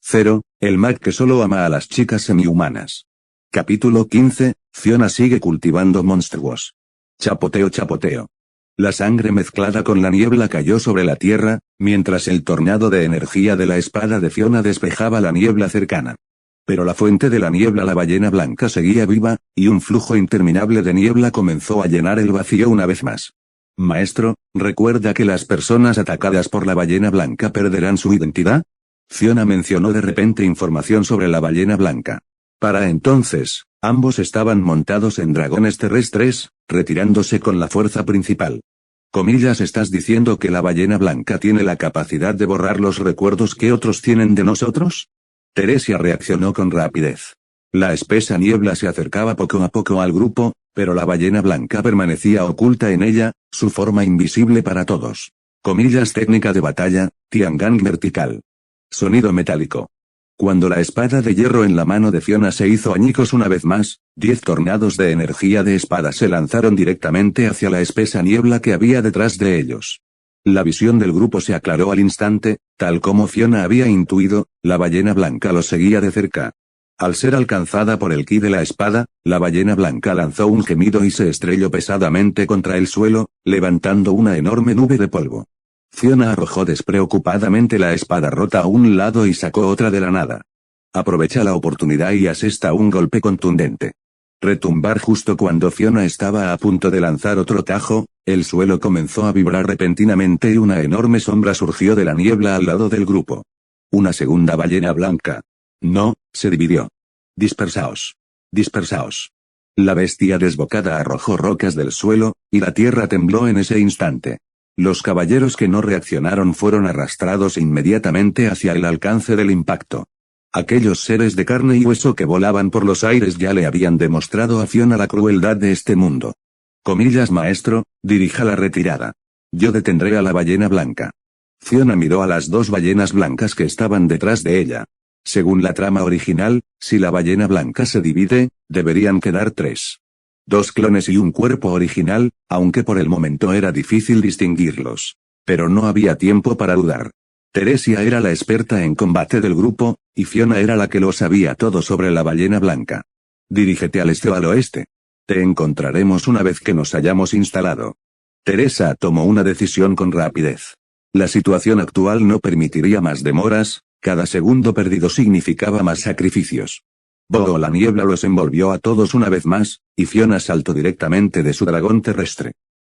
0, el mag que solo ama a las chicas semi-humanas. Capítulo 15, Fiona sigue cultivando monstruos. Chapoteo chapoteo. La sangre mezclada con la niebla cayó sobre la tierra, mientras el tornado de energía de la espada de Fiona despejaba la niebla cercana. Pero la fuente de la niebla, la ballena blanca, seguía viva, y un flujo interminable de niebla comenzó a llenar el vacío una vez más. Maestro, ¿recuerda que las personas atacadas por la ballena blanca perderán su identidad? Fiona mencionó de repente información sobre la ballena blanca. Para entonces, ambos estaban montados en dragones terrestres, retirándose con la fuerza principal. Comillas, ¿estás diciendo que la ballena blanca tiene la capacidad de borrar los recuerdos que otros tienen de nosotros? Teresia reaccionó con rapidez. La espesa niebla se acercaba poco a poco al grupo, pero la ballena blanca permanecía oculta en ella, su forma invisible para todos. Comillas, técnica de batalla, Tiangang vertical. Sonido metálico. Cuando la espada de hierro en la mano de Fiona se hizo añicos una vez más, 10 tornados de energía de espada se lanzaron directamente hacia la espesa niebla que había detrás de ellos. La visión del grupo se aclaró al instante, tal como Fiona había intuido, la ballena blanca los seguía de cerca. Al ser alcanzada por el ki de la espada, la ballena blanca lanzó un gemido y se estrelló pesadamente contra el suelo, levantando una enorme nube de polvo. Fiona arrojó despreocupadamente la espada rota a un lado y sacó otra de la nada. Aprovecha la oportunidad y asesta un golpe contundente. Retumbar justo cuando Fiona estaba a punto de lanzar otro tajo, el suelo comenzó a vibrar repentinamente y una enorme sombra surgió de la niebla al lado del grupo. Una segunda ballena blanca. No, se dividió. Dispersaos. Dispersaos. La bestia desbocada arrojó rocas del suelo, y la tierra tembló en ese instante. Los caballeros que no reaccionaron fueron arrastrados inmediatamente hacia el alcance del impacto. Aquellos seres de carne y hueso que volaban por los aires ya le habían demostrado a Fiona la crueldad de este mundo. Comillas, maestro, dirija la retirada. Yo detendré a la ballena blanca. Fiona miró a las 2 ballenas blancas que estaban detrás de ella. Según la trama original, si la ballena blanca se divide, deberían quedar 3. 2 clones y un cuerpo original, aunque por el momento era difícil distinguirlos. Pero no había tiempo para dudar. Teresia era la experta en combate del grupo, y Fiona era la que lo sabía todo sobre la ballena blanca. Dirígete al este o al oeste. Te encontraremos una vez que nos hayamos instalado. Teresa tomó una decisión con rapidez. La situación actual no permitiría más demoras, cada segundo perdido significaba más sacrificios. La niebla los envolvió a todos una vez más, y Fiona saltó directamente de su dragón terrestre.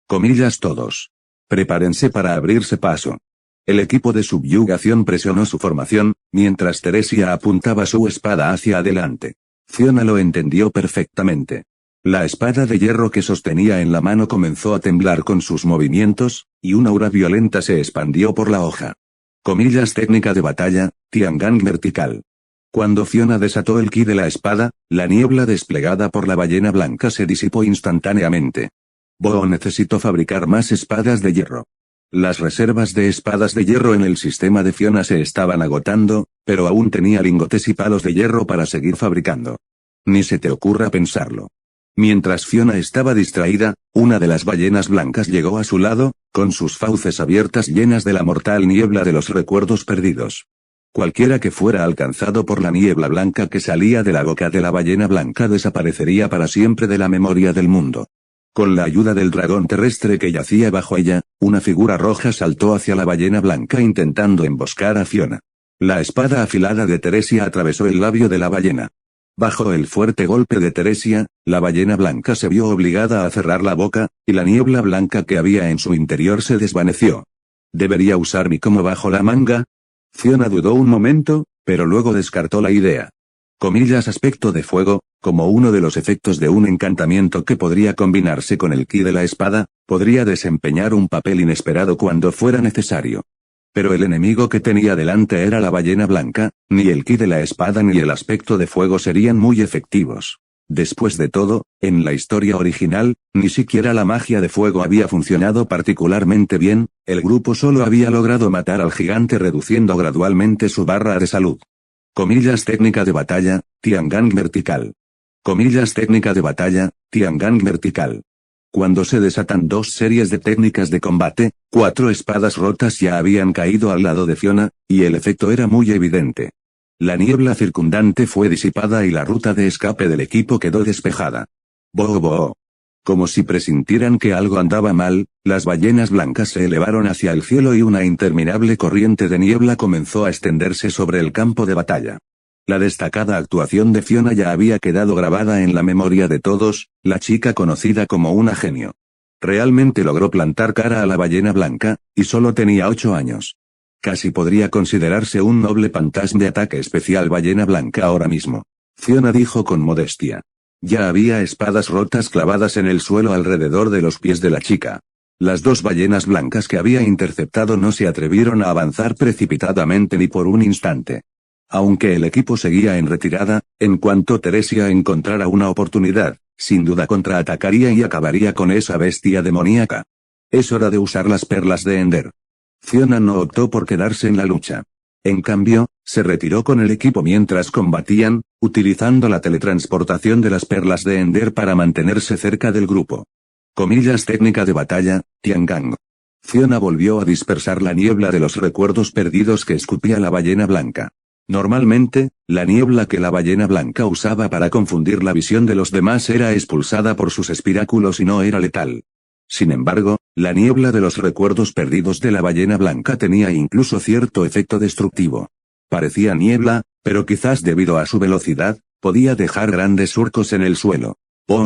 Comillas, todos. Prepárense para abrirse paso. El equipo de subyugación presionó su formación, mientras Teresia apuntaba su espada hacia adelante. Fiona lo entendió perfectamente. La espada de hierro que sostenía en la mano comenzó a temblar con sus movimientos, y una aura violenta se expandió por la hoja. Comillas, técnica de batalla, Tiangang vertical. Cuando Fiona desató el ki de la espada, la niebla desplegada por la ballena blanca se disipó instantáneamente. Necesito fabricar más espadas de hierro. Las reservas de espadas de hierro en el sistema de Fiona se estaban agotando, pero aún tenía lingotes y palos de hierro para seguir fabricando. Ni se te ocurra pensarlo. Mientras Fiona estaba distraída, una de las ballenas blancas llegó a su lado, con sus fauces abiertas llenas de la mortal niebla de los recuerdos perdidos. Cualquiera que fuera alcanzado por la niebla blanca que salía de la boca de la ballena blanca desaparecería para siempre de la memoria del mundo. Con la ayuda del dragón terrestre que yacía bajo ella, una figura roja saltó hacia la ballena blanca intentando emboscar a Fiona. La espada afilada de Teresia atravesó el labio de la ballena. Bajo el fuerte golpe de Teresia, la ballena blanca se vio obligada a cerrar la boca, y la niebla blanca que había en su interior se desvaneció. ¿Debería usar mi como bajo la manga? Fiona dudó un momento, pero luego descartó la idea. Comillas, aspecto de fuego, como uno de los efectos de un encantamiento que podría combinarse con el ki de la espada, podría desempeñar un papel inesperado cuando fuera necesario. Pero el enemigo que tenía delante era la ballena blanca, ni el ki de la espada ni el aspecto de fuego serían muy efectivos. Después de todo, en la historia original, ni siquiera la magia de fuego había funcionado particularmente bien, el grupo solo había logrado matar al gigante reduciendo gradualmente su barra de salud. Comillas, técnica de batalla, Tiangang vertical. Comillas, técnica de batalla, Tiangang vertical. Cuando se desatan dos series de técnicas de combate, 4 espadas rotas ya habían caído al lado de Fiona, y el efecto era muy evidente. La niebla circundante fue disipada y la ruta de escape del equipo quedó despejada. ¡Boh, boh! Como si presintieran que algo andaba mal, las ballenas blancas se elevaron hacia el cielo y una interminable corriente de niebla comenzó a extenderse sobre el campo de batalla. La destacada actuación de Fiona ya había quedado grabada en la memoria de todos, la chica conocida como una genio. Realmente logró plantar cara a la ballena blanca, y solo tenía 8 años. Casi podría considerarse un noble fantasma de ataque especial ballena blanca ahora mismo. Fiona dijo con modestia. Ya había espadas rotas clavadas en el suelo alrededor de los pies de la chica. Las 2 ballenas blancas que había interceptado no se atrevieron a avanzar precipitadamente ni por un instante. Aunque el equipo seguía en retirada, en cuanto Teresia encontrara una oportunidad, sin duda contraatacaría y acabaría con esa bestia demoníaca. Es hora de usar las perlas de Ender. Fiona no optó por quedarse en la lucha. En cambio, se retiró con el equipo mientras combatían, utilizando la teletransportación de las perlas de Ender para mantenerse cerca del grupo. Comillas técnica de batalla, Tiangang. Fiona volvió a dispersar la niebla de los recuerdos perdidos que escupía la ballena blanca. Normalmente, la niebla que la ballena blanca usaba para confundir la visión de los demás era expulsada por sus espiráculos y no era letal. Sin embargo, la niebla de los recuerdos perdidos de la ballena blanca tenía incluso cierto efecto destructivo. Parecía niebla, pero quizás debido a su velocidad, podía dejar grandes surcos en el suelo.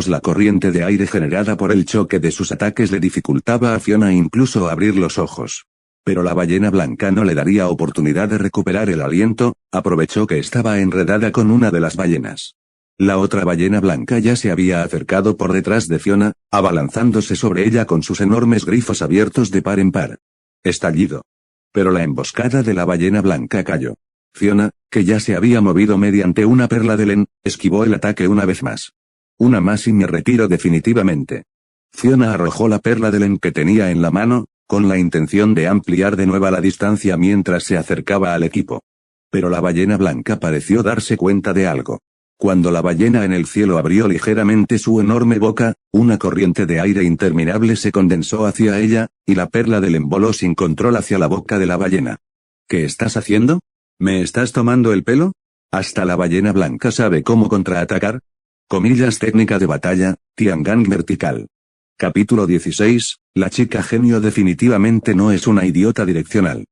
La corriente de aire generada por el choque de sus ataques le dificultaba a Fiona incluso abrir los ojos. Pero la ballena blanca no le daría oportunidad de recuperar el aliento, aprovechó que estaba enredada con una de las ballenas. La otra ballena blanca ya se había acercado por detrás de Fiona, abalanzándose sobre ella con sus enormes grifos abiertos de par en par. Estallido. Pero la emboscada de la ballena blanca cayó. Fiona, que ya se había movido mediante una perla de Len, esquivó el ataque una vez más. Una más y me retiro definitivamente. Fiona arrojó la perla de Len que tenía en la mano, con la intención de ampliar de nuevo la distancia mientras se acercaba al equipo. Pero la ballena blanca pareció darse cuenta de algo. Cuando la ballena en el cielo abrió ligeramente su enorme boca, una corriente de aire interminable se condensó hacia ella, y la perla del voló sin control hacia la boca de la ballena. ¿Qué estás haciendo? ¿Me estás tomando el pelo? ¿Hasta la ballena blanca sabe cómo contraatacar? Comillas técnica de batalla, Tiangang vertical. Capítulo 16, la chica genio definitivamente no es una idiota direccional.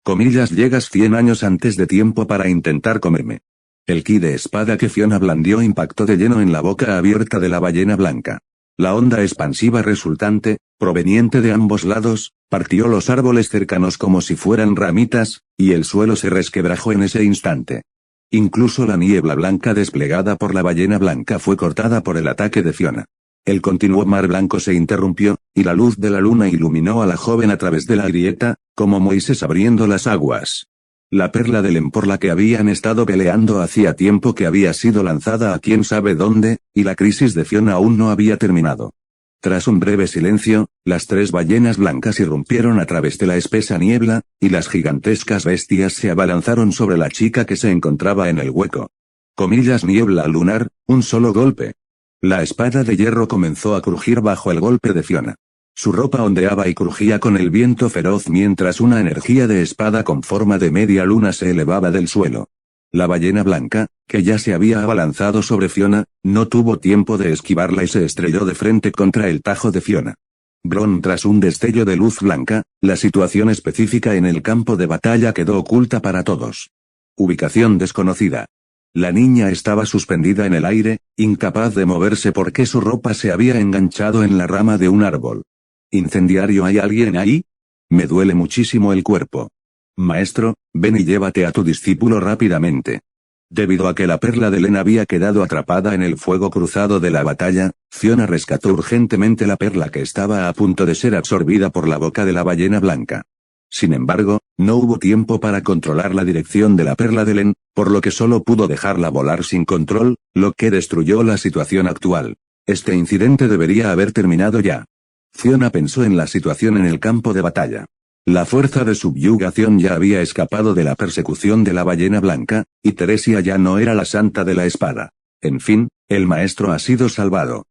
Comillas llegas 100 años antes de tiempo para intentar comerme. El ki de espada que Fiona blandió impactó de lleno en la boca abierta de la ballena blanca. La onda expansiva resultante, proveniente de ambos lados, partió los árboles cercanos como si fueran ramitas, y el suelo se resquebrajó en ese instante. Incluso la niebla blanca desplegada por la ballena blanca fue cortada por el ataque de Fiona. El continuo mar blanco se interrumpió, y la luz de la luna iluminó a la joven a través de la grieta, como Moisés abriendo las aguas. La perla de Len por la que habían estado peleando hacía tiempo que había sido lanzada a quién sabe dónde, y la crisis de Fiona aún no había terminado. Tras un breve silencio, las 3 ballenas blancas irrumpieron a través de la espesa niebla, y las gigantescas bestias se abalanzaron sobre la chica que se encontraba en el hueco. Comillas niebla lunar, un solo golpe. La espada de hierro comenzó a crujir bajo el golpe de Fiona. Su ropa ondeaba y crujía con el viento feroz mientras una energía de espada con forma de media luna se elevaba del suelo. La ballena blanca, que ya se había abalanzado sobre Fiona, no tuvo tiempo de esquivarla y se estrelló de frente contra el tajo de Fiona. Tras un destello de luz blanca, la situación específica en el campo de batalla quedó oculta para todos. Ubicación desconocida. La niña estaba suspendida en el aire, incapaz de moverse porque su ropa se había enganchado en la rama de un árbol. ¿Incendiario hay alguien ahí? Me duele muchísimo el cuerpo. Maestro, ven y llévate a tu discípulo rápidamente. Debido a que la perla de Len había quedado atrapada en el fuego cruzado de la batalla, Fiona rescató urgentemente la perla que estaba a punto de ser absorbida por la boca de la ballena blanca. Sin embargo, no hubo tiempo para controlar la dirección de la perla de Len, por lo que solo pudo dejarla volar sin control, lo que destruyó la situación actual. Este incidente debería haber terminado ya. Fiona pensó en la situación en el campo de batalla. La fuerza de subyugación ya había escapado de la persecución de la ballena blanca, y Teresia ya no era la santa de la espada. En fin, el maestro ha sido salvado.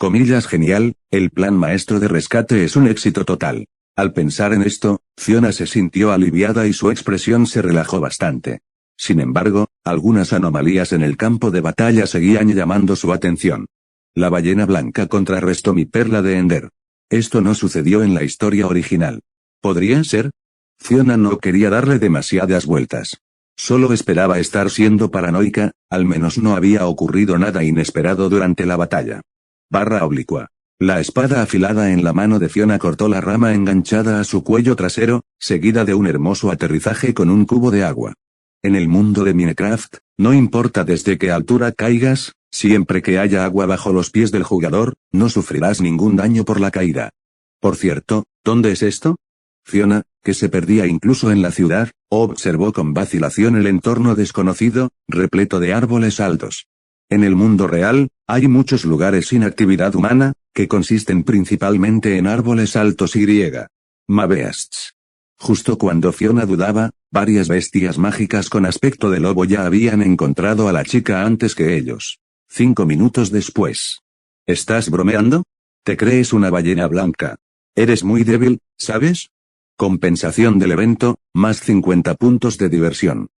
Comillas genial, el plan maestro de rescate es un éxito total. Al pensar en esto, Fiona se sintió aliviada y su expresión se relajó bastante. Sin embargo, algunas anomalías en el campo de batalla seguían llamando su atención. La ballena blanca contrarrestó mi perla de Ender. Esto no sucedió en la historia original. ¿Podría ser? Fiona no quería darle demasiadas vueltas. Solo esperaba estar siendo paranoica, al menos no había ocurrido nada inesperado durante la batalla. Barra oblicua. La espada afilada en la mano de Fiona cortó la rama enganchada a su cuello trasero, seguida de un hermoso aterrizaje con un cubo de agua. En el mundo de Minecraft, no importa desde qué altura caigas, siempre que haya agua bajo los pies del jugador, no sufrirás ningún daño por la caída. Por cierto, ¿dónde es esto? Fiona, que se perdía incluso en la ciudad, observó con vacilación el entorno desconocido, repleto de árboles altos. En el mundo real, hay muchos lugares sin actividad humana, que consisten principalmente en árboles altos y mabeasts. Justo cuando Fiona dudaba, varias bestias mágicas con aspecto de lobo ya habían encontrado a la chica antes que ellos. 5 minutos después. ¿Estás bromeando? ¿Te crees una ballena blanca? Eres muy débil, ¿sabes? Compensación del evento, más 50 puntos de diversión.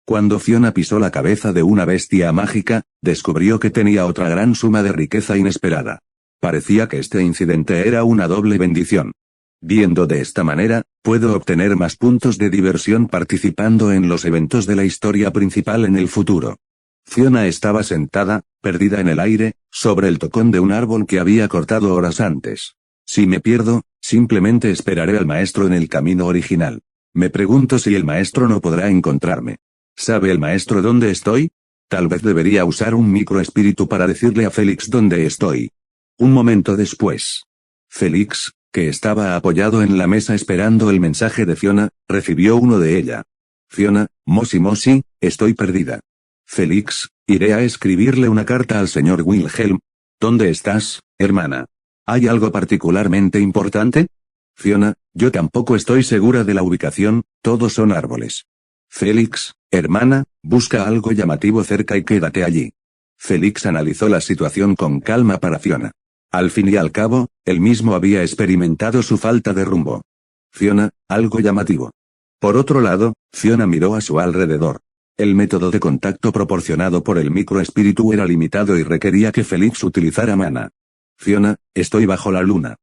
Cuando Fiona pisó la cabeza de una bestia mágica, descubrió que tenía otra gran suma de riqueza inesperada. Parecía que este incidente era una doble bendición. Viendo de esta manera, puedo obtener más puntos de diversión participando en los eventos de la historia principal en el futuro. Fiona estaba sentada, perdida en el aire, sobre el tocón de un árbol que había cortado horas antes. Si me pierdo, simplemente esperaré al maestro en el camino original. Me pregunto si el maestro no podrá encontrarme. ¿Sabe el maestro dónde estoy? Tal vez debería usar un microespíritu para decirle a Félix dónde estoy. Un momento después. Félix, que estaba apoyado en la mesa esperando el mensaje de Fiona, recibió uno de ella. Fiona, Mosi, estoy perdida. Félix, iré a escribirle una carta al señor Wilhelm. ¿Dónde estás, hermana? ¿Hay algo particularmente importante? Fiona, yo tampoco estoy segura de la ubicación, todos son árboles. Félix, hermana, busca algo llamativo cerca y quédate allí. Félix analizó la situación con calma para Fiona. Al fin y al cabo, él mismo había experimentado su falta de rumbo. Fiona, algo llamativo. Por otro lado, Fiona miró a su alrededor. El método de contacto proporcionado por el microespíritu era limitado y requería que Félix utilizara mana. Fiona, estoy bajo la luna.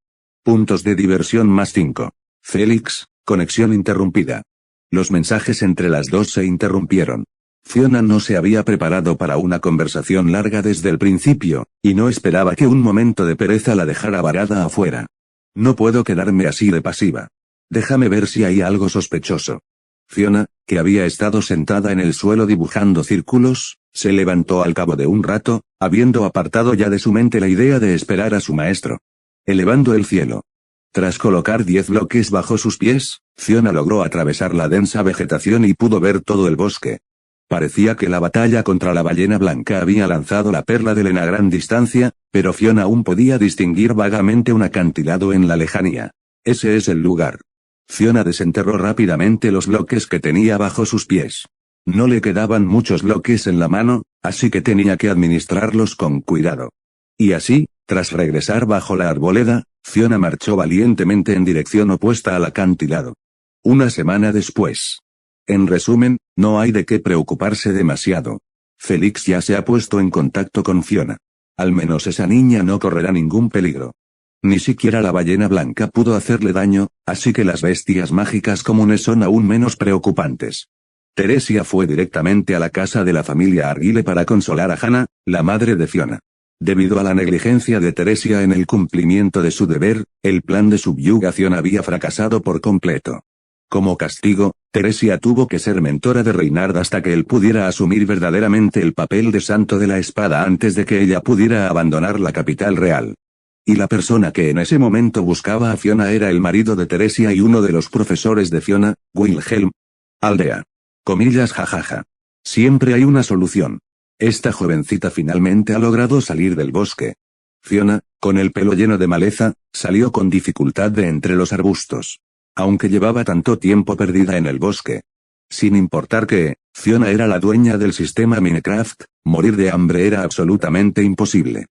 Puntos de diversión más 5. Félix, conexión interrumpida. Los mensajes entre las dos se interrumpieron. Fiona no se había preparado para una conversación larga desde el principio, y no esperaba que un momento de pereza la dejara varada afuera. No puedo quedarme así de pasiva. Déjame ver si hay algo sospechoso. Fiona, que había estado sentada en el suelo dibujando círculos, se levantó al cabo de un rato, habiendo apartado ya de su mente la idea de esperar a su maestro. Elevando el cielo. Tras colocar 10 bloques bajo sus pies, Fiona logró atravesar la densa vegetación y pudo ver todo el bosque. Parecía que la batalla contra la ballena blanca había lanzado la perla de Lena a gran distancia, pero Fiona aún podía distinguir vagamente un acantilado en la lejanía. Ese es el lugar. Fiona desenterró rápidamente los bloques que tenía bajo sus pies. No le quedaban muchos bloques en la mano, así que tenía que administrarlos con cuidado. Y así, tras regresar bajo la arboleda, Fiona marchó valientemente en dirección opuesta al acantilado. Una semana después. En resumen, no hay de qué preocuparse demasiado. Félix ya se ha puesto en contacto con Fiona. Al menos esa niña no correrá ningún peligro. Ni siquiera la ballena blanca pudo hacerle daño, así que las bestias mágicas comunes son aún menos preocupantes. Teresia fue directamente a la casa de la familia Arguile para consolar a Hannah, la madre de Fiona. Debido a la negligencia de Teresia en el cumplimiento de su deber, el plan de subyugación había fracasado por completo. Como castigo, Teresia tuvo que ser mentora de Reynard hasta que él pudiera asumir verdaderamente el papel de santo de la espada antes de que ella pudiera abandonar la capital real. Y la persona que en ese momento buscaba a Fiona era el marido de Teresia y uno de los profesores de Fiona, Wilhelm. Aldea. Comillas jajaja. Siempre hay una solución. Esta jovencita finalmente ha logrado salir del bosque. Fiona, con el pelo lleno de maleza, salió con dificultad de entre los arbustos. Aunque llevaba tanto tiempo perdida en el bosque. Sin importar que, Fiona era la dueña del sistema Minecraft, morir de hambre era absolutamente imposible.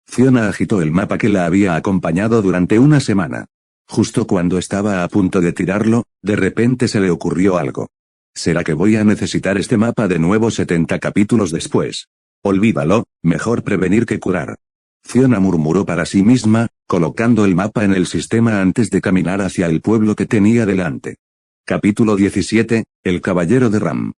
Fiona agitó el mapa que la había acompañado durante una semana. Justo cuando estaba a punto de tirarlo, de repente se le ocurrió algo. ¿Será que voy a necesitar este mapa de nuevo 70 capítulos después? Olvídalo, mejor prevenir que curar. Fiona murmuró para sí misma, colocando el mapa en el sistema antes de caminar hacia el pueblo que tenía delante. Capítulo 17, El Caballero de Ram.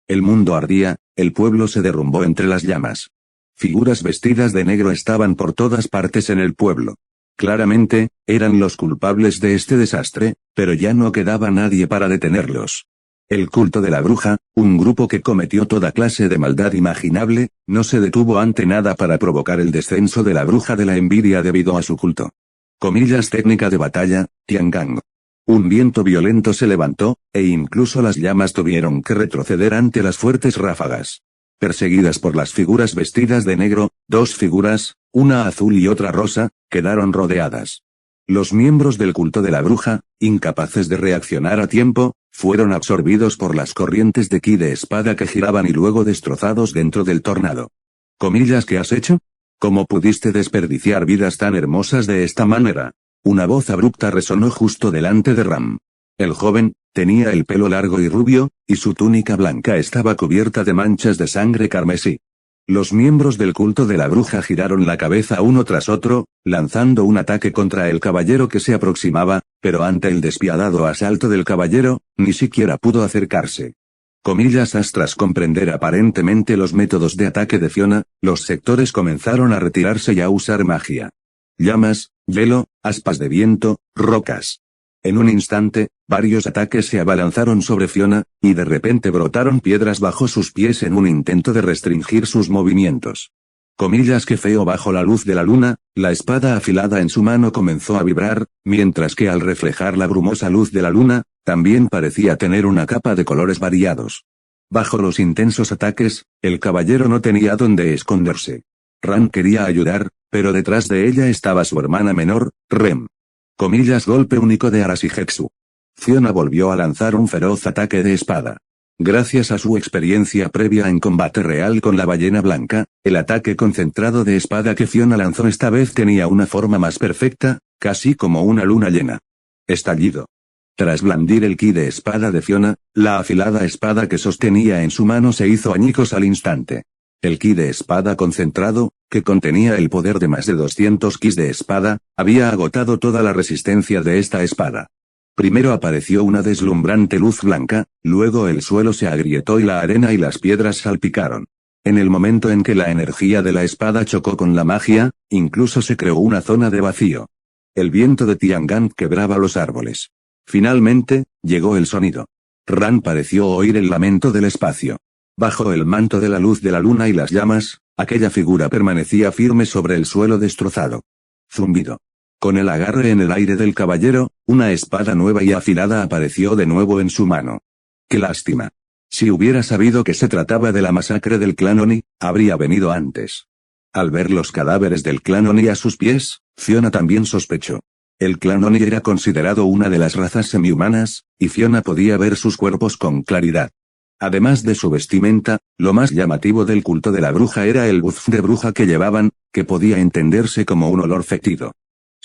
El mundo ardía, el pueblo se derrumbó entre las llamas. Figuras vestidas de negro estaban por todas partes en el pueblo. Claramente, eran los culpables de este desastre, pero ya no quedaba nadie para detenerlos. El culto de la bruja, un grupo que cometió toda clase de maldad imaginable, no se detuvo ante nada para provocar el descenso de la bruja de la envidia debido a su culto. Comillas técnica de batalla, Tiangang. Un viento violento se levantó, e incluso las llamas tuvieron que retroceder ante las fuertes ráfagas. Perseguidas por las figuras vestidas de negro, dos figuras, una azul y otra rosa, quedaron rodeadas. Los miembros del culto de la bruja, incapaces de reaccionar a tiempo, fueron absorbidos por las corrientes de ki de espada que giraban y luego destrozados dentro del tornado. Comillas, ¿qué has hecho? ¿Cómo pudiste desperdiciar vidas tan hermosas de esta manera? Una voz abrupta resonó justo delante de Ram. El joven, tenía el pelo largo y rubio, y su túnica blanca estaba cubierta de manchas de sangre carmesí. Los miembros del culto de la bruja giraron la cabeza uno tras otro, lanzando un ataque contra el caballero que se aproximaba, pero ante el despiadado asalto del caballero, ni siquiera pudo acercarse. Comillas, tras comprender aparentemente los métodos de ataque de Fiona, los sectores comenzaron a retirarse y a usar magia. Llamas, hielo, aspas de viento, rocas. En un instante, varios ataques se abalanzaron sobre Fiona, y de repente brotaron piedras bajo sus pies en un intento de restringir sus movimientos. Comillas, qué feo. Bajo la luz de la luna, la espada afilada en su mano comenzó a vibrar, mientras que al reflejar la brumosa luz de la luna, también parecía tener una capa de colores variados. Bajo los intensos ataques, el caballero no tenía dónde esconderse. Ran quería ayudar, pero detrás de ella estaba su hermana menor, Rem. Comillas, golpe único de Arashihexu. Fiona volvió a lanzar un feroz ataque de espada. Gracias a su experiencia previa en combate real con la ballena blanca, el ataque concentrado de espada que Fiona lanzó esta vez tenía una forma más perfecta, casi como una luna llena. Estallido. Tras blandir el ki de espada de Fiona, la afilada espada que sostenía en su mano se hizo añicos al instante. El ki de espada concentrado, que contenía el poder de más de 200 kis de espada, había agotado toda la resistencia de esta espada. Primero apareció una deslumbrante luz blanca, luego el suelo se agrietó y la arena y las piedras salpicaron. En el momento en que la energía de la espada chocó con la magia, incluso se creó una zona de vacío. El viento de Tiangang quebraba los árboles. Finalmente, llegó el sonido. Ran pareció oír el lamento del espacio. Bajo el manto de la luz de la luna y las llamas, aquella figura permanecía firme sobre el suelo destrozado. Zumbido. Con el agarre en el aire del caballero, una espada nueva y afilada apareció de nuevo en su mano. ¡Qué lástima! Si hubiera sabido que se trataba de la masacre del clan Oni, habría venido antes. Al ver los cadáveres del clan Oni a sus pies, Fiona también sospechó. El clan Oni era considerado una de las razas semihumanas, y Fiona podía ver sus cuerpos con claridad. Además de su vestimenta, lo más llamativo del culto de la bruja era el buff de bruja que llevaban, que podía entenderse como un olor fétido.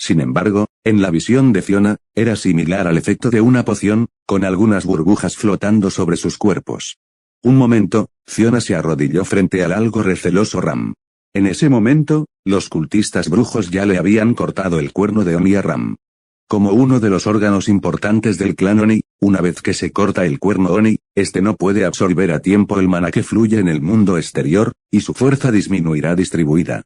Sin embargo, en la visión de Fiona, era similar al efecto de una poción, con algunas burbujas flotando sobre sus cuerpos. Un momento, Fiona se arrodilló frente al algo receloso Ram. En ese momento, los cultistas brujos ya le habían cortado el cuerno de Oni a Ram. Como uno de los órganos importantes del clan Oni, una vez que se corta el cuerno Oni, este no puede absorber a tiempo el mana que fluye en el mundo exterior, y su fuerza disminuirá distribuida.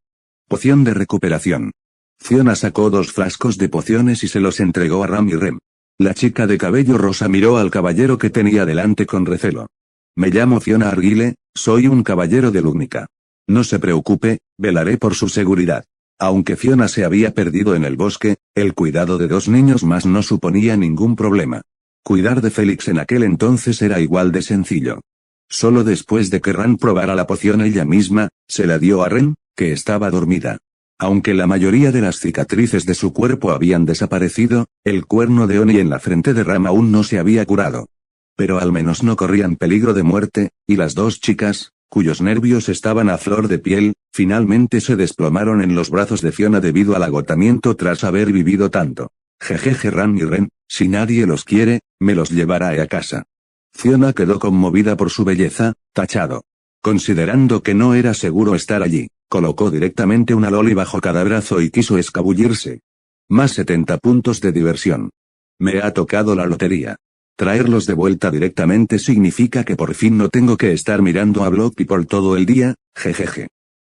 Poción de recuperación. Fiona sacó 2 frascos de pociones y se los entregó a Ram y Rem. La chica de cabello rosa miró al caballero que tenía delante con recelo. Me llamo Fiona Arguile, soy un caballero de Lugnica. No se preocupe, velaré por su seguridad. Aunque Fiona se había perdido en el bosque, el cuidado de 2 niños más no suponía ningún problema. Cuidar de Félix en aquel entonces era igual de sencillo. Solo después de que Ran probara la poción ella misma, se la dio a Ren, que estaba dormida. Aunque la mayoría de las cicatrices de su cuerpo habían desaparecido, el cuerno de Oni en la frente de Ram aún no se había curado. Pero al menos no corrían peligro de muerte, y las 2 chicas, cuyos nervios estaban a flor de piel, Finalmente se desplomaron en los brazos de Fiona debido al agotamiento tras haber vivido tanto. Jejeje Ram y Ren, si nadie los quiere, me los llevaré a casa. Fiona quedó conmovida por su belleza, tachado. Considerando que no era seguro estar allí, colocó directamente una loli bajo cada brazo y quiso escabullirse. Más 70 puntos de diversión. Me ha tocado la lotería. Traerlos de vuelta directamente significa que por fin no tengo que estar mirando a Blocky por todo el día, jejeje.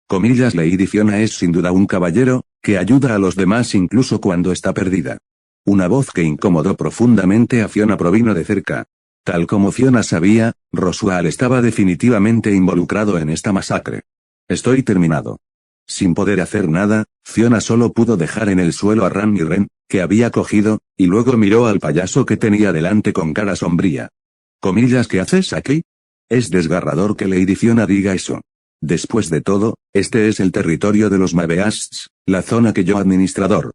Comillas Lady Fiona es sin duda un caballero, que ayuda a los demás incluso cuando está perdida. Una voz que incomodó profundamente a Fiona provino de cerca. Tal como Fiona sabía, Roswaal estaba definitivamente involucrado en esta masacre. Estoy terminado. Sin poder hacer nada, Fiona solo pudo dejar en el suelo a Ram y Ren, que había cogido, y luego miró al payaso que tenía delante con cara sombría. Comillas ¿qué haces aquí? Es desgarrador que Lady Fiona diga eso. Después de todo, este es el territorio de los Mabeasts, la zona que yo administrador.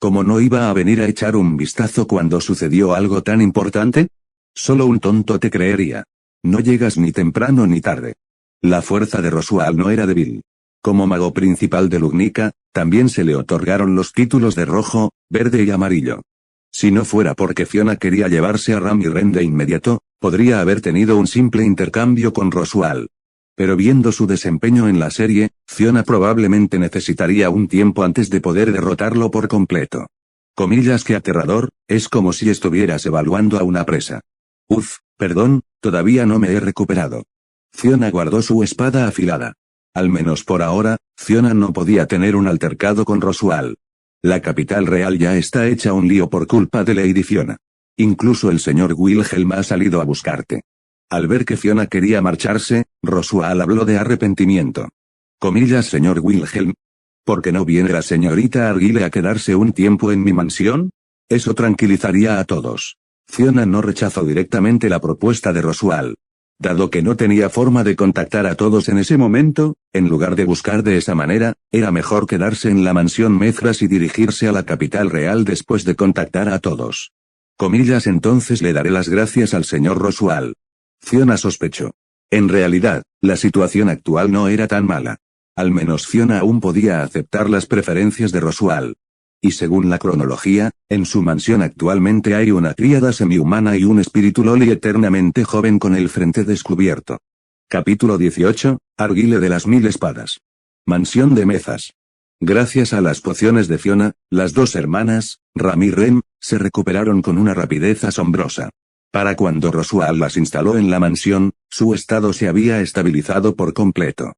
¿Cómo no iba a venir a echar un vistazo cuando sucedió algo tan importante? Solo un tonto te creería. No llegas ni temprano ni tarde. La fuerza de Roswaal no era débil. Como mago principal de Lugnica, también se le otorgaron los títulos de rojo, verde y amarillo. Si no fuera porque Fiona quería llevarse a Ram y Ren de inmediato, podría haber tenido un simple intercambio con Roswaal. Pero viendo su desempeño en la serie, Fiona probablemente necesitaría un tiempo antes de poder derrotarlo por completo. Comillas que aterrador, es como si estuvieras evaluando a una presa. Perdón, todavía no me he recuperado. Fiona guardó su espada afilada. Al menos por ahora, Fiona no podía tener un altercado con Roswaal. La capital real ya está hecha un lío por culpa de Lady Fiona. Incluso el señor Wilhelm ha salido a buscarte. Al ver que Fiona quería marcharse, Roswaal habló de arrepentimiento. Comillas señor Wilhelm. ¿Por qué no viene la señorita Argyle a quedarse un tiempo en mi mansión? Eso tranquilizaría a todos. Fiona no rechazó directamente la propuesta de Roswaal. Dado que no tenía forma de contactar a todos en ese momento, en lugar de buscar de esa manera, era mejor quedarse en la mansión Mezras y dirigirse a la capital real después de contactar a todos. Comillas entonces le daré las gracias al señor Roswaal. Fiona sospechó. En realidad, la situación actual no era tan mala. Al menos Fiona aún podía aceptar las preferencias de Roswaal. Y según la cronología, en su mansión actualmente hay una tríada semihumana y un espíritu loli eternamente joven con el frente descubierto. Capítulo 18, Argyle de las 1000 espadas. Mansión de Mezas. Gracias a las pociones de Fiona, las dos hermanas, Ram y Ren, se recuperaron con una rapidez asombrosa. Para cuando Roswaal las instaló en la mansión, su estado se había estabilizado por completo.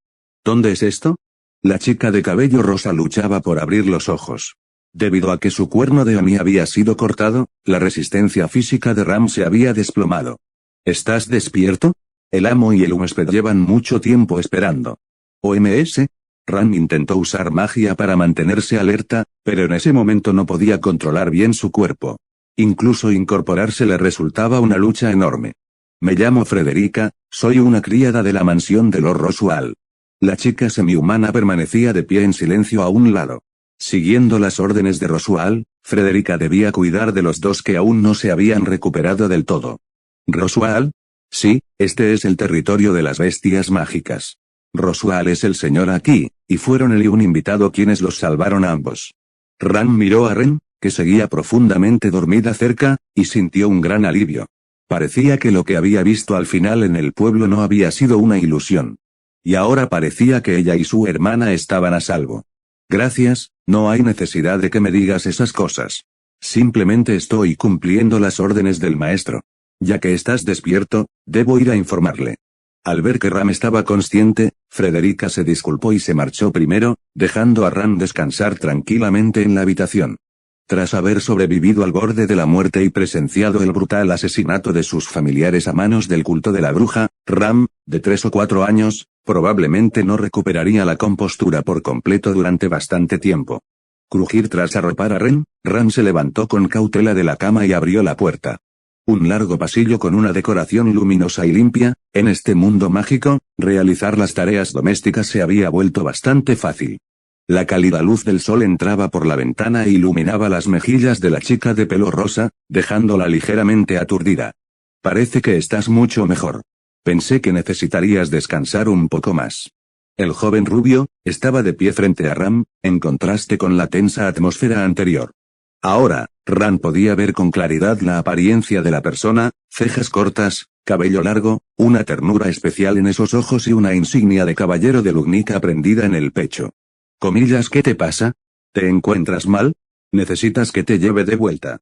¿Dónde es esto? La chica de cabello rosa luchaba por abrir los ojos. Debido a que su cuerno de Oni había sido cortado, la resistencia física de Ram se había desplomado. ¿Estás despierto? El amo y el huésped llevan mucho tiempo esperando. OMS. Ram intentó usar magia para mantenerse alerta, pero en ese momento no podía controlar bien su cuerpo. Incluso incorporarse le resultaba una lucha enorme. Me llamo Frederica, soy una criada de la mansión de Lord Roswaal. La chica semihumana permanecía de pie en silencio a un lado. Siguiendo las órdenes de Roswaal, Frederica debía cuidar de los dos que aún no se habían recuperado del todo. ¿Roswaal? Sí, este es el territorio de las bestias mágicas. Roswaal es el señor aquí, y fueron él y un invitado quienes los salvaron a ambos. Ram miró a Ren, que seguía profundamente dormida cerca, y sintió un gran alivio. Parecía que lo que había visto al final en el pueblo no había sido una ilusión. Y ahora parecía que ella y su hermana estaban a salvo. Gracias, no hay necesidad de que me digas esas cosas. Simplemente estoy cumpliendo las órdenes del maestro. Ya que estás despierto, debo ir a informarle. Al ver que Ram estaba consciente, Frederica se disculpó y se marchó primero, dejando a Ram descansar tranquilamente en la habitación. Tras haber sobrevivido al borde de la muerte y presenciado el brutal asesinato de sus familiares a manos del culto de la bruja, Ram, de 3 o 4 años, probablemente no recuperaría la compostura por completo durante bastante tiempo. Crujir tras arropar a Ren, Ram se levantó con cautela de la cama y abrió la puerta. Un largo pasillo con una decoración luminosa y limpia, en este mundo mágico, realizar las tareas domésticas se había vuelto bastante fácil. La cálida luz del sol entraba por la ventana e iluminaba las mejillas de la chica de pelo rosa, dejándola ligeramente aturdida. Parece que estás mucho mejor. Pensé que necesitarías descansar un poco más. El joven rubio, estaba de pie frente a Ram, en contraste con la tensa atmósfera anterior. Ahora, Ram podía ver con claridad la apariencia de la persona, cejas cortas, cabello largo, una ternura especial en esos ojos y una insignia de caballero de Lugnica prendida en el pecho. Comillas, ¿qué te pasa? ¿Te encuentras mal? ¿Necesitas que te lleve de vuelta?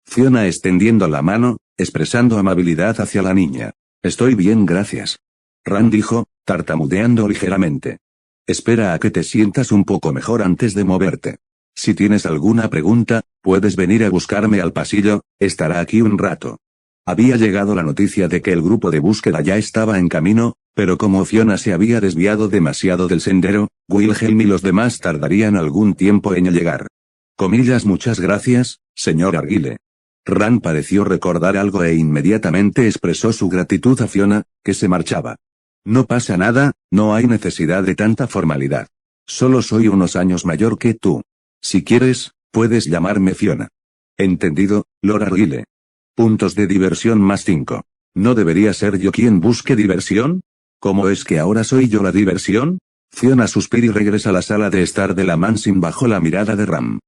Fiona extendiendo la mano, expresando amabilidad hacia la niña. Estoy bien, gracias. Ram dijo, tartamudeando ligeramente. Espera a que te sientas un poco mejor antes de moverte. Si tienes alguna pregunta, puedes venir a buscarme al pasillo, estará aquí un rato. Había llegado la noticia de que el grupo de búsqueda ya estaba en camino, pero como Fiona se había desviado demasiado del sendero, Wilhelm y los demás tardarían algún tiempo en llegar. Comillas, muchas gracias, señor Arguile. Ram pareció recordar algo e inmediatamente expresó su gratitud a Fiona, que se marchaba. No pasa nada, no hay necesidad de tanta formalidad. Solo soy unos años mayor que tú. Si quieres, puedes llamarme Fiona. Entendido, Lord Arguile. Puntos de diversión +5. ¿No debería ser yo quien busque diversión? ¿Cómo es que ahora soy yo la diversión? Fiona suspira y regresa a la sala de estar de la mansión bajo la mirada de Ram.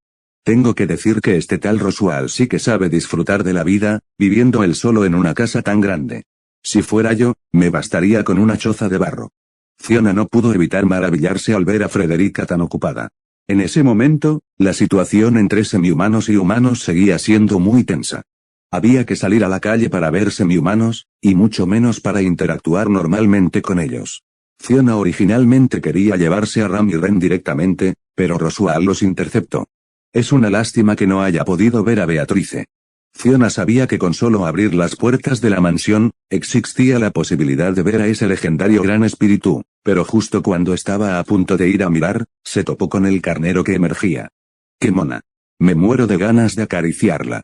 Tengo que decir que este tal Roswell sí que sabe disfrutar de la vida, viviendo él solo en una casa tan grande. Si fuera yo, me bastaría con una choza de barro. Fiona no pudo evitar maravillarse al ver a Frederica tan ocupada. En ese momento, la situación entre semihumanos y humanos seguía siendo muy tensa. Había que salir a la calle para ver semihumanos, y mucho menos para interactuar normalmente con ellos. Fiona originalmente quería llevarse a Ram y Ren directamente, pero Roswell los interceptó. Es una lástima que no haya podido ver a Beatrice. Fiona sabía que con solo abrir las puertas de la mansión, existía la posibilidad de ver a ese legendario gran espíritu, pero justo cuando estaba a punto de ir a mirar, se topó con el carnero que emergía. ¡Qué mona! Me muero de ganas de acariciarla.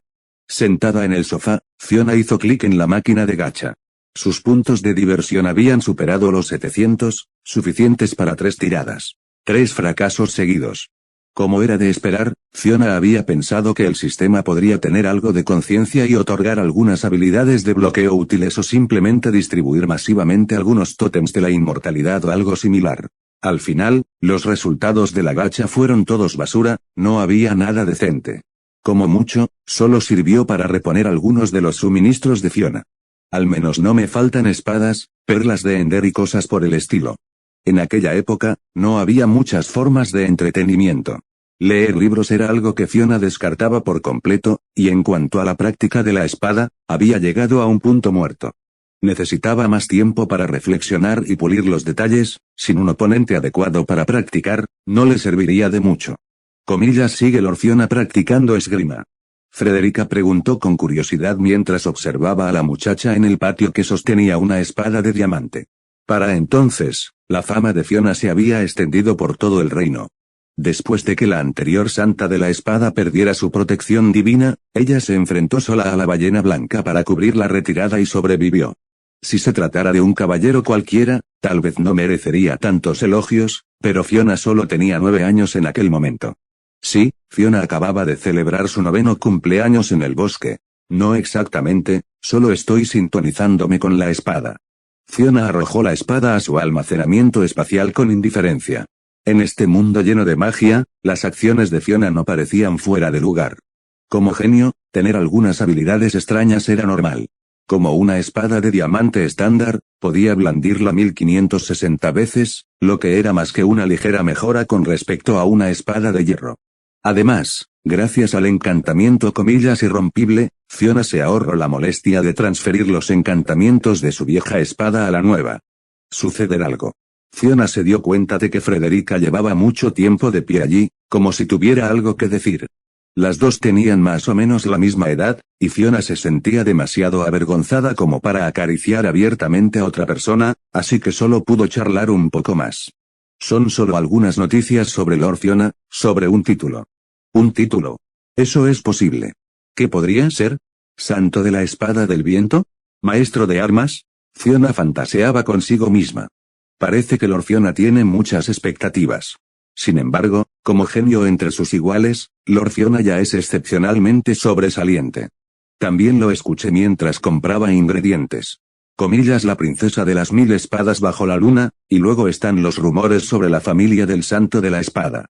Sentada en el sofá, Fiona hizo clic en la máquina de gacha. Sus puntos de diversión habían superado los 700, suficientes para 3 tiradas. 3 fracasos seguidos. Como era de esperar, Fiona había pensado que el sistema podría tener algo de conciencia y otorgar algunas habilidades de bloqueo útiles o simplemente distribuir masivamente algunos tótems de la inmortalidad o algo similar. Al final, los resultados de la gacha fueron todos basura, no había nada decente. Como mucho, solo sirvió para reponer algunos de los suministros de Fiona. Al menos no me faltan espadas, perlas de Ender y cosas por el estilo. En aquella época, no había muchas formas de entretenimiento. Leer libros era algo que Fiona descartaba por completo, y en cuanto a la práctica de la espada, había llegado a un punto muerto. Necesitaba más tiempo para reflexionar y pulir los detalles, sin un oponente adecuado para practicar, no le serviría de mucho. Comillas, sigue Lord Fiona practicando esgrima. Frederica preguntó con curiosidad mientras observaba a la muchacha en el patio que sostenía una espada de diamante. Para entonces, la fama de Fiona se había extendido por todo el reino. Después de que la anterior santa de la espada perdiera su protección divina, ella se enfrentó sola a la ballena blanca para cubrir la retirada y sobrevivió. Si se tratara de un caballero cualquiera, tal vez no merecería tantos elogios, pero Fiona solo tenía 9 años en aquel momento. Sí, Fiona acababa de celebrar su 9º cumpleaños en el bosque. No exactamente, solo estoy sintonizándome con la espada. Fiona arrojó la espada a su almacenamiento espacial con indiferencia. En este mundo lleno de magia, las acciones de Fiona no parecían fuera de lugar. Como genio, tener algunas habilidades extrañas era normal. Como una espada de diamante estándar, podía blandirla 1560 veces, lo que era más que una ligera mejora con respecto a una espada de hierro. Además, gracias al encantamiento comillas irrompible, Fiona se ahorró la molestia de transferir los encantamientos de su vieja espada a la nueva. Suceder algo. Fiona se dio cuenta de que Frederica llevaba mucho tiempo de pie allí, como si tuviera algo que decir. Las dos tenían más o menos la misma edad, y Fiona se sentía demasiado avergonzada como para acariciar abiertamente a otra persona, así que solo pudo charlar un poco más. Son solo algunas noticias sobre Lord Fiona, sobre un título. ¿Un título? Eso es posible. ¿Qué podría ser? ¿Santo de la espada del viento? ¿Maestro de armas? Fiona fantaseaba consigo misma. Parece que Lord Fiona tiene muchas expectativas. Sin embargo, como genio entre sus iguales, Lord Fiona ya es excepcionalmente sobresaliente. También lo escuché mientras compraba ingredientes. comillas, la princesa de las 1000 espadas bajo la luna, y luego están los rumores sobre la familia del santo de la espada.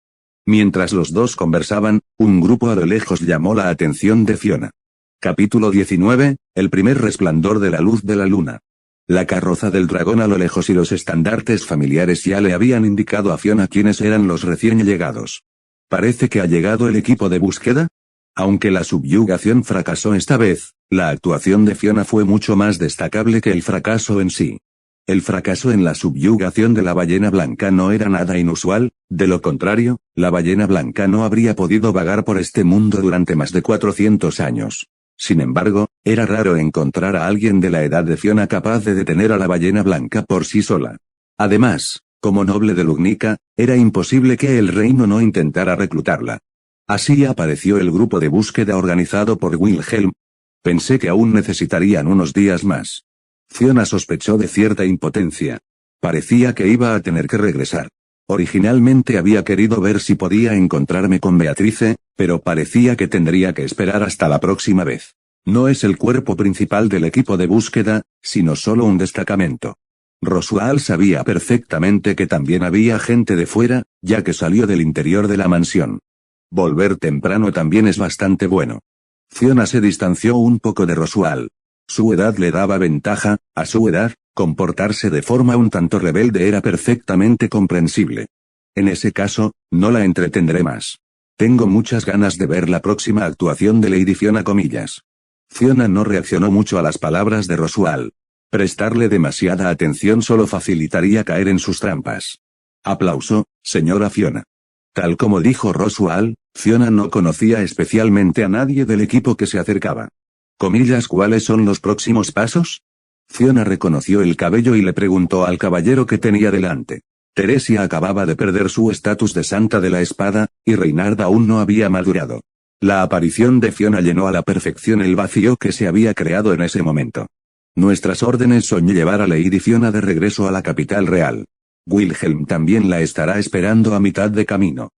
Mientras los dos conversaban, un grupo a lo lejos llamó la atención de Fiona. Capítulo 19, el primer resplandor de la luz de la luna. La carroza del dragón a lo lejos y los estandartes familiares ya le habían indicado a Fiona quiénes eran los recién llegados. ¿Parece que ha llegado el equipo de búsqueda? Aunque la subyugación fracasó esta vez, la actuación de Fiona fue mucho más destacable que el fracaso en sí. El fracaso en la subyugación de la ballena blanca no era nada inusual, de lo contrario, la ballena blanca no habría podido vagar por este mundo durante más de 400 años. Sin embargo, era raro encontrar a alguien de la edad de Fiona capaz de detener a la ballena blanca por sí sola. Además, como noble de Lugnica, era imposible que el reino no intentara reclutarla. Así apareció el grupo de búsqueda organizado por Wilhelm. Pensé que aún necesitarían unos días más. Fiona sospechó de cierta impotencia. Parecía que iba a tener que regresar. Originalmente había querido ver si podía encontrarme con Beatrice, pero parecía que tendría que esperar hasta la próxima vez. No es el cuerpo principal del equipo de búsqueda, sino solo un destacamento. Roswell sabía perfectamente que también había gente de fuera, ya que salió del interior de la mansión. Volver temprano también es bastante bueno. Fiona se distanció un poco de Roswell. Su edad le daba ventaja, a su edad, comportarse de forma un tanto rebelde era perfectamente comprensible. En ese caso, no la entretendré más. Tengo muchas ganas de ver la próxima actuación de Lady Fiona comillas. Fiona no reaccionó mucho a las palabras de Roswell. Prestarle demasiada atención solo facilitaría caer en sus trampas. Aplauso, señora Fiona. Tal como dijo Roswell, Fiona no conocía especialmente a nadie del equipo que se acercaba. Comillas, ¿cuáles son los próximos pasos? Fiona reconoció el cabello y le preguntó al caballero que tenía delante. Teresia acababa de perder su estatus de santa de la espada, y Reinhard aún no había madurado. La aparición de Fiona llenó a la perfección el vacío que se había creado en ese momento. Nuestras órdenes son llevar a Lady Fiona de regreso a la capital real. Wilhelm también la estará esperando a mitad de camino.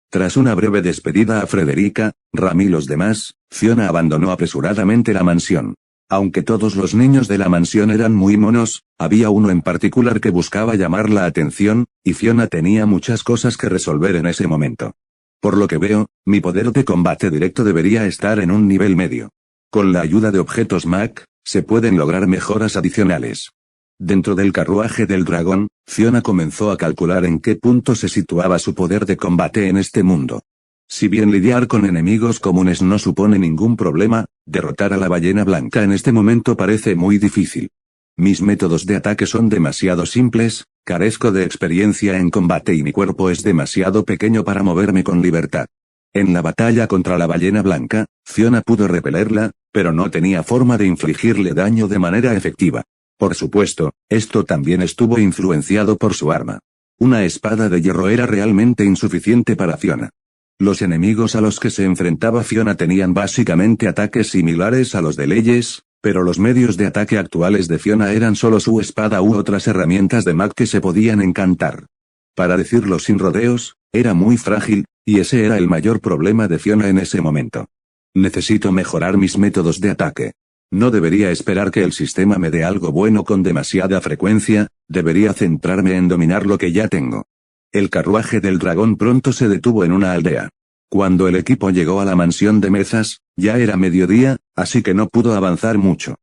Tras una breve despedida a Frederica, Ram y los demás, Fiona abandonó apresuradamente la mansión. Aunque todos los niños de la mansión eran muy monos, había uno en particular que buscaba llamar la atención, y Fiona tenía muchas cosas que resolver en ese momento. Por lo que veo, mi poder de combate directo debería estar en un nivel medio. Con la ayuda de objetos Mac, se pueden lograr mejoras adicionales. Dentro del carruaje del dragón, Fiona comenzó a calcular en qué punto se situaba su poder de combate en este mundo. Si bien lidiar con enemigos comunes no supone ningún problema, derrotar a la ballena blanca en este momento parece muy difícil. Mis métodos de ataque son demasiado simples, carezco de experiencia en combate y mi cuerpo es demasiado pequeño para moverme con libertad. En la batalla contra la ballena blanca, Fiona pudo repelerla, pero no tenía forma de infligirle daño de manera efectiva. Por supuesto, esto también estuvo influenciado por su arma. Una espada de hierro era realmente insuficiente para Fiona. Los enemigos a los que se enfrentaba Fiona tenían básicamente ataques similares a los de Leyes, pero los medios de ataque actuales de Fiona eran solo su espada u otras herramientas de Mac que se podían encantar. Para decirlo sin rodeos, era muy frágil, y ese era el mayor problema de Fiona en ese momento. Necesito mejorar mis métodos de ataque. No debería esperar que el sistema me dé algo bueno con demasiada frecuencia, debería centrarme en dominar lo que ya tengo. El carruaje del dragón pronto se detuvo en una aldea. Cuando el equipo llegó a la mansión de Mezas, ya era mediodía, así que no pudo avanzar mucho.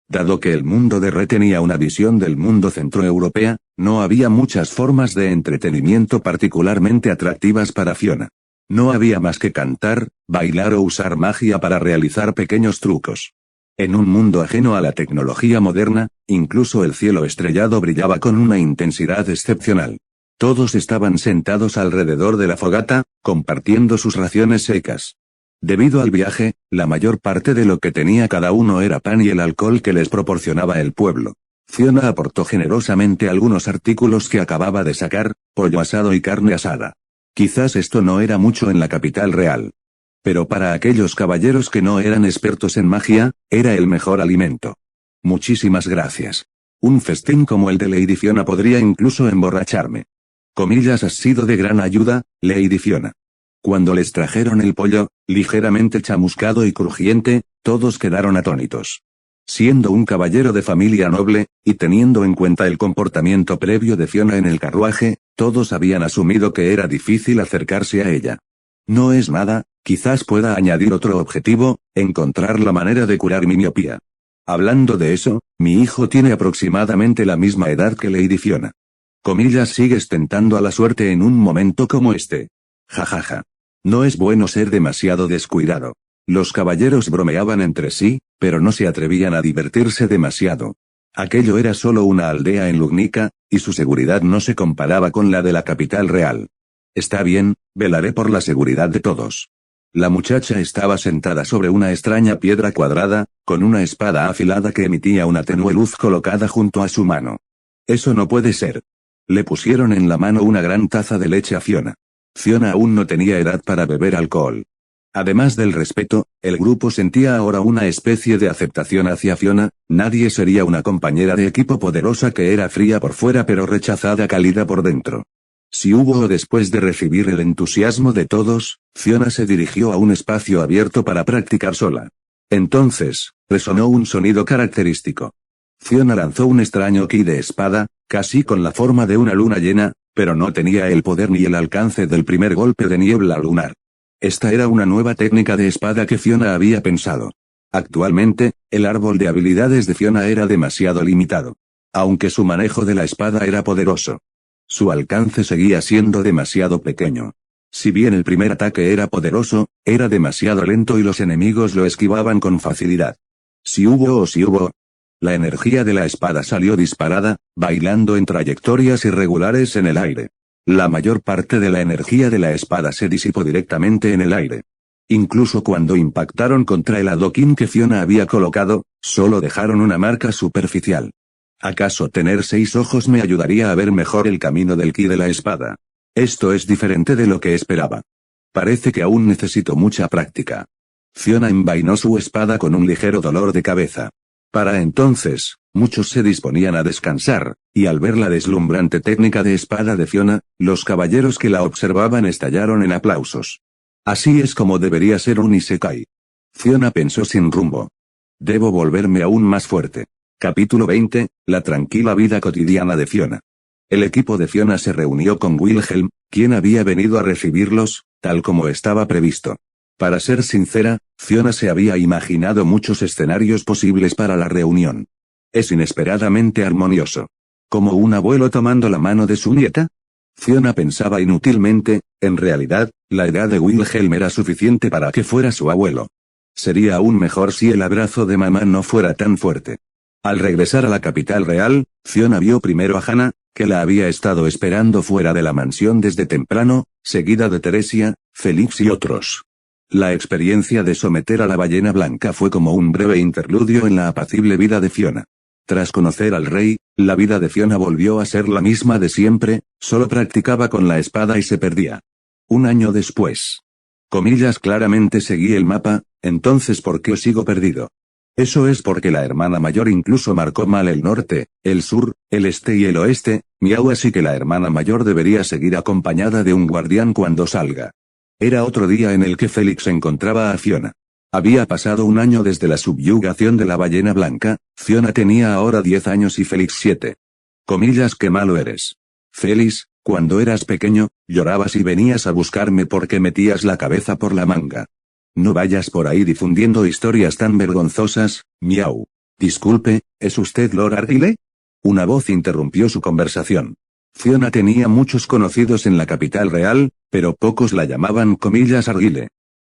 Dado que el mundo de Re tenía una visión del mundo centroeuropea, no había muchas formas de entretenimiento particularmente atractivas para Fiona. No había más que cantar, bailar o usar magia para realizar pequeños trucos. En un mundo ajeno a la tecnología moderna, incluso el cielo estrellado brillaba con una intensidad excepcional. Todos estaban sentados alrededor de la fogata, compartiendo sus raciones secas. Debido al viaje, la mayor parte de lo que tenía cada uno era pan y el alcohol que les proporcionaba el pueblo. Fiona aportó generosamente algunos artículos que acababa de sacar, pollo asado y carne asada. Quizás esto no era mucho en la capital real. Pero para aquellos caballeros que no eran expertos en magia, era el mejor alimento. Muchísimas gracias. Un festín como el de Lady Fiona podría incluso emborracharme. Comillas, has sido de gran ayuda, Lady Fiona. Cuando les trajeron el pollo, ligeramente chamuscado y crujiente, todos quedaron atónitos. Siendo un caballero de familia noble, y teniendo en cuenta el comportamiento previo de Fiona en el carruaje, todos habían asumido que era difícil acercarse a ella. No es nada, quizás pueda añadir otro objetivo, encontrar la manera de curar mi miopía. Hablando de eso, mi hijo tiene aproximadamente la misma edad que Lady Fiona. Comillas, sigues tentando a la suerte en un momento como este. Jajaja. No es bueno ser demasiado descuidado. Los caballeros bromeaban entre sí, pero no se atrevían a divertirse demasiado. Aquello era solo una aldea en Lugnica, y su seguridad no se comparaba con la de la capital real. Está bien, velaré por la seguridad de todos. La muchacha estaba sentada sobre una extraña piedra cuadrada, con una espada afilada que emitía una tenue luz colocada junto a su mano. Eso no puede ser. Le pusieron en la mano una gran taza de leche a Fiona. Fiona aún no tenía edad para beber alcohol. Además del respeto, el grupo sentía ahora una especie de aceptación hacia Fiona. Nadie sería una compañera de equipo poderosa que era fría por fuera pero rechazada cálida por dentro. Si hubo después de recibir el entusiasmo de todos, Fiona se dirigió a un espacio abierto para practicar sola. Entonces, resonó un sonido característico. Fiona lanzó un extraño ki de espada, casi con la forma de una luna llena, pero no tenía el poder ni el alcance del primer golpe de niebla lunar. Esta era una nueva técnica de espada que Fiona había pensado. Actualmente, el árbol de habilidades de Fiona era demasiado limitado. Aunque su manejo de la espada era poderoso, su alcance seguía siendo demasiado pequeño. Si bien el primer ataque era poderoso, era demasiado lento y los enemigos lo esquivaban con facilidad. Si hubo. La energía de la espada salió disparada, bailando en trayectorias irregulares en el aire. La mayor parte de la energía de la espada se disipó directamente en el aire. Incluso cuando impactaron contra el adoquín que Fiona había colocado, solo dejaron una marca superficial. ¿Acaso tener 6 ojos me ayudaría a ver mejor el camino del ki de la espada? Esto es diferente de lo que esperaba. Parece que aún necesito mucha práctica. Fiona envainó su espada con un ligero dolor de cabeza. Para entonces, muchos se disponían a descansar, y al ver la deslumbrante técnica de espada de Fiona, los caballeros que la observaban estallaron en aplausos. Así es como debería ser un isekai. Fiona pensó sin rumbo. Debo volverme aún más fuerte. Capítulo 20, la tranquila vida cotidiana de Fiona. El equipo de Fiona se reunió con Wilhelm, quien había venido a recibirlos, tal como estaba previsto. Para ser sincera, Fiona se había imaginado muchos escenarios posibles para la reunión. Es inesperadamente armonioso. ¿Como un abuelo tomando la mano de su nieta? Fiona pensaba inútilmente, en realidad, la edad de Wilhelm era suficiente para que fuera su abuelo. Sería aún mejor si el abrazo de mamá no fuera tan fuerte. Al regresar a la capital real, Fiona vio primero a Hannah, que la había estado esperando fuera de la mansión desde temprano, seguida de Teresia, Felix y otros. La experiencia de someter a la ballena blanca fue como un breve interludio en la apacible vida de Fiona. Tras conocer al rey, la vida de Fiona volvió a ser la misma de siempre, solo practicaba con la espada y se perdía. Un año después. Comillas, claramente seguí el mapa, entonces ¿por qué sigo perdido? Eso es porque la hermana mayor incluso marcó mal el norte, el sur, el este y el oeste, miau, así que la hermana mayor debería seguir acompañada de un guardián cuando salga. Era otro día en el que Félix encontraba a Fiona. Había pasado un año desde la subyugación de la ballena blanca, Fiona tenía ahora 10 años y Félix 7. Comillas, qué malo eres. Félix, cuando eras pequeño, llorabas y venías a buscarme porque metías la cabeza por la manga. No vayas por ahí difundiendo historias tan vergonzosas, miau. Disculpe, ¿es usted Lord Argyle? Una voz interrumpió su conversación. Fiona tenía muchos conocidos en la capital real, pero pocos la llamaban comillas Argyle.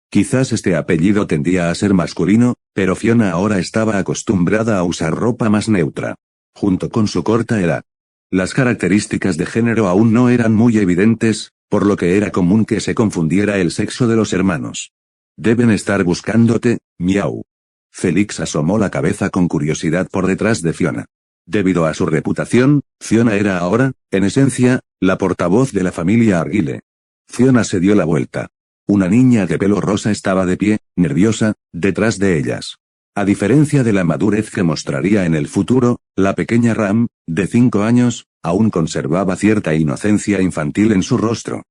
Quizás este apellido tendía a ser masculino, pero Fiona ahora estaba acostumbrada a usar ropa más neutra. Junto con su corta edad. Las características de género aún no eran muy evidentes, por lo que era común que se confundiera el sexo de los hermanos. Deben estar buscándote, miau. Félix asomó la cabeza con curiosidad por detrás de Fiona. Debido a su reputación, Fiona era ahora, en esencia, la portavoz de la familia Argyle. Fiona se dio la vuelta. Una niña de pelo rosa estaba de pie, nerviosa, detrás de ellas. A diferencia de la madurez que mostraría en el futuro, la pequeña Ram, de 5 años, aún conservaba cierta inocencia infantil en su rostro.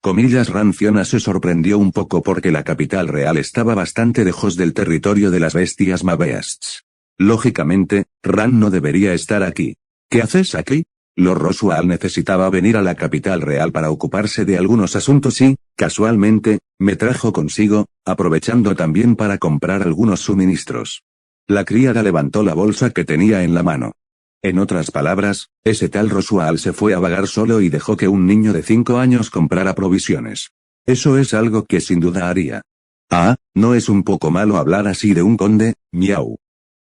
Comillas, Fiona se sorprendió un poco porque la capital real estaba bastante lejos del territorio de las bestias Mabeasts. Lógicamente, Ran no debería estar aquí. ¿Qué haces aquí? Lord Roswaal necesitaba venir a la capital real para ocuparse de algunos asuntos y, casualmente, me trajo consigo, aprovechando también para comprar algunos suministros. La criada levantó la bolsa que tenía en la mano. En otras palabras, ese tal Roswaal se fue a vagar solo y dejó que un niño de 5 años comprara provisiones. Eso es algo que sin duda haría. Ah, ¿no es un poco malo hablar así de un conde? Miau.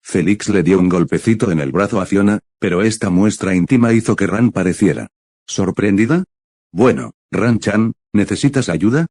Felix le dio un golpecito en el brazo a Fiona, pero esta muestra íntima hizo que Ran pareciera sorprendida. Bueno, Ran-chan, ¿necesitas ayuda?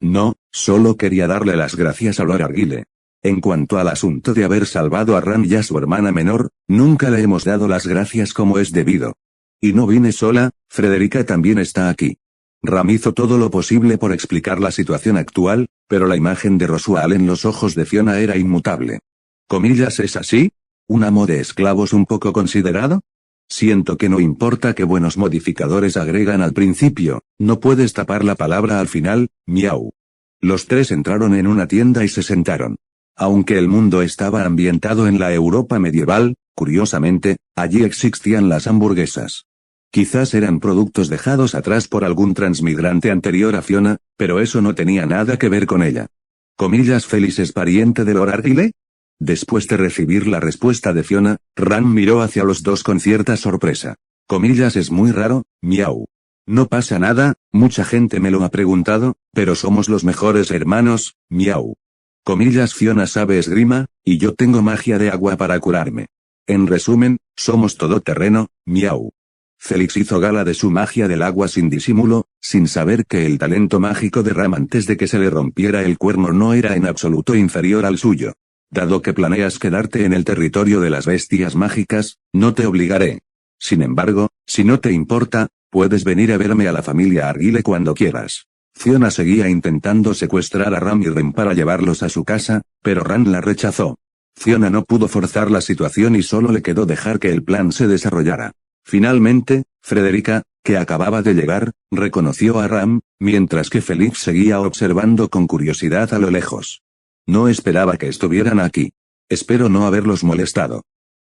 No, solo quería darle las gracias a Lord Argyle. En cuanto al asunto de haber salvado a Ran y a su hermana menor, nunca le hemos dado las gracias como es debido. Y no vine sola, Frederica también está aquí. Ram hizo todo lo posible por explicar la situación actual, pero la imagen de Roswaal en los ojos de Fiona era inmutable. ¿Comillas es así? ¿Un amo de esclavos un poco considerado? Siento que no importa qué buenos modificadores agregan al principio, no puedes tapar la palabra al final, miau. Los tres entraron en una tienda y se sentaron. Aunque el mundo estaba ambientado en la Europa medieval, curiosamente, allí existían las hamburguesas. Quizás eran productos dejados atrás por algún transmigrante anterior a Fiona, pero eso no tenía nada que ver con ella. ¿Comillas Félix es pariente de Lord Argyle? Después de recibir la respuesta de Fiona, Ran miró hacia los dos con cierta sorpresa. Comillas es muy raro, miau. No pasa nada, mucha gente me lo ha preguntado, pero somos los mejores hermanos, miau. Comillas Fiona sabe esgrima, y yo tengo magia de agua para curarme. En resumen, somos todoterreno, miau. Félix hizo gala de su magia del agua sin disimulo, sin saber que el talento mágico de Ram antes de que se le rompiera el cuerno no era en absoluto inferior al suyo. Dado que planeas quedarte en el territorio de las bestias mágicas, no te obligaré. Sin embargo, si no te importa, puedes venir a verme a la familia Argyle cuando quieras. Fiona seguía intentando secuestrar a Ram y Ren para llevarlos a su casa, pero Ran la rechazó. Fiona no pudo forzar la situación y solo le quedó dejar que el plan se desarrollara. Finalmente, Frederica, que acababa de llegar, reconoció a Ram, mientras que Felix seguía observando con curiosidad a lo lejos. No esperaba que estuvieran aquí. Espero no haberlos molestado.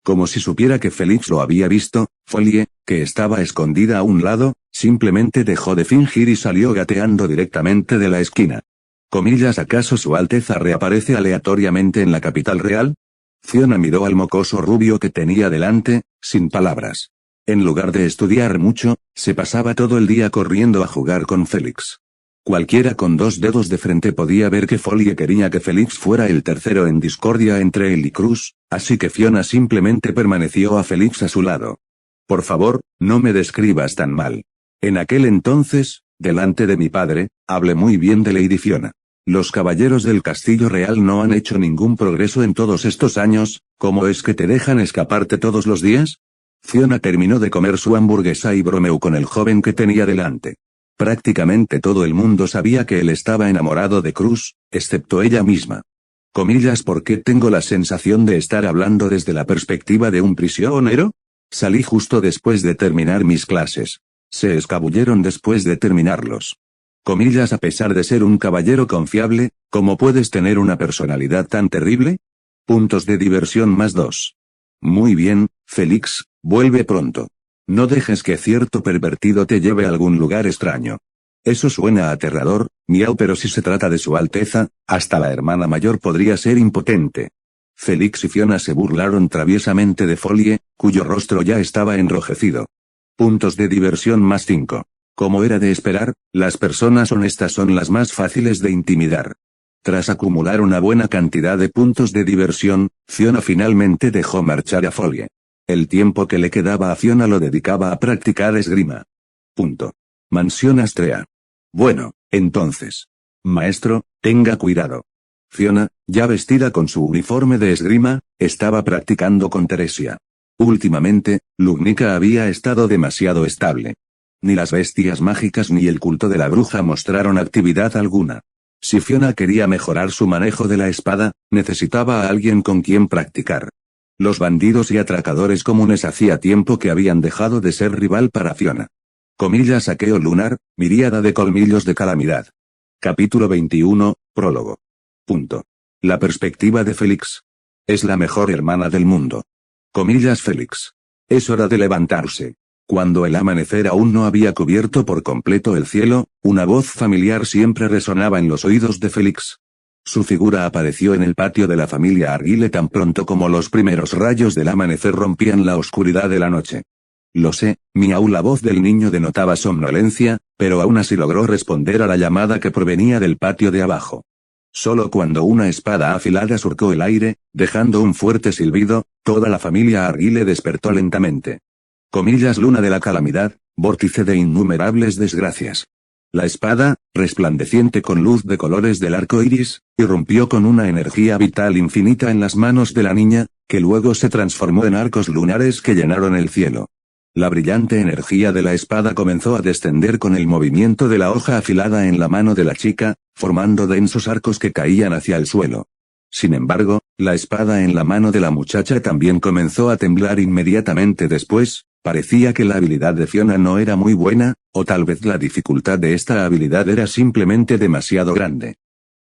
Como si supiera que Felix lo había visto, Folie, que estaba escondida a un lado, simplemente dejó de fingir y salió gateando directamente de la esquina. Comillas ¿acaso su Alteza reaparece aleatoriamente en la capital real? Fiona miró al mocoso rubio que tenía delante, sin palabras. En lugar de estudiar mucho, se pasaba todo el día corriendo a jugar con Felix. Cualquiera con 2 dedos de frente podía ver que Folie quería que Felix fuera el tercero en discordia entre él y Cruz, así que Fiona simplemente permaneció a Felix a su lado. Por favor, no me describas tan mal. En aquel entonces, delante de mi padre, hablé muy bien de Lady Fiona. Los caballeros del castillo real no han hecho ningún progreso en todos estos años, ¿cómo es que te dejan escaparte todos los días? Fiona terminó de comer su hamburguesa y bromeó con el joven que tenía delante. Prácticamente todo el mundo sabía que él estaba enamorado de Cruz, excepto ella misma. Comillas ¿por qué tengo la sensación de estar hablando desde la perspectiva de un prisionero? Salí justo después de terminar mis clases. Se escabulleron después de terminarlos. Comillas a pesar de ser un caballero confiable, ¿cómo puedes tener una personalidad tan terrible? Puntos de diversión más 2. Muy bien, Félix, vuelve pronto. No dejes que cierto pervertido te lleve a algún lugar extraño. Eso suena aterrador, miau, pero si se trata de su Alteza, hasta la hermana mayor podría ser impotente. Felix y Fiona se burlaron traviesamente de Folie, cuyo rostro ya estaba enrojecido. Puntos de diversión más 5. Como era de esperar, las personas honestas son las más fáciles de intimidar. Tras acumular una buena cantidad de puntos de diversión, Fiona finalmente dejó marchar a Folie. El tiempo que le quedaba a Fiona lo dedicaba a practicar esgrima. Mansión Astrea. Bueno, entonces. Maestro, tenga cuidado. Fiona, ya vestida con su uniforme de esgrima, estaba practicando con Teresia. Últimamente, Lugnica había estado demasiado estable. Ni las bestias mágicas ni el culto de la bruja mostraron actividad alguna. Si Fiona quería mejorar su manejo de la espada, necesitaba a alguien con quien practicar. Los bandidos y atracadores comunes hacía tiempo que habían dejado de ser rival para Fiona. Comillas saqueo lunar, miríada de colmillos de calamidad. Capítulo 21, prólogo. La perspectiva de Felix. Es la mejor hermana del mundo. Comillas Félix. Es hora de levantarse. Cuando el amanecer aún no había cubierto por completo el cielo, una voz familiar siempre resonaba en los oídos de Félix. Su figura apareció en el patio de la familia Arguile tan pronto como los primeros rayos del amanecer rompían la oscuridad de la noche. Lo sé, miau. La voz del niño denotaba somnolencia, pero aún así logró responder a la llamada que provenía del patio de abajo. Solo cuando una espada afilada surcó el aire, dejando un fuerte silbido, toda la familia Arguile despertó lentamente. Comillas luna de la calamidad, vórtice de innumerables desgracias. La espada, resplandeciente con luz de colores del arco iris, irrumpió con una energía vital infinita en las manos de la niña, que luego se transformó en arcos lunares que llenaron el cielo. La brillante energía de la espada comenzó a descender con el movimiento de la hoja afilada en la mano de la chica, formando densos arcos que caían hacia el suelo. Sin embargo, la espada en la mano de la muchacha también comenzó a temblar inmediatamente después. Parecía que la habilidad de Fiona no era muy buena, o tal vez la dificultad de esta habilidad era simplemente demasiado grande.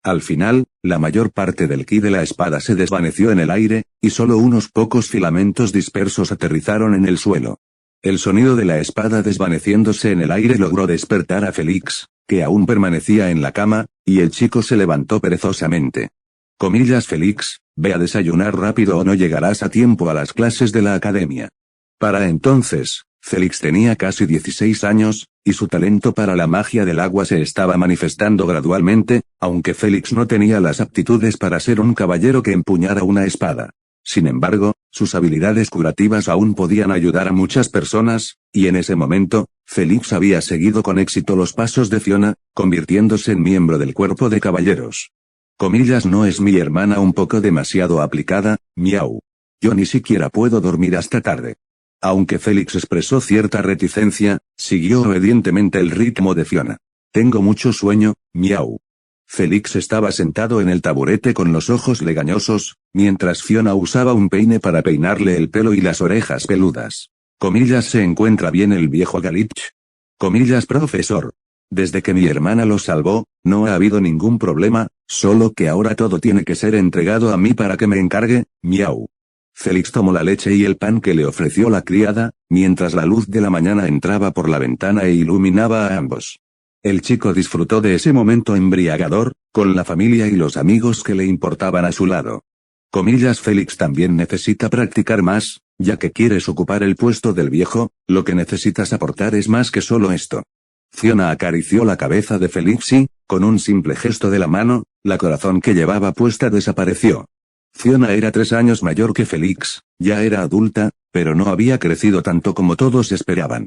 Al final, la mayor parte del ki de la espada se desvaneció en el aire, y solo unos pocos filamentos dispersos aterrizaron en el suelo. El sonido de la espada desvaneciéndose en el aire logró despertar a Félix, que aún permanecía en la cama, y el chico se levantó perezosamente. Comillas Félix, ve a desayunar rápido o no llegarás a tiempo a las clases de la academia. Para entonces, Félix tenía casi 16 años, y su talento para la magia del agua se estaba manifestando gradualmente, aunque Félix no tenía las aptitudes para ser un caballero que empuñara una espada. Sin embargo, sus habilidades curativas aún podían ayudar a muchas personas, y en ese momento, Félix había seguido con éxito los pasos de Fiona, convirtiéndose en miembro del cuerpo de caballeros. Comillas ¿no es mi hermana un poco demasiado aplicada? Miau. Yo ni siquiera puedo dormir hasta tarde. Aunque Félix expresó cierta reticencia, siguió obedientemente el ritmo de Fiona. Tengo mucho sueño, miau. Félix estaba sentado en el taburete con los ojos legañosos, mientras Fiona usaba un peine para peinarle el pelo y las orejas peludas. Comillas ¿se encuentra bien el viejo Galich? Comillas profesor. Desde que mi hermana lo salvó, no ha habido ningún problema, solo que ahora todo tiene que ser entregado a mí para que me encargue, miau. Félix tomó la leche y el pan que le ofreció la criada, mientras la luz de la mañana entraba por la ventana e iluminaba a ambos. El chico disfrutó de ese momento embriagador, con la familia y los amigos que le importaban a su lado. Comillas Félix también necesita practicar más, ya que quieres ocupar el puesto del viejo, lo que necesitas aportar es más que solo esto. Fiona acarició la cabeza de Félix y, con un simple gesto de la mano, la corazón que llevaba puesta desapareció. Fiona era 3 años mayor que Félix, ya era adulta, pero no había crecido tanto como todos esperaban.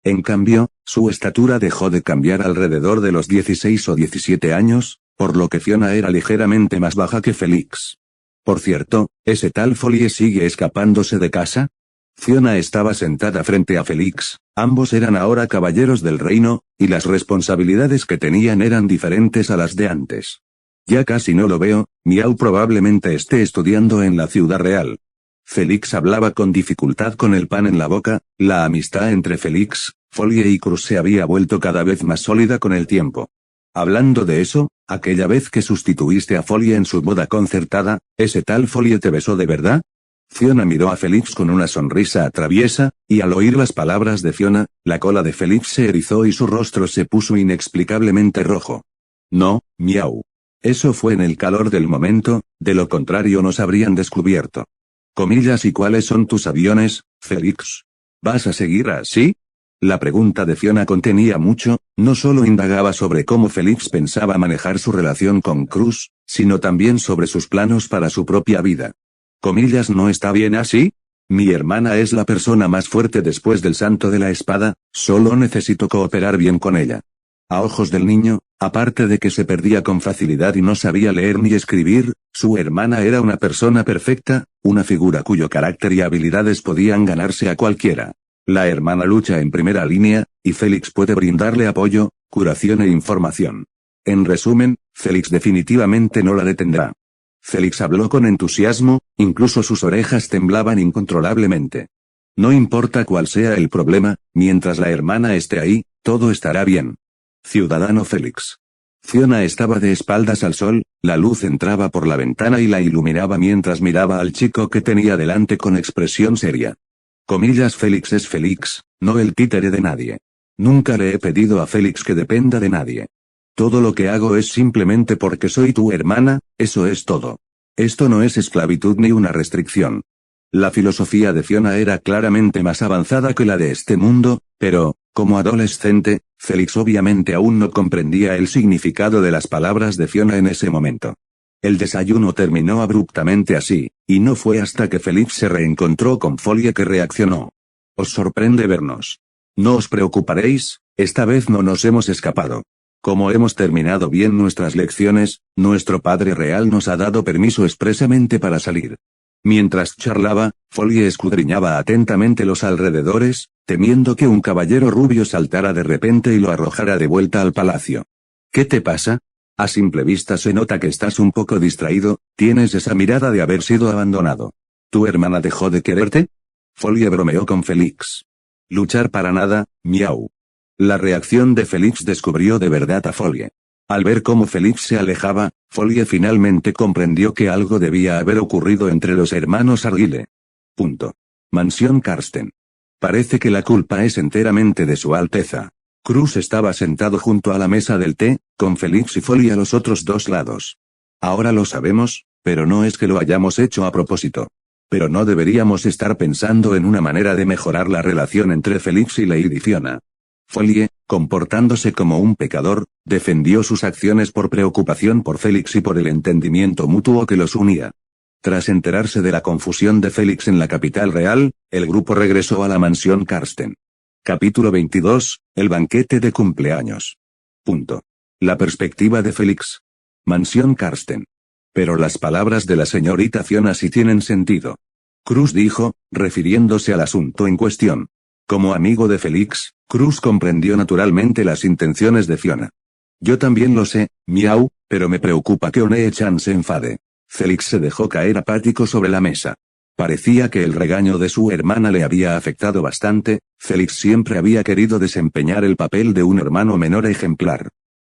En cambio, su estatura dejó de cambiar alrededor de los 16 o 17 años, por lo que Fiona era ligeramente más baja que Félix. Por cierto, ¿ese tal Folie sigue escapándose de casa? Fiona estaba sentada frente a Félix, ambos eran ahora caballeros del reino, y las responsabilidades que tenían eran diferentes a las de antes. Ya casi no lo veo, miau probablemente esté estudiando en la ciudad real. Félix hablaba con dificultad con el pan en la boca, la amistad entre Félix, Folie y Cruz se había vuelto cada vez más sólida con el tiempo. Hablando de eso, aquella vez que sustituiste a Folie en su boda concertada, ¿ese tal Folie te besó de verdad? Fiona miró a Félix con una sonrisa traviesa, y al oír las palabras de Fiona, la cola de Félix se erizó y su rostro se puso inexplicablemente rojo. No, miau. Eso fue en el calor del momento, de lo contrario nos habrían descubierto. Comillas ¿y cuáles son tus aviones, Félix? ¿Vas a seguir así? La pregunta de Fiona contenía mucho, no solo indagaba sobre cómo Félix pensaba manejar su relación con Cruz, sino también sobre sus planos para su propia vida. Comillas ¿no está bien así? Mi hermana es la persona más fuerte después del santo de la espada, solo necesito cooperar bien con ella. A ojos del niño, aparte de que se perdía con facilidad y no sabía leer ni escribir, su hermana era una persona perfecta, una figura cuyo carácter y habilidades podían ganarse a cualquiera. La hermana lucha en primera línea, y Félix puede brindarle apoyo, curación e información. En resumen, Félix definitivamente no la detendrá. Félix habló con entusiasmo, incluso sus orejas temblaban incontrolablemente. No importa cuál sea el problema, mientras la hermana esté ahí, todo estará bien. Ciudadano Félix. Fiona estaba de espaldas al sol, la luz entraba por la ventana y la iluminaba mientras miraba al chico que tenía delante con expresión seria. Comillas, Félix es Félix, no el títere de nadie. Nunca le he pedido a Félix que dependa de nadie. Todo lo que hago es simplemente porque soy tu hermana, eso es todo. Esto no es esclavitud ni una restricción. La filosofía de Fiona era claramente más avanzada que la de este mundo, pero, como adolescente, Félix obviamente aún no comprendía el significado de las palabras de Fiona en ese momento. El desayuno terminó abruptamente así, y no fue hasta que Félix se reencontró con Follie que reaccionó. Os sorprende vernos. No os preocuparéis, esta vez no nos hemos escapado. Como hemos terminado bien nuestras lecciones, nuestro padre real nos ha dado permiso expresamente para salir. Mientras charlaba, Follie escudriñaba atentamente los alrededores, temiendo que un caballero rubio saltara de repente y lo arrojara de vuelta al palacio. ¿Qué te pasa? A simple vista se nota que estás un poco distraído, tienes esa mirada de haber sido abandonado. ¿Tu hermana dejó de quererte? Follie bromeó con Félix. Luchar para nada, miau. La reacción de Félix descubrió de verdad a Follie. Al ver cómo Félix se alejaba, Follie finalmente comprendió que algo debía haber ocurrido entre los hermanos Arguile. Mansión Karsten. Parece que la culpa es enteramente de Su Alteza. Cruz estaba sentado junto a la mesa del té, con Félix y Follie a los otros dos lados. Ahora lo sabemos, pero no es que lo hayamos hecho a propósito. Pero no deberíamos estar pensando en una manera de mejorar la relación entre Félix y Lady Fiona. Follie, comportándose como un pecador, defendió sus acciones por preocupación por Félix y por el entendimiento mutuo que los unía. Tras enterarse de la confusión de Félix en la capital real, el grupo regresó a la mansión Karsten. Capítulo 22, el banquete de cumpleaños. La perspectiva de Félix. Mansión Karsten. Pero las palabras de la señorita Fiona sí tienen sentido. Cruz dijo, refiriéndose al asunto en cuestión. Como amigo de Félix, Cruz comprendió naturalmente las intenciones de Fiona. Yo también lo sé, miau, pero me preocupa que One-chan se enfade. Félix se dejó caer apático sobre la mesa. Parecía que el regaño de su hermana le había afectado bastante. Félix siempre había querido desempeñar el papel de un hermano menor ejemplar.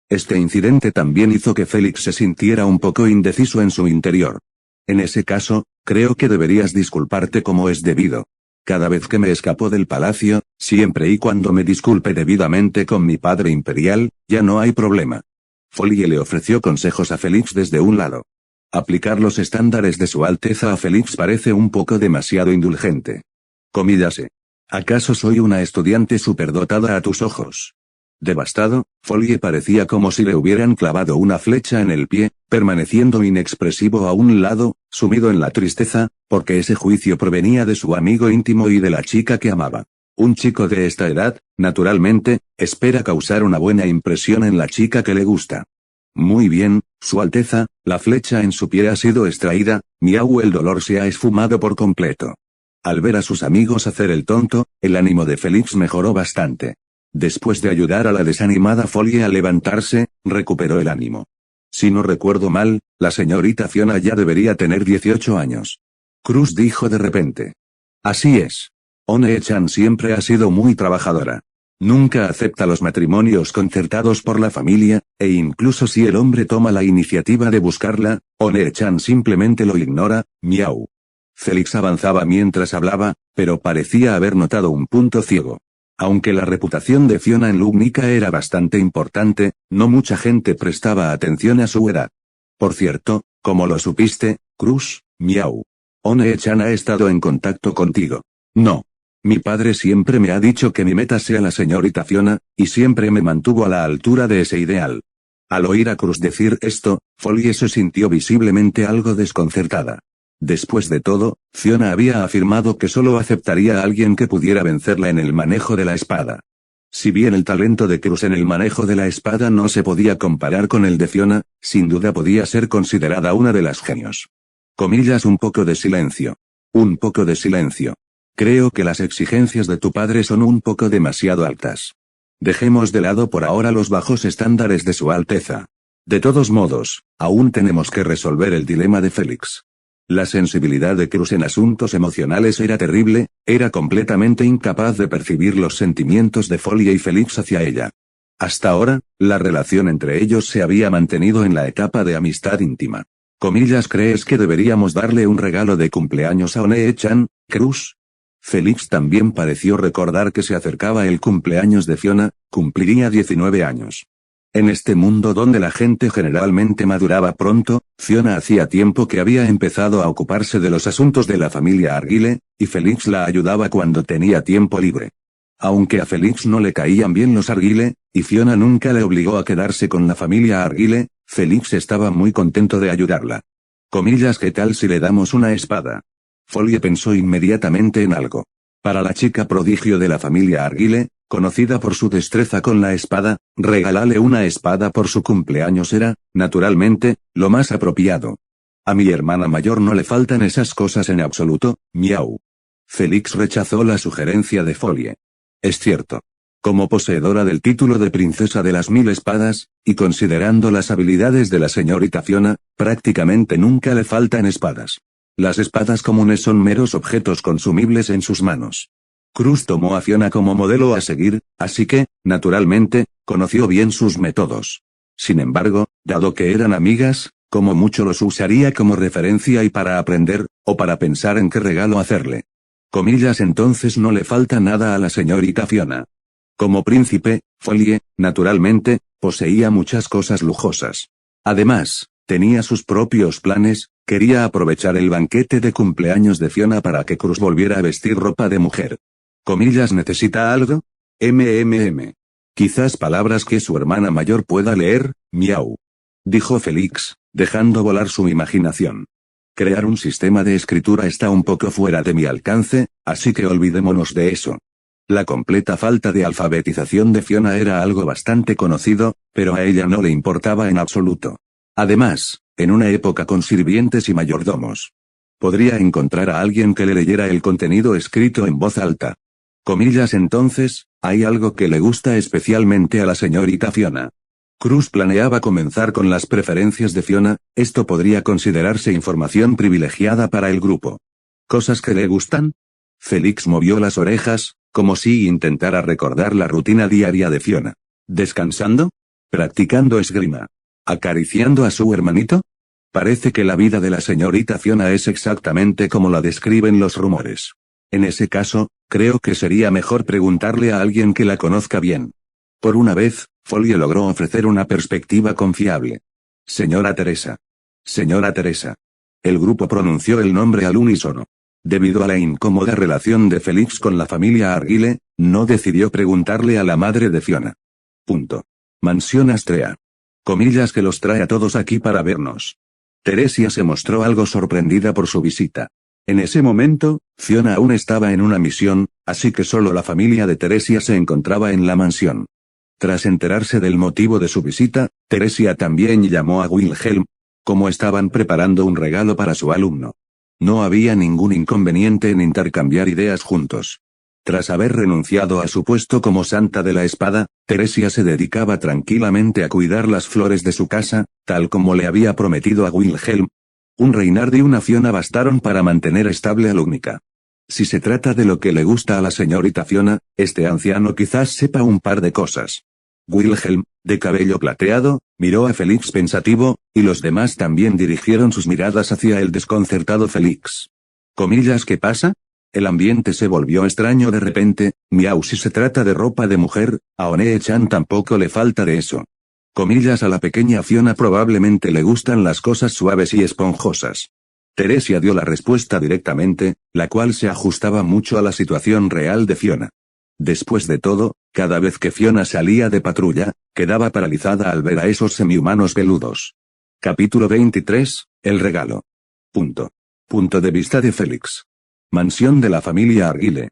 Este incidente también hizo que Félix se sintiera un poco indeciso en su interior. En ese caso, creo que deberías disculparte como es debido. Cada vez que me escapo del palacio, siempre y cuando me disculpe debidamente con mi padre imperial, ya no hay problema. Follie le ofreció consejos a Félix desde un lado. Aplicar los estándares de Su Alteza a Félix parece un poco demasiado indulgente. Comíllase. ¿Acaso soy una estudiante superdotada a tus ojos? Devastado, Follie parecía como si le hubieran clavado una flecha en el pie, permaneciendo inexpresivo a un lado, sumido en la tristeza, porque ese juicio provenía de su amigo íntimo y de la chica que amaba. Un chico de esta edad, naturalmente, espera causar una buena impresión en la chica que le gusta. Muy bien, Su Alteza, la flecha en su pie ha sido extraída, miau, el dolor se ha esfumado por completo. Al ver a sus amigos hacer el tonto, el ánimo de Félix mejoró bastante. Después de ayudar a la desanimada Follie a levantarse, recuperó el ánimo. Si no recuerdo mal, la señorita Fiona ya debería tener 18 años. Cruz dijo de repente. Así es. One-chan siempre ha sido muy trabajadora. Nunca acepta los matrimonios concertados por la familia, e incluso si el hombre toma la iniciativa de buscarla, One-chan simplemente lo ignora, miau. Félix avanzaba mientras hablaba, pero parecía haber notado un punto ciego. Aunque la reputación de Fiona en Lugnica era bastante importante, no mucha gente prestaba atención a su edad. Por cierto, ¿cómo lo supiste, Cruz? Miau. One-chan ha estado en contacto contigo. No. Mi padre siempre me ha dicho que mi meta sea la señorita Fiona, y siempre me mantuvo a la altura de ese ideal. Al oír a Cruz decir esto, Follie se sintió visiblemente algo desconcertada. Después de todo, Fiona había afirmado que solo aceptaría a alguien que pudiera vencerla en el manejo de la espada. Si bien el talento de Cruz en el manejo de la espada no se podía comparar con el de Fiona, sin duda podía ser considerada una de las genios. Comillas, un poco de silencio. Un poco de silencio. Creo que las exigencias de tu padre son un poco demasiado altas. Dejemos de lado por ahora los bajos estándares de Su Alteza. De todos modos, aún tenemos que resolver el dilema de Félix. La sensibilidad de Cruz en asuntos emocionales era terrible, era completamente incapaz de percibir los sentimientos de Follie y Félix hacia ella. Hasta ahora, la relación entre ellos se había mantenido en la etapa de amistad íntima. Comillas, ¿crees que deberíamos darle un regalo de cumpleaños a One-chan, Cruz? Felix también pareció recordar que se acercaba el cumpleaños de Fiona, cumpliría 19 años. En este mundo donde la gente generalmente maduraba pronto, Fiona hacía tiempo que había empezado a ocuparse de los asuntos de la familia Argyle, y Felix la ayudaba cuando tenía tiempo libre. Aunque a Felix no le caían bien los Argyle, y Fiona nunca le obligó a quedarse con la familia Argyle, Felix estaba muy contento de ayudarla. Comillas, ¿qué tal si le damos una espada? Foley pensó inmediatamente en algo. Para la chica prodigio de la familia Argyle, conocida por su destreza con la espada, regalarle una espada por su cumpleaños era, naturalmente, lo más apropiado. A mi hermana mayor no le faltan esas cosas en absoluto, miau. Felix rechazó la sugerencia de Foley. Es cierto. Como poseedora del título de princesa de las 1000 espadas, y considerando las habilidades de la señorita Fiona, prácticamente nunca le faltan espadas. Las espadas comunes son meros objetos consumibles en sus manos. Cruz tomó a Fiona como modelo a seguir, así que, naturalmente, conoció bien sus métodos. Sin embargo, dado que eran amigas, como mucho los usaría como referencia y para aprender, o para pensar en qué regalo hacerle. Comillas, entonces no le falta nada a la señorita Fiona. Como príncipe, Foley, naturalmente, poseía muchas cosas lujosas. Además, tenía sus propios planes, quería aprovechar el banquete de cumpleaños de Fiona para que Cruz volviera a vestir ropa de mujer. Comillas, ¿necesita algo? Quizás palabras que su hermana mayor pueda leer, miau. Dijo Felix, dejando volar su imaginación. Crear un sistema de escritura está un poco fuera de mi alcance, así que olvidémonos de eso. La completa falta de alfabetización de Fiona era algo bastante conocido, pero a ella no le importaba en absoluto. Además, en una época con sirvientes y mayordomos, podría encontrar a alguien que le leyera el contenido escrito en voz alta. Comillas, entonces, hay algo que le gusta especialmente a la señorita Fiona. Cruz planeaba comenzar con las preferencias de Fiona, esto podría considerarse información privilegiada para el grupo. ¿Cosas que le gustan? Felix movió las orejas, como si intentara recordar la rutina diaria de Fiona. ¿Descansando? ¿Practicando esgrima? ¿Acariciando a su hermanito? Parece que la vida de la señorita Fiona es exactamente como la describen los rumores. En ese caso, creo que sería mejor preguntarle a alguien que la conozca bien. Por una vez, Foley logró ofrecer una perspectiva confiable. Señora Teresa. Señora Teresa. El grupo pronunció el nombre al unísono. Debido a la incómoda relación de Felix con la familia Argyle, no decidió preguntarle a la madre de Fiona. Mansión Astrea. Comillas, que los trae a todos aquí para vernos. Teresia se mostró algo sorprendida por su visita. En ese momento, Fiona aún estaba en una misión, así que solo la familia de Teresia se encontraba en la mansión. Tras enterarse del motivo de su visita, Teresia también llamó a Wilhelm, como estaban preparando un regalo para su alumno. No había ningún inconveniente en intercambiar ideas juntos. Tras haber renunciado a su puesto como santa de la espada, Teresia se dedicaba tranquilamente a cuidar las flores de su casa, tal como le había prometido a Wilhelm. Un Reinhard y una Fiona bastaron para mantener estable a Lugnica. Si se trata de lo que le gusta a la señorita Fiona, este anciano quizás sepa un par de cosas. Wilhelm, de cabello plateado, miró a Felix pensativo, y los demás también dirigieron sus miradas hacia el desconcertado Felix. Comillas, ¿qué pasa? El ambiente se volvió extraño de repente, miau, si se trata de ropa de mujer, a One-chan tampoco le falta de eso. Comillas, a la pequeña Fiona probablemente le gustan las cosas suaves y esponjosas. Teresia dio la respuesta directamente, la cual se ajustaba mucho a la situación real de Fiona. Después de todo, cada vez que Fiona salía de patrulla, quedaba paralizada al ver a esos semihumanos peludos. Capítulo 23, el regalo. Punto de vista de Felix. Mansión de la familia Argyle.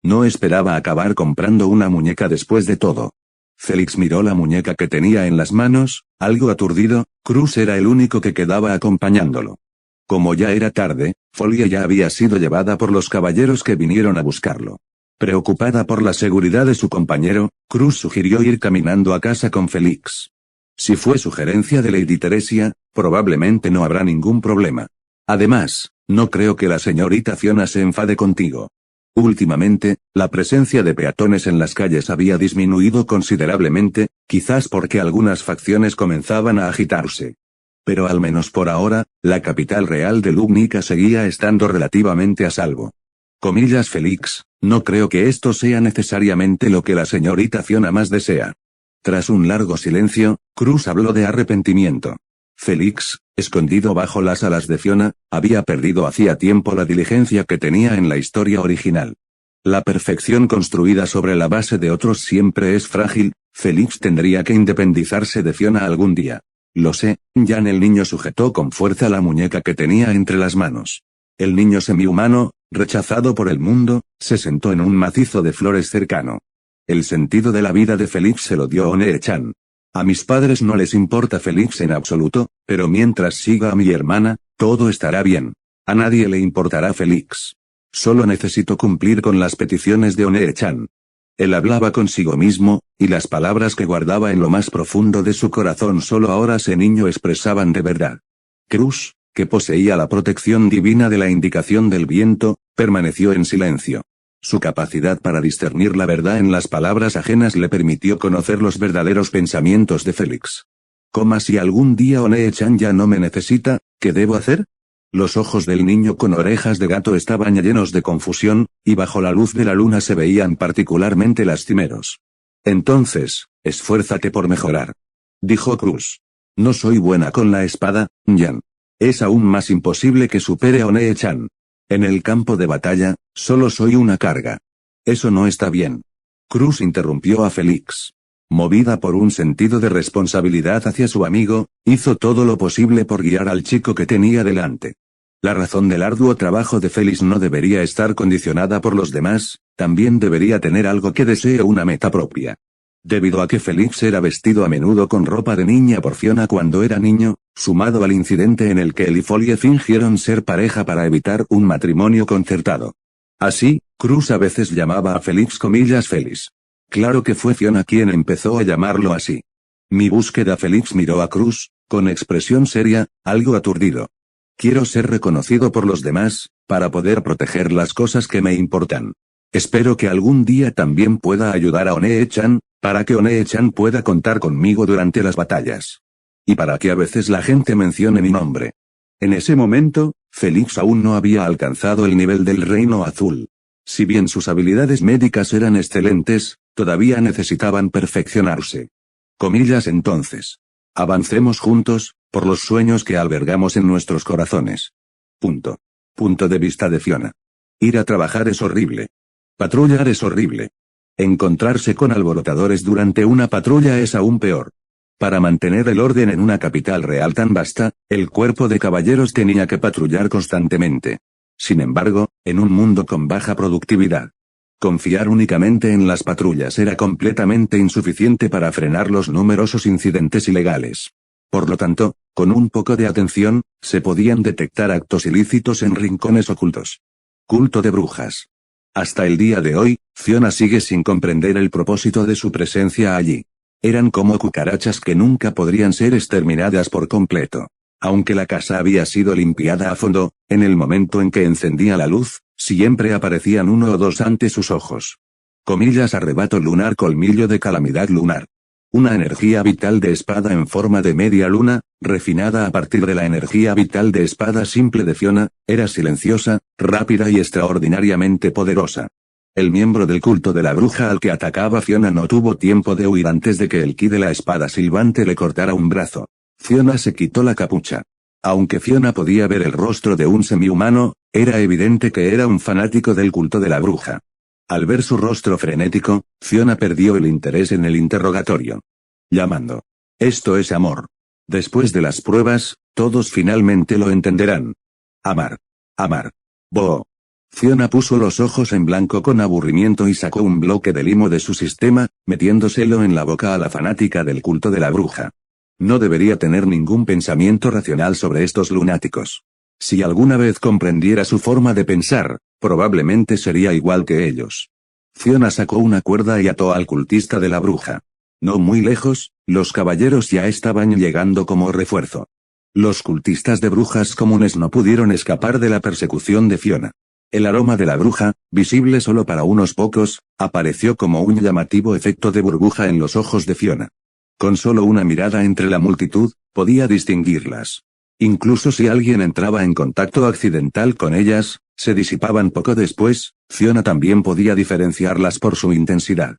No esperaba acabar comprando una muñeca después de todo. Felix miró la muñeca que tenía en las manos, algo aturdido. Cruz era el único que quedaba acompañándolo. Como ya era tarde, Foley ya había sido llevada por los caballeros que vinieron a buscarlo. Preocupada por la seguridad de su compañero, Cruz sugirió ir caminando a casa con Felix. Si fue sugerencia de Lady Teresia, probablemente no habrá ningún problema. Además, no creo que la señorita Fiona se enfade contigo. Últimamente, la presencia de peatones en las calles había disminuido considerablemente, Quizás porque algunas facciones comenzaban a agitarse. Pero al menos por ahora, la capital real de Lubnica seguía estando relativamente a salvo. Comillas Félix, no creo que esto sea necesariamente lo que la señorita Fiona más desea. Tras un largo silencio, Cruz habló de arrepentimiento. Félix, escondido bajo las alas de Fiona, había perdido hacía tiempo la diligencia que tenía en la historia original. La perfección construida sobre la base de otros siempre es frágil. Félix tendría que independizarse de Fiona algún día. Lo sé. Jan el niño sujetó con fuerza la muñeca que tenía entre las manos. El niño semihumano, rechazado por el mundo, se sentó en un macizo de flores cercano. El sentido de la vida de Félix se lo dio One-chan. A mis padres no les importa Félix en absoluto, pero mientras siga a mi hermana, todo estará bien. A nadie le importará Félix. Solo necesito cumplir con las peticiones de One-chan. Él hablaba consigo mismo, y las palabras que guardaba en lo más profundo de su corazón solo ahora ese niño expresaban de verdad. Cruz, que poseía la protección divina de la indicación del viento, permaneció en silencio. Su capacidad para discernir la verdad en las palabras ajenas le permitió conocer los verdaderos pensamientos de Félix. Como si algún día One-chan ya no me necesita, ¿qué debo hacer? Los ojos del niño con orejas de gato estaban llenos de confusión, y bajo la luz de la luna se veían particularmente lastimeros. Entonces, esfuérzate por mejorar. Dijo Cruz. No soy buena con la espada, Jan. Es aún más imposible que supere a One-chan. En el campo de batalla, solo soy una carga. Eso no está bien. Cruz interrumpió a Félix. Movida por un sentido de responsabilidad hacia su amigo, hizo todo lo posible por guiar al chico que tenía delante. La razón del arduo trabajo de Félix no debería estar condicionada por los demás, también debería tener algo que desee una meta propia. Debido a que Félix era vestido a menudo con ropa de niña por Fiona cuando era niño, sumado al incidente en el que él y Follie fingieron ser pareja para evitar un matrimonio concertado. Así, Cruz a veces llamaba a Félix comillas Félix. Claro que fue Fiona quien empezó a llamarlo así. Mi búsqueda. Félix miró a Cruz, con expresión seria, algo aturdido. Quiero ser reconocido por los demás, para poder proteger las cosas que me importan. Espero que algún día también pueda ayudar a One-chan, para que One-chan pueda contar conmigo durante las batallas. Y para que a veces la gente mencione mi nombre. En ese momento, Félix aún no había alcanzado el nivel del Reino Azul. Si bien sus habilidades médicas eran excelentes, todavía necesitaban perfeccionarse. Comillas entonces. Avancemos juntos, por los sueños que albergamos en nuestros corazones. Punto. Punto de vista de Fiona. Ir a trabajar es horrible. Patrullar es horrible. Encontrarse con alborotadores durante una patrulla es aún peor. Para mantener el orden en una capital real tan vasta, el cuerpo de caballeros tenía que patrullar constantemente. Sin embargo, en un mundo con baja productividad, confiar únicamente en las patrullas era completamente insuficiente para frenar los numerosos incidentes ilegales. Por lo tanto, con un poco de atención, se podían detectar actos ilícitos en rincones ocultos. Culto de brujas. Hasta el día de hoy, Fiona sigue sin comprender el propósito de su presencia allí. Eran como cucarachas que nunca podrían ser exterminadas por completo. Aunque la casa había sido limpiada a fondo, en el momento en que encendía la luz, siempre aparecían uno o dos ante sus ojos. Comillas arrebato lunar. Colmillo de calamidad lunar. Una energía vital de espada en forma de media luna, refinada a partir de la energía vital de espada simple de Fiona, era silenciosa, rápida y extraordinariamente poderosa. El miembro del culto de la bruja al que atacaba Fiona no tuvo tiempo de huir antes de que el ki de la espada silbante le cortara un brazo. Fiona se quitó la capucha. Aunque Fiona podía ver el rostro de un semihumano, era evidente que era un fanático del culto de la bruja. Al ver su rostro frenético, Fiona perdió el interés en el interrogatorio. Llamando. Esto es amor. Después de las pruebas, todos finalmente lo entenderán. Amar. Amar. Boh. Fiona puso los ojos en blanco con aburrimiento y sacó un bloque de limo de su sistema, metiéndoselo en la boca a la fanática del culto de la bruja. No debería tener ningún pensamiento racional sobre estos lunáticos. Si alguna vez comprendiera su forma de pensar, probablemente sería igual que ellos. Fiona sacó una cuerda y ató al cultista de la bruja. No muy lejos, los caballeros ya estaban llegando como refuerzo. Los cultistas de brujas comunes no pudieron escapar de la persecución de Fiona. El aroma de la bruja, visible solo para unos pocos, apareció como un llamativo efecto de burbuja en los ojos de Fiona. Con solo una mirada entre la multitud, podía distinguirlas. Incluso si alguien entraba en contacto accidental con ellas, se disipaban poco después. Fiona también podía diferenciarlas por su intensidad.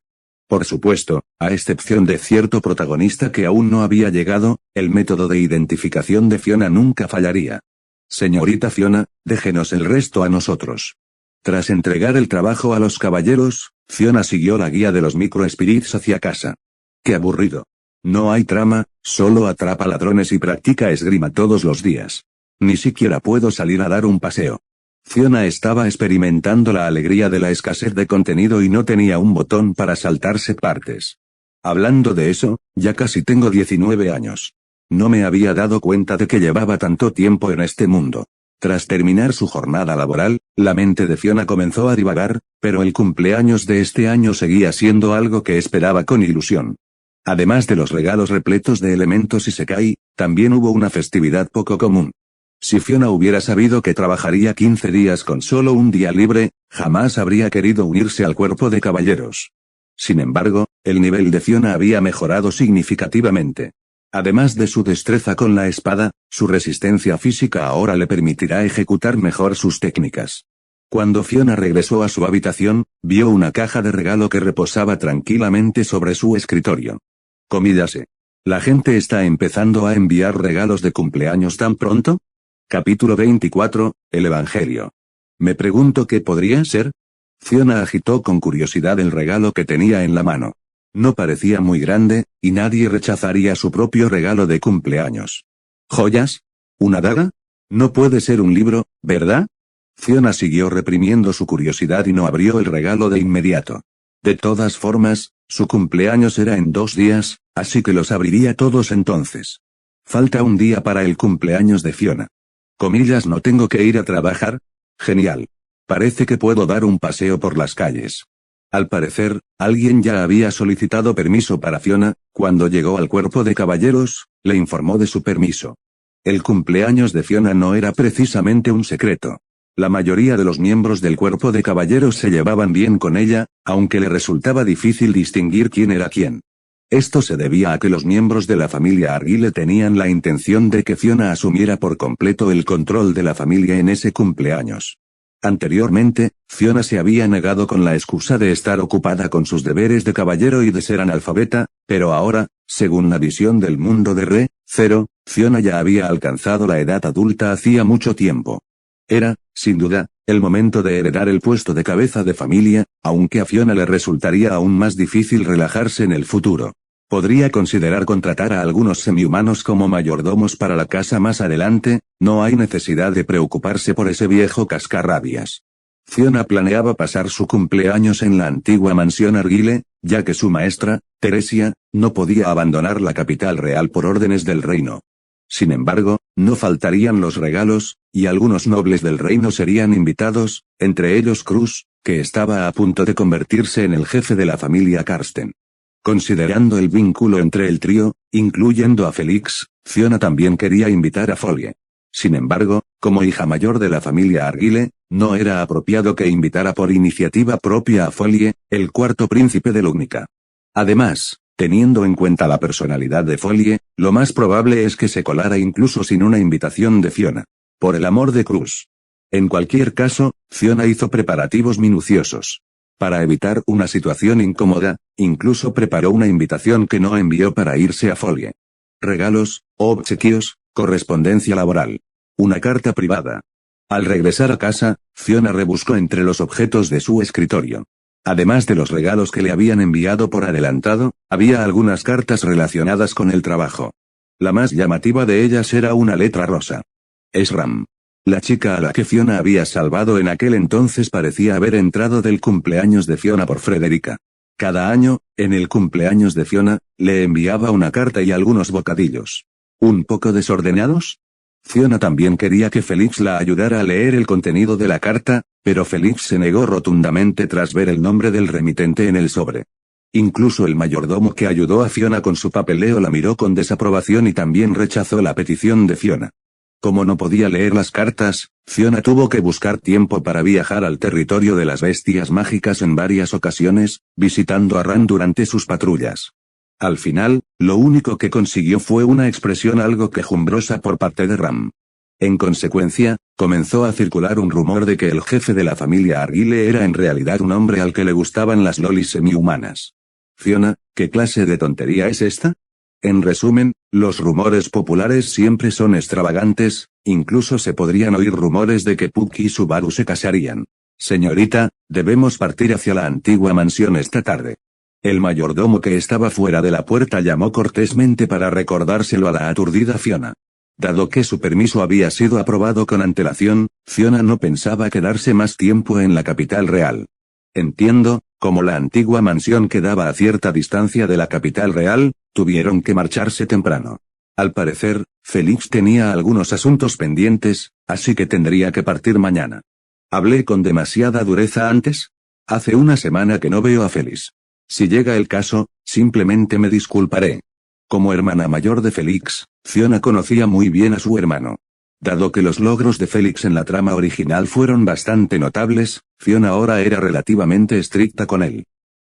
Por supuesto, a excepción de cierto protagonista que aún no había llegado, el método de identificación de Fiona nunca fallaría. Señorita Fiona, déjenos el resto a nosotros. Tras entregar el trabajo a los caballeros, Fiona siguió la guía de los microespirits hacia casa. ¡Qué aburrido! No hay trama, solo atrapa ladrones y practica esgrima todos los días. Ni siquiera puedo salir a dar un paseo. Fiona estaba experimentando la alegría de la escasez de contenido y no tenía un botón para saltarse partes. Hablando de eso, ya casi tengo 19 años. No me había dado cuenta de que llevaba tanto tiempo en este mundo. Tras terminar su jornada laboral, la mente de Fiona comenzó a divagar, pero el cumpleaños de este año seguía siendo algo que esperaba con ilusión. Además de los regalos repletos de elementos isekai, también hubo una festividad poco común. Si Fiona hubiera sabido que trabajaría 15 días con solo un día libre, jamás habría querido unirse al cuerpo de caballeros. Sin embargo, el nivel de Fiona había mejorado significativamente. Además de su destreza con la espada, su resistencia física ahora le permitirá ejecutar mejor sus técnicas. Cuando Fiona regresó a su habitación, vio una caja de regalo que reposaba tranquilamente sobre su escritorio. Comíllase. ¿La gente está empezando a enviar regalos de cumpleaños tan pronto? Capítulo 24, el Evangelio. Me pregunto qué podría ser. Fiona agitó con curiosidad el regalo que tenía en la mano. No parecía muy grande, y nadie rechazaría su propio regalo de cumpleaños. ¿Joyas? ¿Una daga? No puede ser un libro, ¿verdad? Fiona siguió reprimiendo su curiosidad y no abrió el regalo de inmediato. De todas formas, su cumpleaños era en 2 días, así que los abriría todos entonces. Falta un día para el cumpleaños de Fiona. Comillas, no tengo que ir a trabajar. Genial. Parece que puedo dar un paseo por las calles. Al parecer, alguien ya había solicitado permiso para Fiona. Cuando llegó al cuerpo de caballeros, le informó de su permiso. El cumpleaños de Fiona no era precisamente un secreto. La mayoría de los miembros del cuerpo de caballeros se llevaban bien con ella, aunque le resultaba difícil distinguir quién era quién. Esto se debía a que los miembros de la familia Arguile tenían la intención de que Fiona asumiera por completo el control de la familia en ese cumpleaños. Anteriormente, Fiona se había negado con la excusa de estar ocupada con sus deberes de caballero y de ser analfabeta, pero ahora, según la visión del mundo de Re-Zero, Fiona ya había alcanzado la edad adulta hacía mucho tiempo. Era, sin duda, el momento de heredar el puesto de cabeza de familia, aunque a Fiona le resultaría aún más difícil relajarse en el futuro. Podría considerar contratar a algunos semihumanos como mayordomos para la casa más adelante. No hay necesidad de preocuparse por ese viejo cascarrabias. Fiona planeaba pasar su cumpleaños en la antigua mansión Arguile, ya que su maestra, Teresia, no podía abandonar la capital real por órdenes del reino. Sin embargo, no faltarían los regalos, y algunos nobles del reino serían invitados, entre ellos Cruz, que estaba a punto de convertirse en el jefe de la familia Karsten. Considerando el vínculo entre el trío, incluyendo a Félix, Fiona también quería invitar a Folie. Sin embargo, como hija mayor de la familia Arguile, no era apropiado que invitara por iniciativa propia a Folie, el cuarto príncipe de Lugnica. Además, teniendo en cuenta la personalidad de Folie, lo más probable es que se colara incluso sin una invitación de Fiona. Por el amor de Cruz. En cualquier caso, Fiona hizo preparativos minuciosos. Para evitar una situación incómoda, incluso preparó una invitación que no envió para irse a Folie. Regalos, obsequios, correspondencia laboral. Una carta privada. Al regresar a casa, Fiona rebuscó entre los objetos de su escritorio. Además de los regalos que le habían enviado por adelantado, había algunas cartas relacionadas con el trabajo. La más llamativa de ellas era una letra rosa. Esram. La chica a la que Fiona había salvado en aquel entonces parecía haber entrado del cumpleaños de Fiona por Frederica. Cada año, en el cumpleaños de Fiona, le enviaba una carta y algunos bocadillos. ¿Un poco desordenados? Fiona también quería que Félix la ayudara a leer el contenido de la carta, pero Félix se negó rotundamente tras ver el nombre del remitente en el sobre. Incluso el mayordomo que ayudó a Fiona con su papeleo la miró con desaprobación y también rechazó la petición de Fiona. Como no podía leer las cartas, Fiona tuvo que buscar tiempo para viajar al territorio de las bestias mágicas en varias ocasiones, visitando a Ran durante sus patrullas. Al final, lo único que consiguió fue una expresión algo quejumbrosa por parte de Ram. En consecuencia, comenzó a circular un rumor de que el jefe de la familia Arguile era en realidad un hombre al que le gustaban las lolis semi-humanas. Fiona, ¿qué clase de tontería es esta? En resumen, los rumores populares siempre son extravagantes, incluso se podrían oír rumores de que Puck y Subaru se casarían. Señorita, debemos partir hacia la antigua mansión esta tarde. El mayordomo que estaba fuera de la puerta llamó cortésmente para recordárselo a la aturdida Fiona. Dado que su permiso había sido aprobado con antelación, Fiona no pensaba quedarse más tiempo en la capital real. Entiendo, como la antigua mansión quedaba a cierta distancia de la capital real, tuvieron que marcharse temprano. Al parecer, Félix tenía algunos asuntos pendientes, así que tendría que partir mañana. ¿Hablé con demasiada dureza antes? Hace una semana que no veo a Félix. Si llega el caso, simplemente me disculparé. Como hermana mayor de Félix, Fiona conocía muy bien a su hermano. Dado que los logros de Félix en la trama original fueron bastante notables, Fiona ahora era relativamente estricta con él.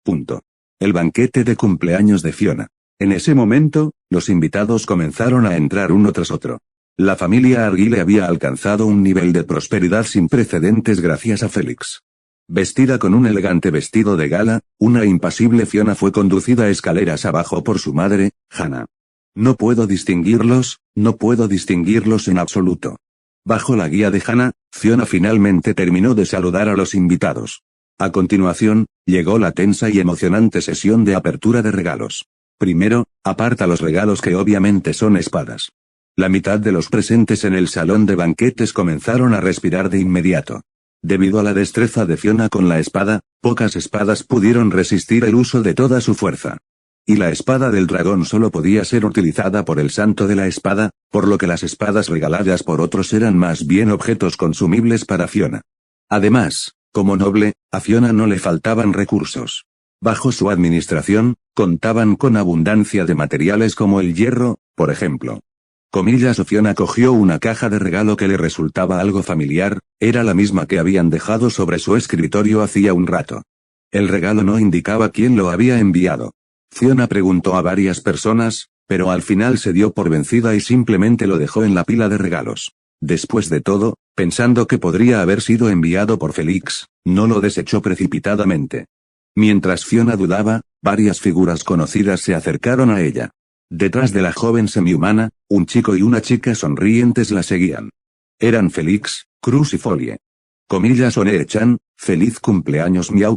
Punto. El banquete de cumpleaños de Fiona. En ese momento, los invitados comenzaron a entrar uno tras otro. La familia Arguile había alcanzado un nivel de prosperidad sin precedentes gracias a Félix. Vestida con un elegante vestido de gala, una impasible Fiona fue conducida escaleras abajo por su madre, Hannah. No puedo distinguirlos en absoluto. Bajo la guía de Hannah, Fiona finalmente terminó de saludar a los invitados. A continuación, llegó la tensa y emocionante sesión de apertura de regalos. Primero, aparta los regalos que obviamente son espadas. La mitad de los presentes en el salón de banquetes comenzaron a respirar de inmediato. Debido a la destreza de Fiona con la espada, pocas espadas pudieron resistir el uso de toda su fuerza. Y la espada del dragón solo podía ser utilizada por el santo de la espada, por lo que las espadas regaladas por otros eran más bien objetos consumibles para Fiona. Además, como noble, a Fiona no le faltaban recursos. Bajo su administración, contaban con abundancia de materiales como el hierro, por ejemplo. Fiona cogió una caja de regalo que le resultaba algo familiar, era la misma que habían dejado sobre su escritorio hacía un rato. El regalo no indicaba quién lo había enviado. Fiona preguntó a varias personas, pero al final se dio por vencida y simplemente lo dejó en la pila de regalos. Después de todo, pensando que podría haber sido enviado por Félix, no lo desechó precipitadamente. Mientras Fiona dudaba, varias figuras conocidas se acercaron a ella. Detrás de la joven semihumana, un chico y una chica sonrientes la seguían. Eran Félix, Cruz y Folie. One-chan, feliz cumpleaños miau.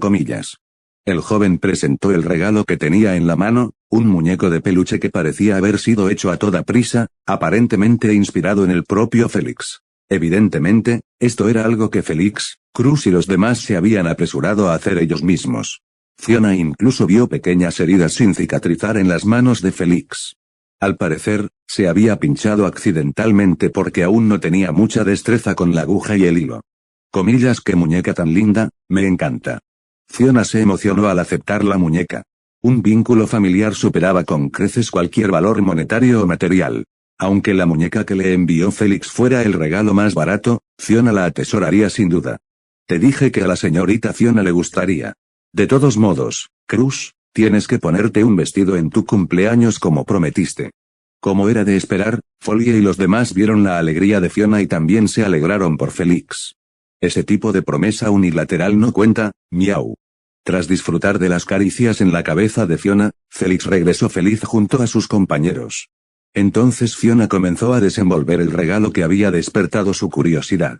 El joven presentó el regalo que tenía en la mano, un muñeco de peluche que parecía haber sido hecho a toda prisa, aparentemente inspirado en el propio Félix. Evidentemente, esto era algo que Félix, Cruz y los demás se habían apresurado a hacer ellos mismos. Fiona incluso vio pequeñas heridas sin cicatrizar en las manos de Félix. Al parecer, se había pinchado accidentalmente porque aún no tenía mucha destreza con la aguja y el hilo. ¡Qué muñeca tan linda, me encanta! Fiona se emocionó al aceptar la muñeca. Un vínculo familiar superaba con creces cualquier valor monetario o material. Aunque la muñeca que le envió Félix fuera el regalo más barato, Fiona la atesoraría sin duda. Te dije que a la señorita Fiona le gustaría. De todos modos, Cruz, tienes que ponerte un vestido en tu cumpleaños como prometiste. Como era de esperar, Folie y los demás vieron la alegría de Fiona y también se alegraron por Félix. Ese tipo de promesa unilateral no cuenta, miau. Tras disfrutar de las caricias en la cabeza de Fiona, Félix regresó feliz junto a sus compañeros. Entonces Fiona comenzó a desenvolver el regalo que había despertado su curiosidad.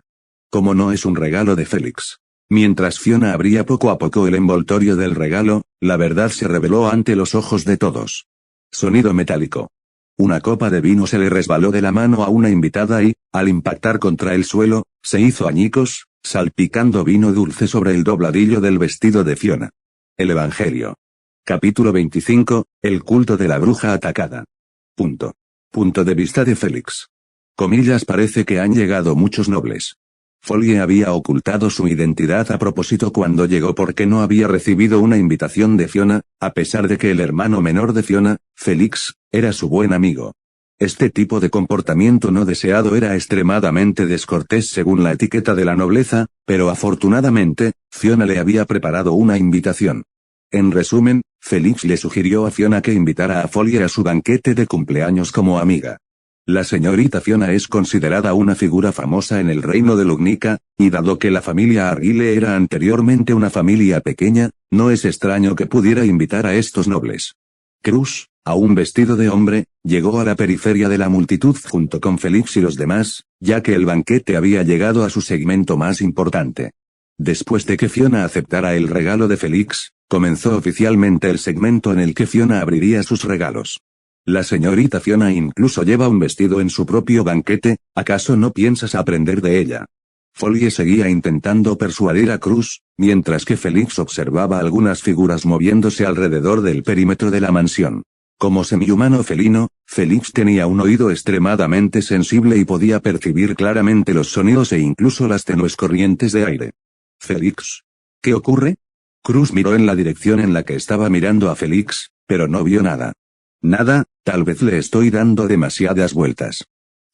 Como no es un regalo de Félix. Mientras Fiona abría poco a poco el envoltorio del regalo, la verdad se reveló ante los ojos de todos. Sonido metálico. Una copa de vino se le resbaló de la mano a una invitada y, al impactar contra el suelo, se hizo añicos, salpicando vino dulce sobre el dobladillo del vestido de Fiona. El Evangelio. Capítulo 25, el culto de la bruja atacada. Punto de vista de Félix. Parece que han llegado muchos nobles. Folie había ocultado su identidad a propósito cuando llegó porque no había recibido una invitación de Fiona, a pesar de que el hermano menor de Fiona, Félix, era su buen amigo. Este tipo de comportamiento no deseado era extremadamente descortés según la etiqueta de la nobleza, pero afortunadamente, Fiona le había preparado una invitación. En resumen, Felix le sugirió a Fiona que invitara a Folie a su banquete de cumpleaños como amiga. La señorita Fiona es considerada una figura famosa en el reino de Lugnica, y dado que la familia Arguile era anteriormente una familia pequeña, no es extraño que pudiera invitar a estos nobles. Cruz, aún vestido de hombre, llegó a la periferia de la multitud junto con Felix y los demás, ya que el banquete había llegado a su segmento más importante. Después de que Fiona aceptara el regalo de Felix, comenzó oficialmente el segmento en el que Fiona abriría sus regalos. La señorita Fiona incluso lleva un vestido en su propio banquete, ¿acaso no piensas aprender de ella? Folie seguía intentando persuadir a Cruz, mientras que Felix observaba algunas figuras moviéndose alrededor del perímetro de la mansión. Como semihumano felino, Felix tenía un oído extremadamente sensible y podía percibir claramente los sonidos e incluso las tenues corrientes de aire. «Felix. ¿Qué ocurre?» Cruz miró en la dirección en la que estaba mirando a Felix, pero no vio nada. «Nada, tal vez le estoy dando demasiadas vueltas».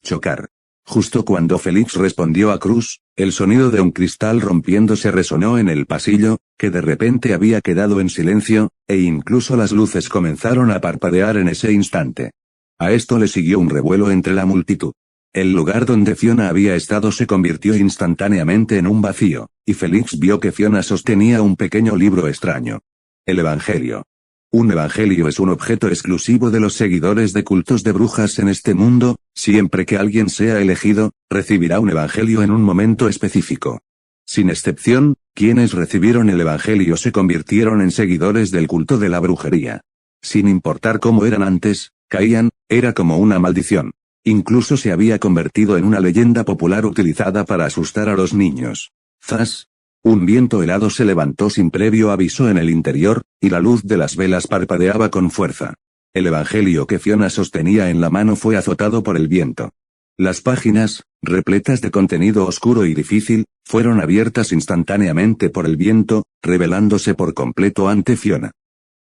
Chocar. Justo cuando Felix respondió a Cruz, el sonido de un cristal rompiéndose resonó en el pasillo, que de repente había quedado en silencio, e incluso las luces comenzaron a parpadear en ese instante. A esto le siguió un revuelo entre la multitud. El lugar donde Fiona había estado se convirtió instantáneamente en un vacío, y Felix vio que Fiona sostenía un pequeño libro extraño. El Evangelio. Un evangelio es un objeto exclusivo de los seguidores de cultos de brujas en este mundo, siempre que alguien sea elegido, recibirá un evangelio en un momento específico. Sin excepción, quienes recibieron el evangelio se convirtieron en seguidores del culto de la brujería. Sin importar cómo eran antes, caían, era como una maldición. Incluso se había convertido en una leyenda popular utilizada para asustar a los niños. ¡Zas! Un viento helado se levantó sin previo aviso en el interior, y la luz de las velas parpadeaba con fuerza. El evangelio que Fiona sostenía en la mano fue azotado por el viento. Las páginas, repletas de contenido oscuro y difícil, fueron abiertas instantáneamente por el viento, revelándose por completo ante Fiona.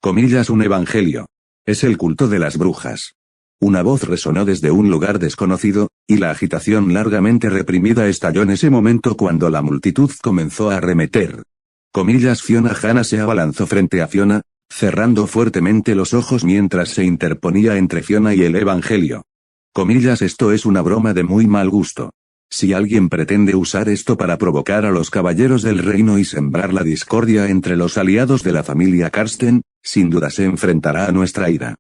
Comillas un evangelio. Es el culto de las brujas. Una voz resonó desde un lugar desconocido, y la agitación largamente reprimida estalló en ese momento cuando la multitud comenzó a arremeter. Comillas Fiona Hanna se abalanzó frente a Fiona, cerrando fuertemente los ojos mientras se interponía entre Fiona y el evangelio. Comillas esto es una broma de muy mal gusto. Si alguien pretende usar esto para provocar a los caballeros del reino y sembrar la discordia entre los aliados de la familia Karsten, sin duda se enfrentará a nuestra ira.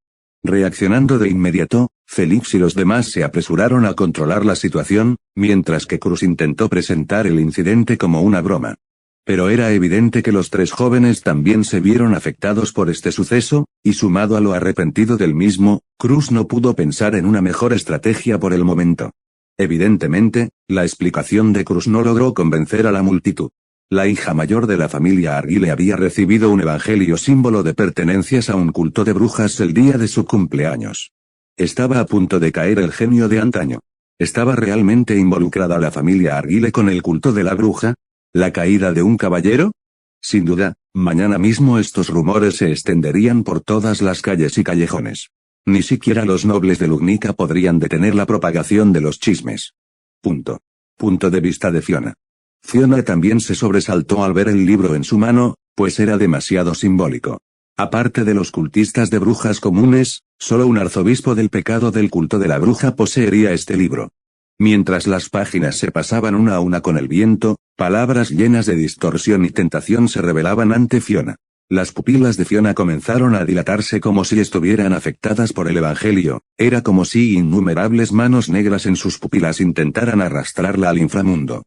Reaccionando de inmediato, Felix y los demás se apresuraron a controlar la situación, mientras que Cruz intentó presentar el incidente como una broma. Pero era evidente que los tres jóvenes también se vieron afectados por este suceso, y sumado a lo arrepentido del mismo, Cruz no pudo pensar en una mejor estrategia por el momento. Evidentemente, la explicación de Cruz no logró convencer a la multitud. La hija mayor de la familia Arguile había recibido un evangelio símbolo de pertenencias a un culto de brujas el día de su cumpleaños. Estaba a punto de caer el genio de antaño. ¿Estaba realmente involucrada la familia Arguile con el culto de la bruja? ¿La caída de un caballero? Sin duda, mañana mismo estos rumores se extenderían por todas las calles y callejones. Ni siquiera los nobles de Lugnica podrían detener la propagación de los chismes. Punto de vista de Fiona. Fiona también se sobresaltó al ver el libro en su mano, pues era demasiado simbólico. Aparte de los cultistas de brujas comunes, solo un arzobispo del pecado del culto de la bruja poseería este libro. Mientras las páginas se pasaban una a una con el viento, palabras llenas de distorsión y tentación se revelaban ante Fiona. Las pupilas de Fiona comenzaron a dilatarse como si estuvieran afectadas por el evangelio, era como si innumerables manos negras en sus pupilas intentaran arrastrarla al inframundo.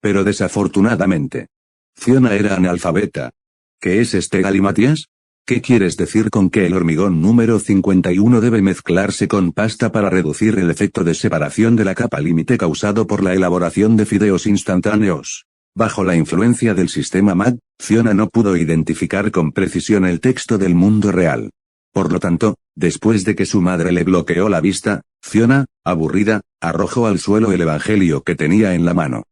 Pero desafortunadamente, Fiona era analfabeta. ¿Qué es este galimatías? ¿Qué quieres decir con que el hormigón número 51 debe mezclarse con pasta para reducir el efecto de separación de la capa límite causado por la elaboración de fideos instantáneos? Bajo la influencia del sistema MAD, Fiona no pudo identificar con precisión el texto del mundo real. Por lo tanto, después de que su madre le bloqueó la vista, Fiona, aburrida, arrojó al suelo el evangelio que tenía en la mano.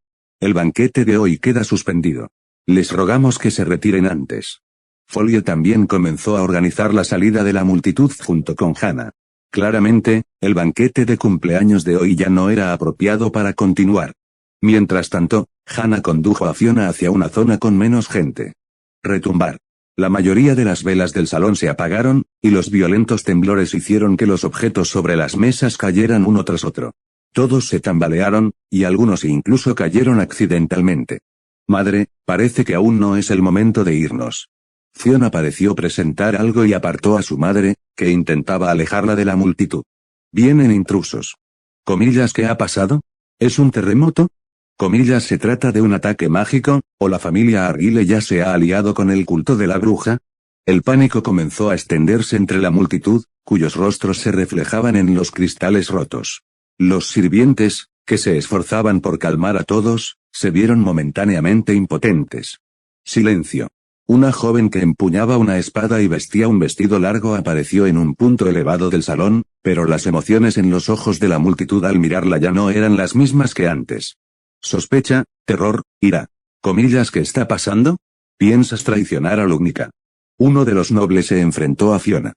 El banquete de hoy queda suspendido. Les rogamos que se retiren antes. Folie también comenzó a organizar la salida de la multitud junto con Hanna. Claramente, el banquete de cumpleaños de hoy ya no era apropiado para continuar. Mientras tanto, Hanna condujo a Fiona hacia una zona con menos gente. Retumbar. La mayoría de las velas del salón se apagaron, y los violentos temblores hicieron que los objetos sobre las mesas cayeran uno tras otro. Todos se tambalearon, y algunos incluso cayeron accidentalmente. Madre, parece que aún no es el momento de irnos. Fiona pareció presentar algo y apartó a su madre, que intentaba alejarla de la multitud. Vienen intrusos. Comillas, ¿qué ha pasado? ¿Es un terremoto? Comillas, ¿se trata de un ataque mágico, o la familia Arguile ya se ha aliado con el culto de la bruja? El pánico comenzó a extenderse entre la multitud, cuyos rostros se reflejaban en los cristales rotos. Los sirvientes, que se esforzaban por calmar a todos, se vieron momentáneamente impotentes. Silencio. Una joven que empuñaba una espada y vestía un vestido largo apareció en un punto elevado del salón, pero las emociones en los ojos de la multitud al mirarla ya no eran las mismas que antes. Sospecha, terror, ira. Comillas, ¿qué está pasando? ¿Piensas traicionar a Lugnica? Uno de los nobles se enfrentó a Fiona.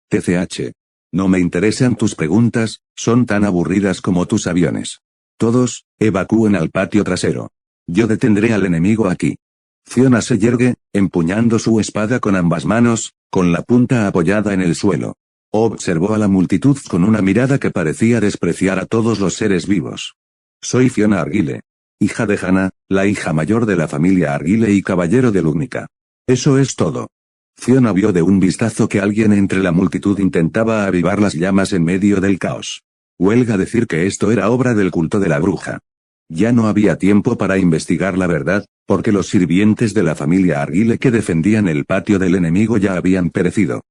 TCH. No me interesan tus preguntas, son tan aburridas como tus aviones. Todos, evacúen al patio trasero. Yo detendré al enemigo aquí. Fiona se yergue, empuñando su espada con ambas manos, con la punta apoyada en el suelo. Observó a la multitud con una mirada que parecía despreciar a todos los seres vivos. Soy Fiona Arguile. Hija de Hannah, la hija mayor de la familia Arguile y caballero de Lugnica. Eso es todo. Fiona vio de un vistazo que alguien entre la multitud intentaba avivar las llamas en medio del caos. Huelga decir que esto era obra del culto de la bruja. Ya no había tiempo para investigar la verdad, porque los sirvientes de la familia Arguile que defendían el patio del enemigo ya habían perecido.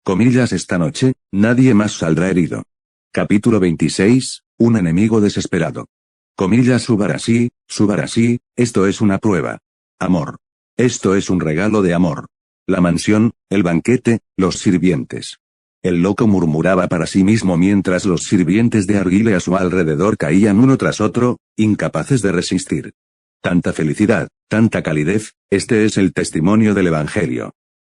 Comillas, esta noche, nadie más saldrá herido. Capítulo 26, un enemigo desesperado. Comillas, Subarashi, esto es una prueba. Amor. Esto es un regalo de amor. La mansión, el banquete, los sirvientes. El loco murmuraba para sí mismo mientras los sirvientes de Arguile a su alrededor caían uno tras otro, incapaces de resistir. Tanta felicidad, tanta calidez, este es el testimonio del Evangelio.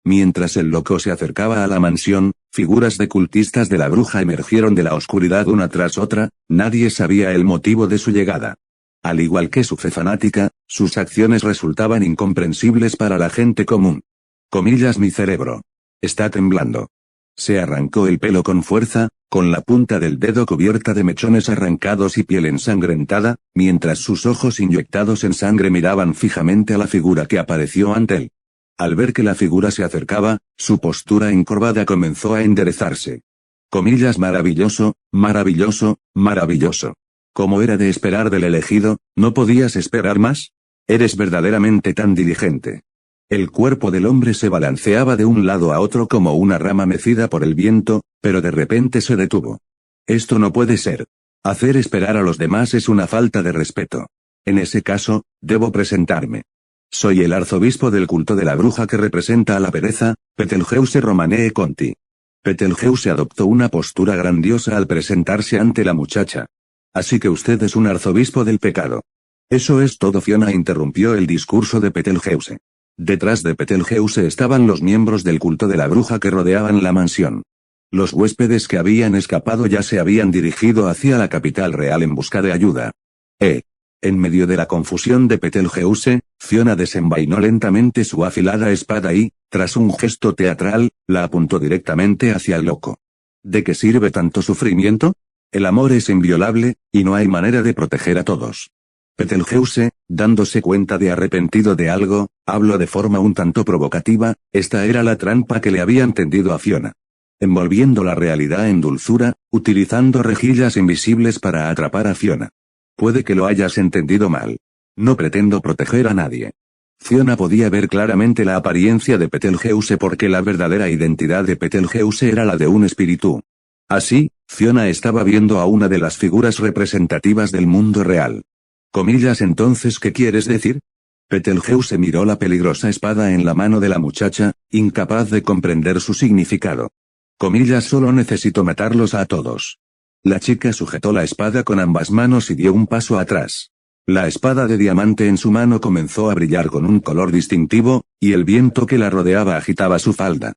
Mientras el loco se acercaba a la mansión, figuras de cultistas de la bruja emergieron de la oscuridad una tras otra, nadie sabía el motivo de su llegada. Al igual que su fe fanática, sus acciones resultaban incomprensibles para la gente común. Comillas, mi cerebro. Está temblando. Se arrancó el pelo con fuerza, con la punta del dedo cubierta de mechones arrancados y piel ensangrentada, mientras sus ojos inyectados en sangre miraban fijamente a la figura que apareció ante él. Al ver que la figura se acercaba, su postura encorvada comenzó a enderezarse. Comillas, maravilloso, maravilloso, maravilloso. Como era de esperar del elegido, ¿no podías esperar más? Eres verdaderamente tan diligente. El cuerpo del hombre se balanceaba de un lado a otro como una rama mecida por el viento, pero de repente se detuvo. Esto no puede ser. Hacer esperar a los demás es una falta de respeto. En ese caso, debo presentarme. Soy el arzobispo del culto de la bruja que representa a la pereza, Betelgeuse Romanee Conti. Betelgeuse adoptó una postura grandiosa al presentarse ante la muchacha. Así que usted es un arzobispo del pecado. Eso es todo. Fiona interrumpió el discurso de Betelgeuse. Detrás de Betelgeuse estaban los miembros del culto de la bruja que rodeaban la mansión. Los huéspedes que habían escapado ya se habían dirigido hacia la capital real en busca de ayuda. En medio de la confusión de Betelgeuse, Fiona desenvainó lentamente su afilada espada y, tras un gesto teatral, la apuntó directamente hacia el loco. ¿De qué sirve tanto sufrimiento? El amor es inviolable, y no hay manera de proteger a todos. Betelgeuse, dándose cuenta de arrepentido de algo, habló de forma un tanto provocativa, esta era la trampa que le habían tendido a Fiona. Envolviendo la realidad en dulzura, utilizando rejillas invisibles para atrapar a Fiona. Puede que lo hayas entendido mal. No pretendo proteger a nadie. Fiona podía ver claramente la apariencia de Betelgeuse porque la verdadera identidad de Betelgeuse era la de un espíritu. Así, Fiona estaba viendo a una de las figuras representativas del mundo real. Comillas, entonces, ¿qué quieres decir? Betelgeuse miró la peligrosa espada en la mano de la muchacha, incapaz de comprender su significado. Comillas, solo necesito matarlos a todos. La chica sujetó la espada con ambas manos y dio un paso atrás. La espada de diamante en su mano comenzó a brillar con un color distintivo, y el viento que la rodeaba agitaba su falda.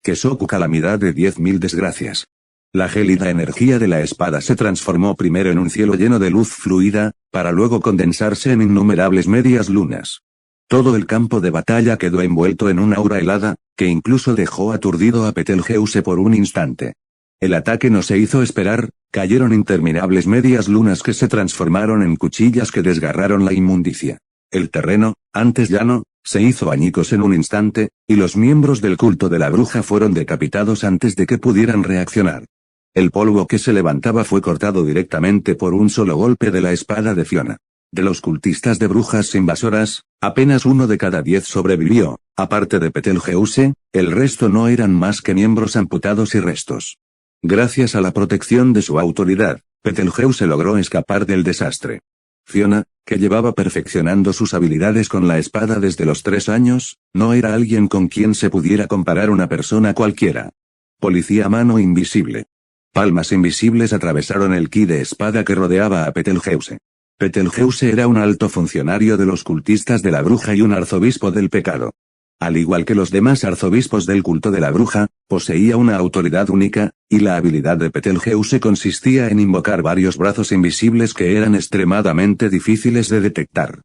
Kesoku, calamidad de 10.000 desgracias. La gélida energía de la espada se transformó primero en un cielo lleno de luz fluida, para luego condensarse en innumerables medias lunas. Todo el campo de batalla quedó envuelto en una aura helada, que incluso dejó aturdido a Betelgeuse por un instante. El ataque no se hizo esperar, cayeron interminables medias lunas que se transformaron en cuchillas que desgarraron la inmundicia. El terreno, antes llano, se hizo añicos en un instante, y los miembros del culto de la bruja fueron decapitados antes de que pudieran reaccionar. El polvo que se levantaba fue cortado directamente por un solo golpe de la espada de Fiona. De los cultistas de brujas invasoras, apenas 1 de cada 10 sobrevivió, aparte de Betelgeuse, el resto no eran más que miembros amputados y restos. Gracias a la protección de su autoridad, Betelgeuse logró escapar del desastre. Fiona, que llevaba perfeccionando sus habilidades con la espada desde los 3 años, no era alguien con quien se pudiera comparar una persona cualquiera. Policía a mano invisible. Palmas invisibles atravesaron el ki de espada que rodeaba a Betelgeuse. Betelgeuse era un alto funcionario de los cultistas de la bruja y un arzobispo del pecado. Al igual que los demás arzobispos del culto de la bruja, poseía una autoridad única, y la habilidad de Betelgeuse consistía en invocar varios brazos invisibles que eran extremadamente difíciles de detectar.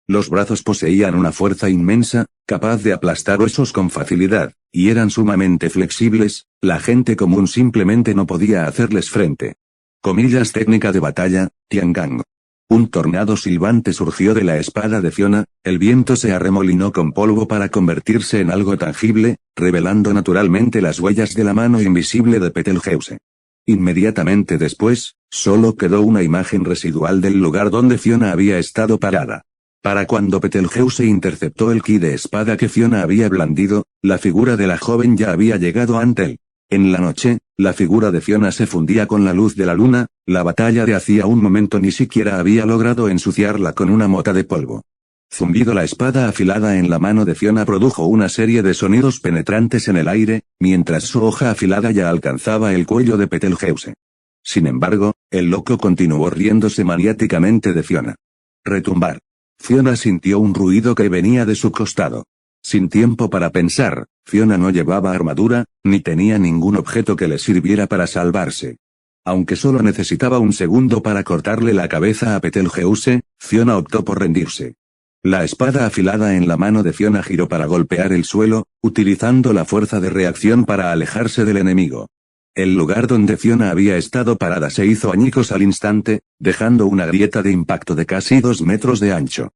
Los brazos poseían una fuerza inmensa, capaz de aplastar huesos con facilidad, y eran sumamente flexibles, la gente común simplemente no podía hacerles frente. Comillas técnica de batalla, Tiangang. Un tornado silbante surgió de la espada de Fiona, el viento se arremolinó con polvo para convertirse en algo tangible, revelando naturalmente las huellas de la mano invisible de Betelgeuse. Inmediatamente después, solo quedó una imagen residual del lugar donde Fiona había estado parada. Para cuando Betelgeuse interceptó el ki de espada que Fiona había blandido, la figura de la joven ya había llegado ante él. En la noche, la figura de Fiona se fundía con la luz de la luna, la batalla de hacía un momento ni siquiera había logrado ensuciarla con una mota de polvo. Zumbido. La espada afilada en la mano de Fiona produjo una serie de sonidos penetrantes en el aire, mientras su hoja afilada ya alcanzaba el cuello de Betelgeuse. Sin embargo, el loco continuó riéndose maniáticamente de Fiona. Retumbar. Fiona sintió un ruido que venía de su costado. Sin tiempo para pensar, Fiona no llevaba armadura, ni tenía ningún objeto que le sirviera para salvarse. Aunque solo necesitaba un segundo para cortarle la cabeza a Betelgeuse, Fiona optó por rendirse. La espada afilada en la mano de Fiona giró para golpear el suelo, utilizando la fuerza de reacción para alejarse del enemigo. El lugar donde Fiona había estado parada se hizo añicos al instante, dejando una grieta de impacto de casi 2 metros de ancho.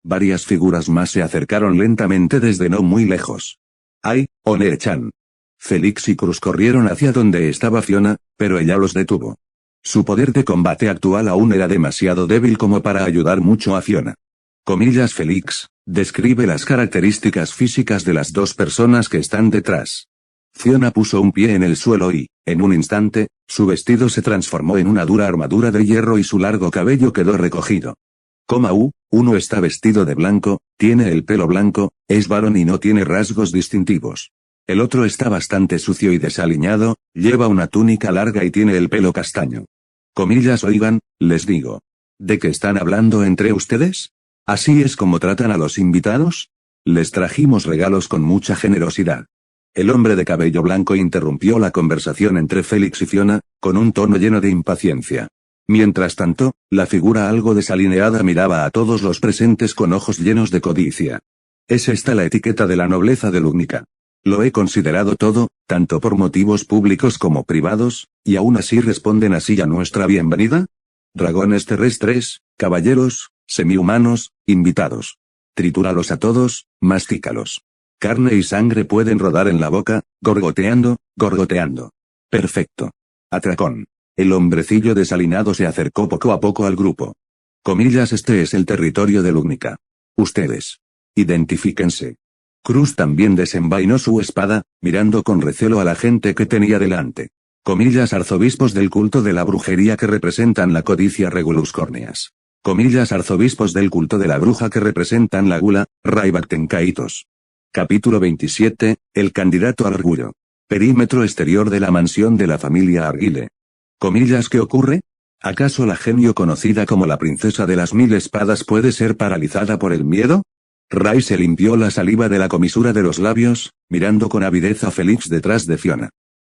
Varias figuras más se acercaron lentamente desde no muy lejos. ¡Ay, One-chan! Felix y Cruz corrieron hacia donde estaba Fiona, pero ella los detuvo. Su poder de combate actual aún era demasiado débil como para ayudar mucho a Fiona. Comillas. Felix, describe las características físicas de las 2 personas que están detrás. Fiona puso un pie en el suelo y, en un instante, su vestido se transformó en una dura armadura de hierro y su largo cabello quedó recogido. Uno está vestido de blanco, tiene el pelo blanco, es varón y no tiene rasgos distintivos. El otro está bastante sucio y desaliñado, lleva una túnica larga y tiene el pelo castaño. Comillas. Oigan, les digo. ¿De qué están hablando entre ustedes? ¿Así es como tratan a los invitados? Les trajimos regalos con mucha generosidad. El hombre de cabello blanco interrumpió la conversación entre Felix y Fiona, con un tono lleno de impaciencia. Mientras tanto, la figura algo desalineada miraba a todos los presentes con ojos llenos de codicia. ¿Es esta la etiqueta de la nobleza de Lugnica? Lo he considerado todo, tanto por motivos públicos como privados, y aún así responden así a nuestra bienvenida. Dragones terrestres, caballeros, semihumanos, invitados. Tritúralos a todos, mastícalos. Carne y sangre pueden rodar en la boca, gorgoteando, gorgoteando. Perfecto. Atracón. El hombrecillo desalinado se acercó poco a poco al grupo. Comillas. Este es el territorio de Lugnica. Ustedes. Identifíquense. Cruz también desenvainó su espada, mirando con recelo a la gente que tenía delante. Comillas. Arzobispos del culto de la brujería que representan la codicia Regulus Corneas. Comillas. Arzobispos del culto de la bruja que representan la gula, Raibactencaitos. Capítulo 27, el candidato al orgullo. Perímetro exterior de la mansión de la familia Arguile. Comillas. ¿Qué ocurre? ¿Acaso la genio conocida como la princesa de las 1000 espadas puede ser paralizada por el miedo? Ray se limpió la saliva de la comisura de los labios, mirando con avidez a Felix detrás de Fiona.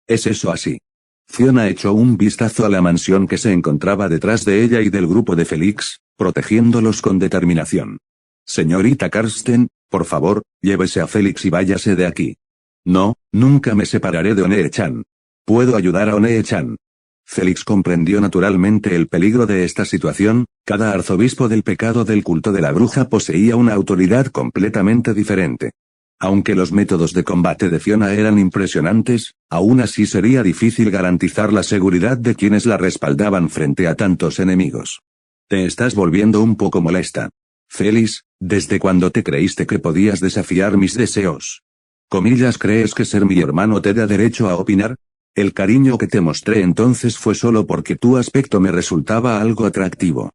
¿Es eso así? Fiona echó un vistazo a la mansión que se encontraba detrás de ella y del grupo de Felix, protegiéndolos con determinación. Señorita Karsten, Por favor, llévese a Félix y váyase de aquí. No, nunca me separaré de One-chan. Puedo ayudar a One-chan. Félix comprendió naturalmente el peligro de esta situación. Cada arzobispo del pecado del culto de la bruja poseía una autoridad completamente diferente. Aunque los métodos de combate de Fiona eran impresionantes, aún así sería difícil garantizar la seguridad de quienes la respaldaban frente a tantos enemigos. Te estás volviendo un poco molesta. Félix, ¿desde cuándo te creíste que podías desafiar mis deseos? Comillas, ¿crees que ser mi hermano te da derecho a opinar? El cariño que te mostré entonces fue solo porque tu aspecto me resultaba algo atractivo.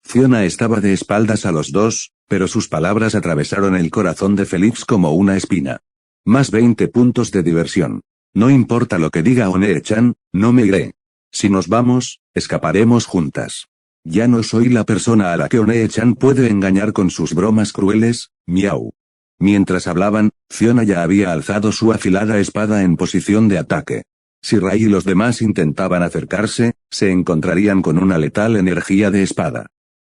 Fiona estaba de espaldas a los dos, pero sus palabras atravesaron el corazón de Félix como una espina. Más 20 puntos de diversión. No importa lo que diga One-chan, no me iré. Si nos vamos, escaparemos juntas. Ya no soy la persona a la que One-chan puede engañar con sus bromas crueles, miau. Mientras hablaban, Fiona ya había alzado su afilada espada en posición de ataque. Si Ray y los demás intentaban acercarse, se encontrarían con una letal energía de espada.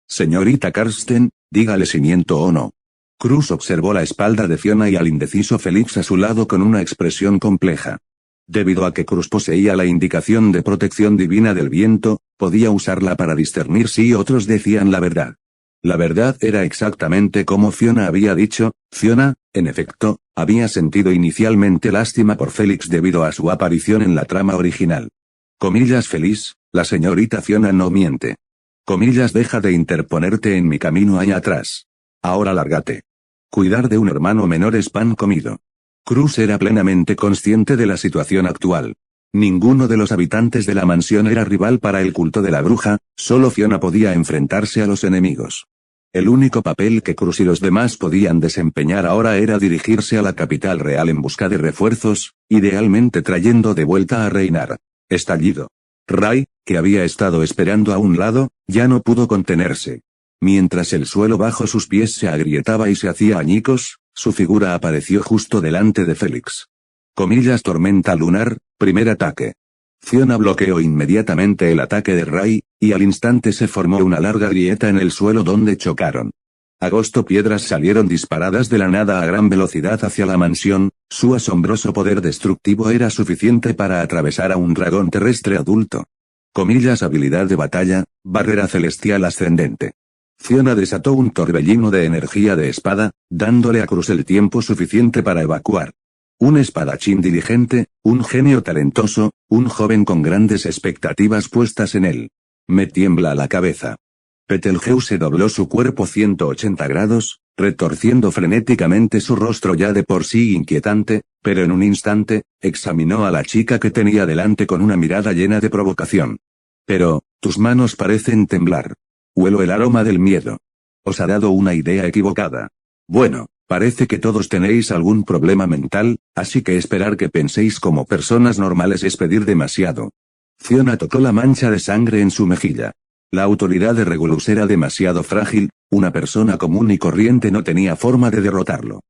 Señorita Karsten, dígale si miento o no. Cruz observó la espalda de Fiona y al indeciso Félix a su lado con una expresión compleja. Debido a que Cruz poseía la indicación de protección divina del viento, podía usarla para discernir si otros decían la verdad. La verdad era exactamente como Fiona había dicho. Fiona, en efecto, había sentido inicialmente lástima por Félix debido a su aparición en la trama original. Comillas, Félix, la señorita Fiona no miente. Comillas, deja de interponerte en mi camino allá atrás. Ahora lárgate. Cuidar de un hermano menor es pan comido. Cruz era plenamente consciente de la situación actual. Ninguno de los habitantes de la mansión era rival para el culto de la bruja, solo Fiona podía enfrentarse a los enemigos. El único papel que Cruz y los demás podían desempeñar ahora era dirigirse a la capital real en busca de refuerzos, idealmente trayendo de vuelta a reinar. Estallido. Ray, que había estado esperando a un lado, ya no pudo contenerse. Mientras el suelo bajo sus pies se agrietaba y se hacía añicos, su figura apareció justo delante de Félix. Comillas, tormenta lunar, primer ataque. Fiona bloqueó inmediatamente el ataque de Ray, y al instante se formó una larga grieta en el suelo donde chocaron. Agosto piedras salieron disparadas de la nada a gran velocidad hacia la mansión. Su asombroso poder destructivo era suficiente para atravesar a un dragón terrestre adulto. Comillas, habilidad de batalla, barrera celestial ascendente. Fiona desató un torbellino de energía de espada, dándole a Cruz el tiempo suficiente para evacuar. Un espadachín diligente, un genio talentoso, un joven con grandes expectativas puestas en él. Me tiembla la cabeza. Betelgeuse dobló su cuerpo 180 grados, retorciendo frenéticamente su rostro ya de por sí inquietante, pero en un instante, examinó a la chica que tenía delante con una mirada llena de provocación. Pero, tus manos parecen temblar. Huelo el aroma del miedo. Os ha dado una idea equivocada. Bueno, parece que todos tenéis algún problema mental, así que esperar que penséis como personas normales es pedir demasiado. Fiona tocó la mancha de sangre en su mejilla. La autoridad de Regulus era demasiado frágil, una persona común y corriente no tenía forma de derrotarlo.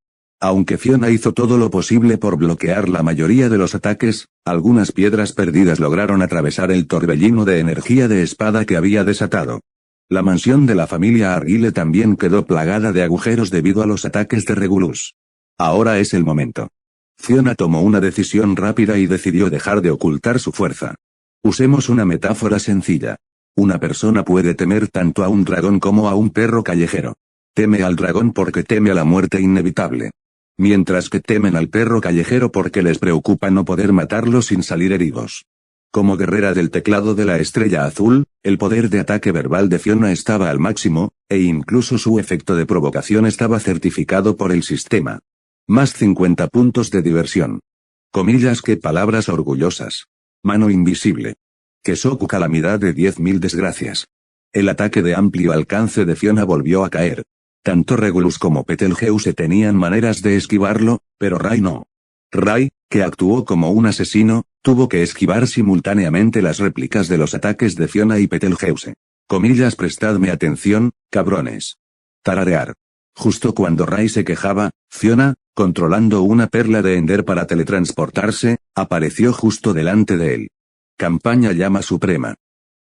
Aunque Fiona hizo todo lo posible por bloquear la mayoría de los ataques, algunas piedras perdidas lograron atravesar el torbellino de energía de espada que había desatado. La mansión de la familia Arguile también quedó plagada de agujeros debido a los ataques de Regulus. Ahora es el momento. Fiona tomó una decisión rápida y decidió dejar de ocultar su fuerza. Usemos una metáfora sencilla. Una persona puede temer tanto a un dragón como a un perro callejero. Teme al dragón porque teme a la muerte inevitable. Mientras que temen al perro callejero porque les preocupa no poder matarlo sin salir heridos. Como guerrera del teclado de la estrella azul, el poder de ataque verbal de Fiona estaba al máximo, e incluso su efecto de provocación estaba certificado por el sistema. Más 50 puntos de diversión. Comillas, qué palabras orgullosas. Mano invisible. Kesoku calamidad de 10.000 desgracias. El ataque de amplio alcance de Fiona volvió a caer. Tanto Regulus como Betelgeuse tenían maneras de esquivarlo, pero Ray no. Ray, que actuó como un asesino, tuvo que esquivar simultáneamente las réplicas de los ataques de Fiona y Betelgeuse. Comillas, prestadme atención, cabrones. Tararear. Justo cuando Ray se quejaba, Fiona, controlando una perla de Ender para teletransportarse, apareció justo delante de él. Campaña llama suprema.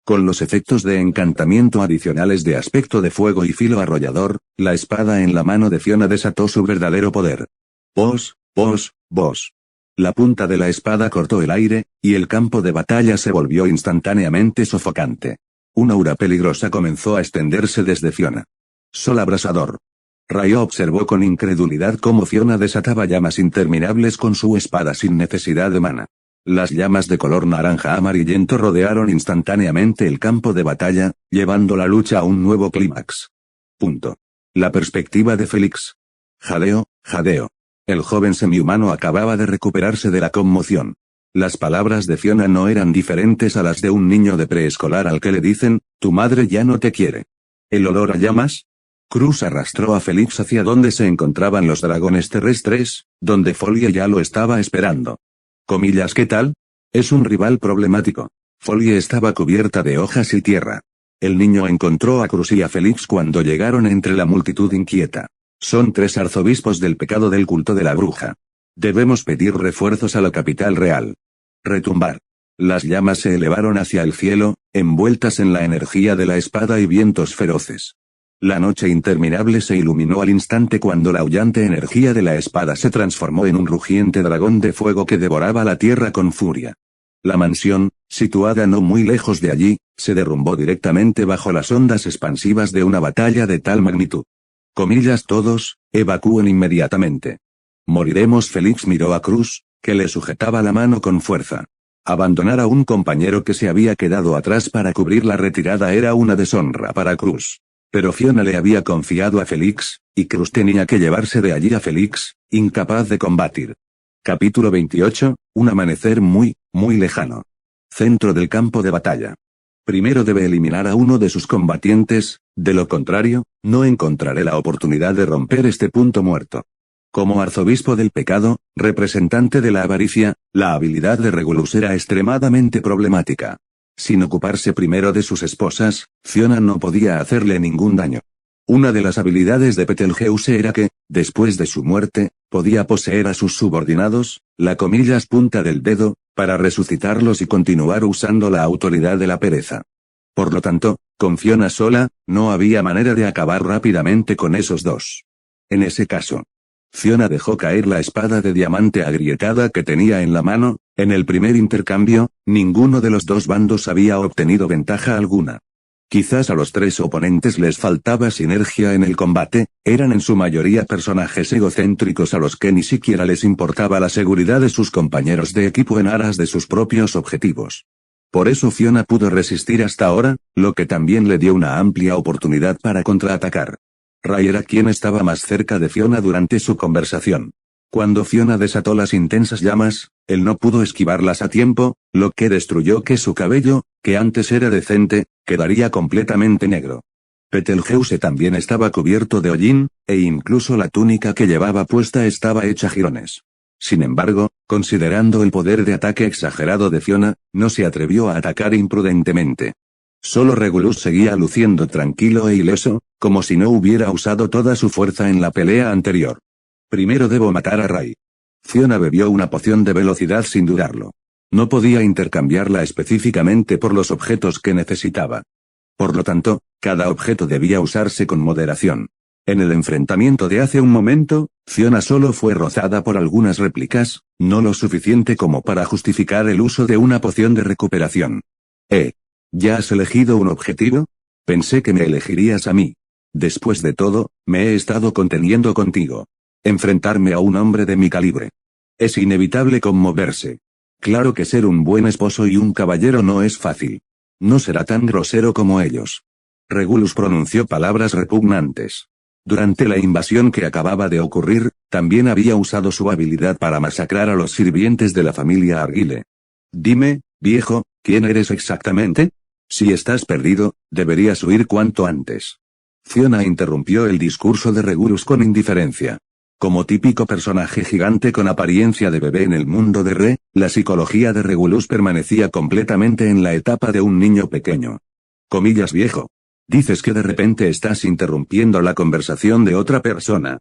Con los efectos de encantamiento adicionales de aspecto de fuego y filo arrollador, la espada en la mano de Fiona desató su verdadero poder. Pos, pos, pos. La punta de la espada cortó el aire, y el campo de batalla se volvió instantáneamente sofocante. Una aura peligrosa comenzó a extenderse desde Fiona. Sol abrasador. Ryo observó con incredulidad cómo Fiona desataba llamas interminables con su espada sin necesidad de mana. Las llamas de color naranja amarillento rodearon instantáneamente el campo de batalla, llevando la lucha a un nuevo clímax. Punto. La perspectiva de Félix. Jadeo, jadeo. El joven semihumano acababa de recuperarse de la conmoción. Las palabras de Fiona no eran diferentes a las de un niño de preescolar al que le dicen, tu madre ya no te quiere. ¿El olor a llamas? Cruz arrastró a Félix hacia donde se encontraban los dragones terrestres, donde Folie ya lo estaba esperando. Comillas, ¿qué tal? Es un rival problemático. Folie estaba cubierta de hojas y tierra. El niño encontró a Cruz y a Félix cuando llegaron entre la multitud inquieta. Son 3 arzobispos del pecado del culto de la bruja. Debemos pedir refuerzos a la capital real. Retumbar. Las llamas se elevaron hacia el cielo, envueltas en la energía de la espada y vientos feroces. La noche interminable se iluminó al instante cuando la aullante energía de la espada se transformó en un rugiente dragón de fuego que devoraba la tierra con furia. La mansión, situada no muy lejos de allí, se derrumbó directamente bajo las ondas expansivas de una batalla de tal magnitud. Comillas todos, evacúen inmediatamente. Moriremos. Félix miró a Cruz, que le sujetaba la mano con fuerza. Abandonar a un compañero que se había quedado atrás para cubrir la retirada era una deshonra para Cruz. Pero Fiona le había confiado a Félix, y Cruz tenía que llevarse de allí a Félix, incapaz de combatir. Capítulo 28, un amanecer muy, muy lejano. Centro del campo de batalla. Primero debe eliminar a uno de sus combatientes, de lo contrario, no encontraré la oportunidad de romper este punto muerto. Como arzobispo del pecado, representante de la avaricia, la habilidad de Regulus era extremadamente problemática. Sin ocuparse primero de sus esposas, Fiona no podía hacerle ningún daño. Una de las habilidades de Betelgeuse era que, después de su muerte, podía poseer a sus subordinados, la comillas punta del dedo, para resucitarlos y continuar usando la autoridad de la pereza. Por lo tanto, con Fiona sola, no había manera de acabar rápidamente con esos dos. En ese caso, Fiona dejó caer la espada de diamante agrietada que tenía en la mano. En el primer intercambio, ninguno de los dos bandos había obtenido ventaja alguna. Quizás a los 3 oponentes les faltaba sinergia en el combate, eran en su mayoría personajes egocéntricos a los que ni siquiera les importaba la seguridad de sus compañeros de equipo en aras de sus propios objetivos. Por eso Fiona pudo resistir hasta ahora, lo que también le dio una amplia oportunidad para contraatacar. Ray era quien estaba más cerca de Fiona durante su conversación. Cuando Fiona desató las intensas llamas, él no pudo esquivarlas a tiempo, lo que destruyó que su cabello, que antes era decente, quedaría completamente negro. Betelgeuse también estaba cubierto de hollín, e incluso la túnica que llevaba puesta estaba hecha jirones. Sin embargo, considerando el poder de ataque exagerado de Fiona, no se atrevió a atacar imprudentemente. Solo Regulus seguía luciendo tranquilo e ileso, como si no hubiera usado toda su fuerza en la pelea anterior. Primero debo matar a Ray. Fiona bebió una poción de velocidad sin dudarlo. No podía intercambiarla específicamente por los objetos que necesitaba. Por lo tanto, cada objeto debía usarse con moderación. En el enfrentamiento de hace un momento, Fiona solo fue rozada por algunas réplicas, no lo suficiente como para justificar el uso de una poción de recuperación. ¿Ya has elegido un objetivo? Pensé que me elegirías a mí. Después de todo, me he estado conteniendo contigo. Enfrentarme a un hombre de mi calibre. Es inevitable conmoverse. Claro que ser un buen esposo y un caballero no es fácil. No será tan grosero como ellos. Regulus pronunció palabras repugnantes. Durante la invasión que acababa de ocurrir, también había usado su habilidad para masacrar a los sirvientes de la familia Argyle. Dime, viejo, ¿quién eres exactamente? Si estás perdido, deberías huir cuanto antes. Fiona interrumpió el discurso de Regulus con indiferencia. Como típico personaje gigante con apariencia de bebé en el mundo de Re, la psicología de Regulus permanecía completamente en la etapa de un niño pequeño. Comillas viejo. Dices que de repente estás interrumpiendo la conversación de otra persona.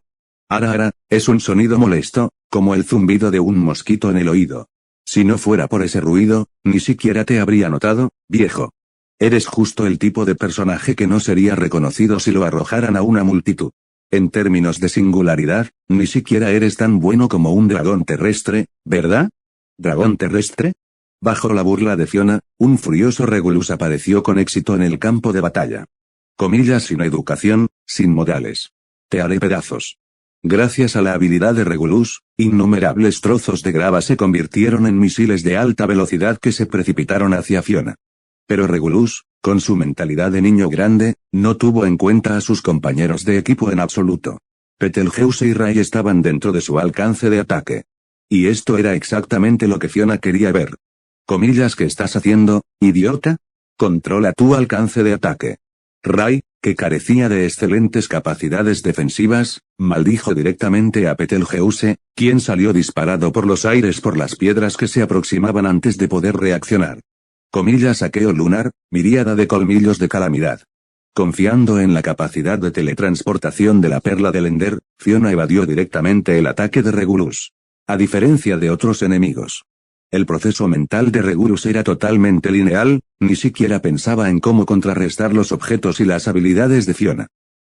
Ara, es un sonido molesto, como el zumbido de un mosquito en el oído. Si no fuera por ese ruido, ni siquiera te habría notado, viejo. Eres justo el tipo de personaje que no sería reconocido si lo arrojaran a una multitud. En términos de singularidad, ni siquiera eres tan bueno como un dragón terrestre, ¿verdad? ¿Dragón terrestre? Bajo la burla de Fiona, un furioso Regulus apareció con éxito en el campo de batalla. Comillas sin educación, sin modales. Te haré pedazos. Gracias a la habilidad de Regulus, innumerables trozos de grava se convirtieron en misiles de alta velocidad que se precipitaron hacia Fiona. Pero Regulus, con su mentalidad de niño grande, no tuvo en cuenta a sus compañeros de equipo en absoluto. Betelgeuse y Ray estaban dentro de su alcance de ataque. Y esto era exactamente lo que Fiona quería ver. Comillas, ¿qué estás haciendo, idiota? Controla tu alcance de ataque. Ray, que carecía de excelentes capacidades defensivas, maldijo directamente a Betelgeuse, quien salió disparado por los aires por las piedras que se aproximaban antes de poder reaccionar. Comillas, saqueo lunar, miríada de colmillos de calamidad. Confiando en la capacidad de teletransportación de la perla del Ender, Fiona evadió directamente el ataque de Regulus. A diferencia de otros enemigos. El proceso mental de Regulus era totalmente lineal, ni siquiera pensaba en cómo contrarrestar los objetos y las habilidades de Fiona.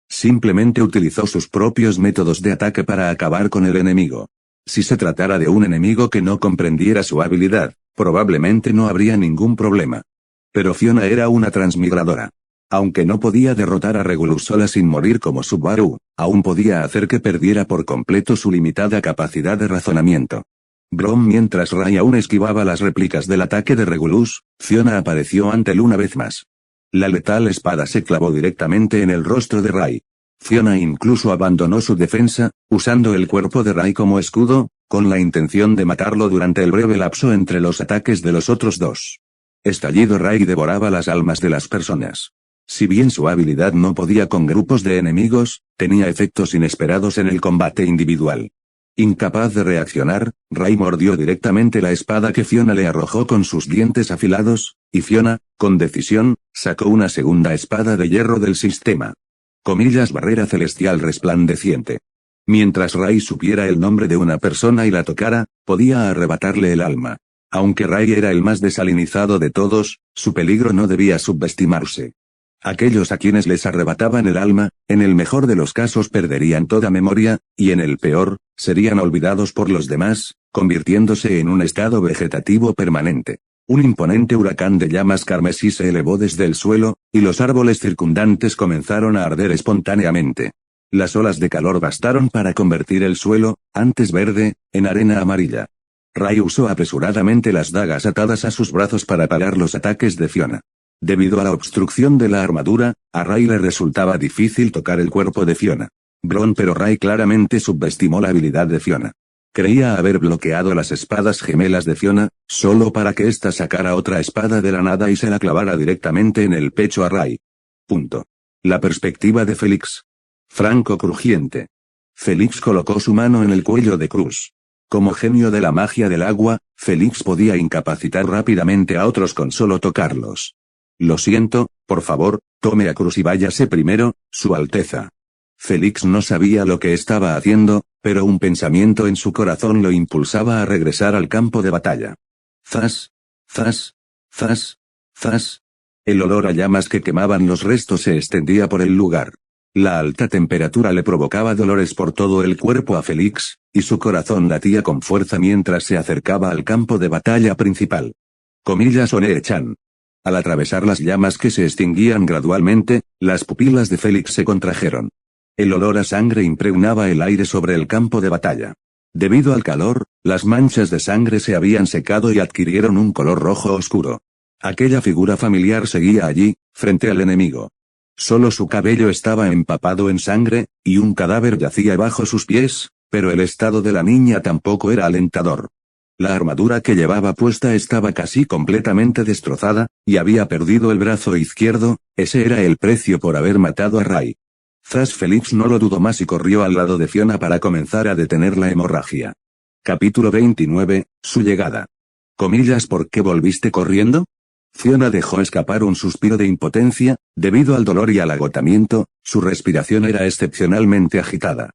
Simplemente utilizó sus propios métodos de ataque para acabar con el enemigo. Si se tratara de un enemigo que no comprendiera su habilidad, probablemente no habría ningún problema. Pero Fiona era una transmigradora. Aunque no podía derrotar a Regulus sola sin morir como Subaru, aún podía hacer que perdiera por completo su limitada capacidad de razonamiento. Mientras Ray aún esquivaba las réplicas del ataque de Regulus, Fiona apareció ante él una vez más. La letal espada se clavó directamente en el rostro de Ray. Fiona incluso abandonó su defensa, usando el cuerpo de Ray como escudo, con la intención de matarlo durante el breve lapso entre los ataques de los otros dos. Estallido Ray devoraba las almas de las personas. Si bien su habilidad no podía con grupos de enemigos, tenía efectos inesperados en el combate individual. Incapaz de reaccionar, Ray mordió directamente la espada que Fiona le arrojó con sus dientes afilados, y Fiona, con decisión, sacó una segunda espada de hierro del sistema. Comillas, barrera celestial resplandeciente. Mientras Ray supiera el nombre de una persona y la tocara, podía arrebatarle el alma. Aunque Ray era el más desalinizado de todos, su peligro no debía subestimarse. Aquellos a quienes les arrebataban el alma, en el mejor de los casos perderían toda memoria, y en el peor, serían olvidados por los demás, convirtiéndose en un estado vegetativo permanente. Un imponente huracán de llamas carmesí se elevó desde el suelo, y los árboles circundantes comenzaron a arder espontáneamente. Las olas de calor bastaron para convertir el suelo, antes verde, en arena amarilla. Ray usó apresuradamente las dagas atadas a sus brazos para parar los ataques de Fiona. Debido a la obstrucción de la armadura, a Ray le resultaba difícil tocar el cuerpo de Fiona. Pero Ray claramente subestimó la habilidad de Fiona. Creía haber bloqueado las espadas gemelas de Fiona, solo para que ésta sacara otra espada de la nada y se la clavara directamente en el pecho a Ray. La perspectiva de Félix. Franco crujiente. Félix colocó su mano en el cuello de Cruz. Como genio de la magia del agua, Félix podía incapacitar rápidamente a otros con solo tocarlos. Lo siento, por favor, tome a Cruz y váyase primero, Su Alteza. Félix no sabía lo que estaba haciendo, pero un pensamiento en su corazón lo impulsaba a regresar al campo de batalla. Zas, zas, zas, zas. El olor a llamas que quemaban los restos se extendía por el lugar. La alta temperatura le provocaba dolores por todo el cuerpo a Félix, y su corazón latía con fuerza mientras se acercaba al campo de batalla principal. Comillas, One-chan. Al atravesar las llamas que se extinguían gradualmente, las pupilas de Félix se contrajeron. El olor a sangre impregnaba el aire sobre el campo de batalla. Debido al calor, las manchas de sangre se habían secado y adquirieron un color rojo oscuro. Aquella figura familiar seguía allí, frente al enemigo. Solo su cabello estaba empapado en sangre, y un cadáver yacía bajo sus pies, pero el estado de la niña tampoco era alentador. La armadura que llevaba puesta estaba casi completamente destrozada, y había perdido el brazo izquierdo. Ese era el precio por haber matado a Ray. Zas Félix no lo dudó más y corrió al lado de Fiona para comenzar a detener la hemorragia. Capítulo 29, su llegada. Comillas, ¿por qué volviste corriendo? Fiona dejó escapar un suspiro de impotencia, debido al dolor y al agotamiento, su respiración era excepcionalmente agitada.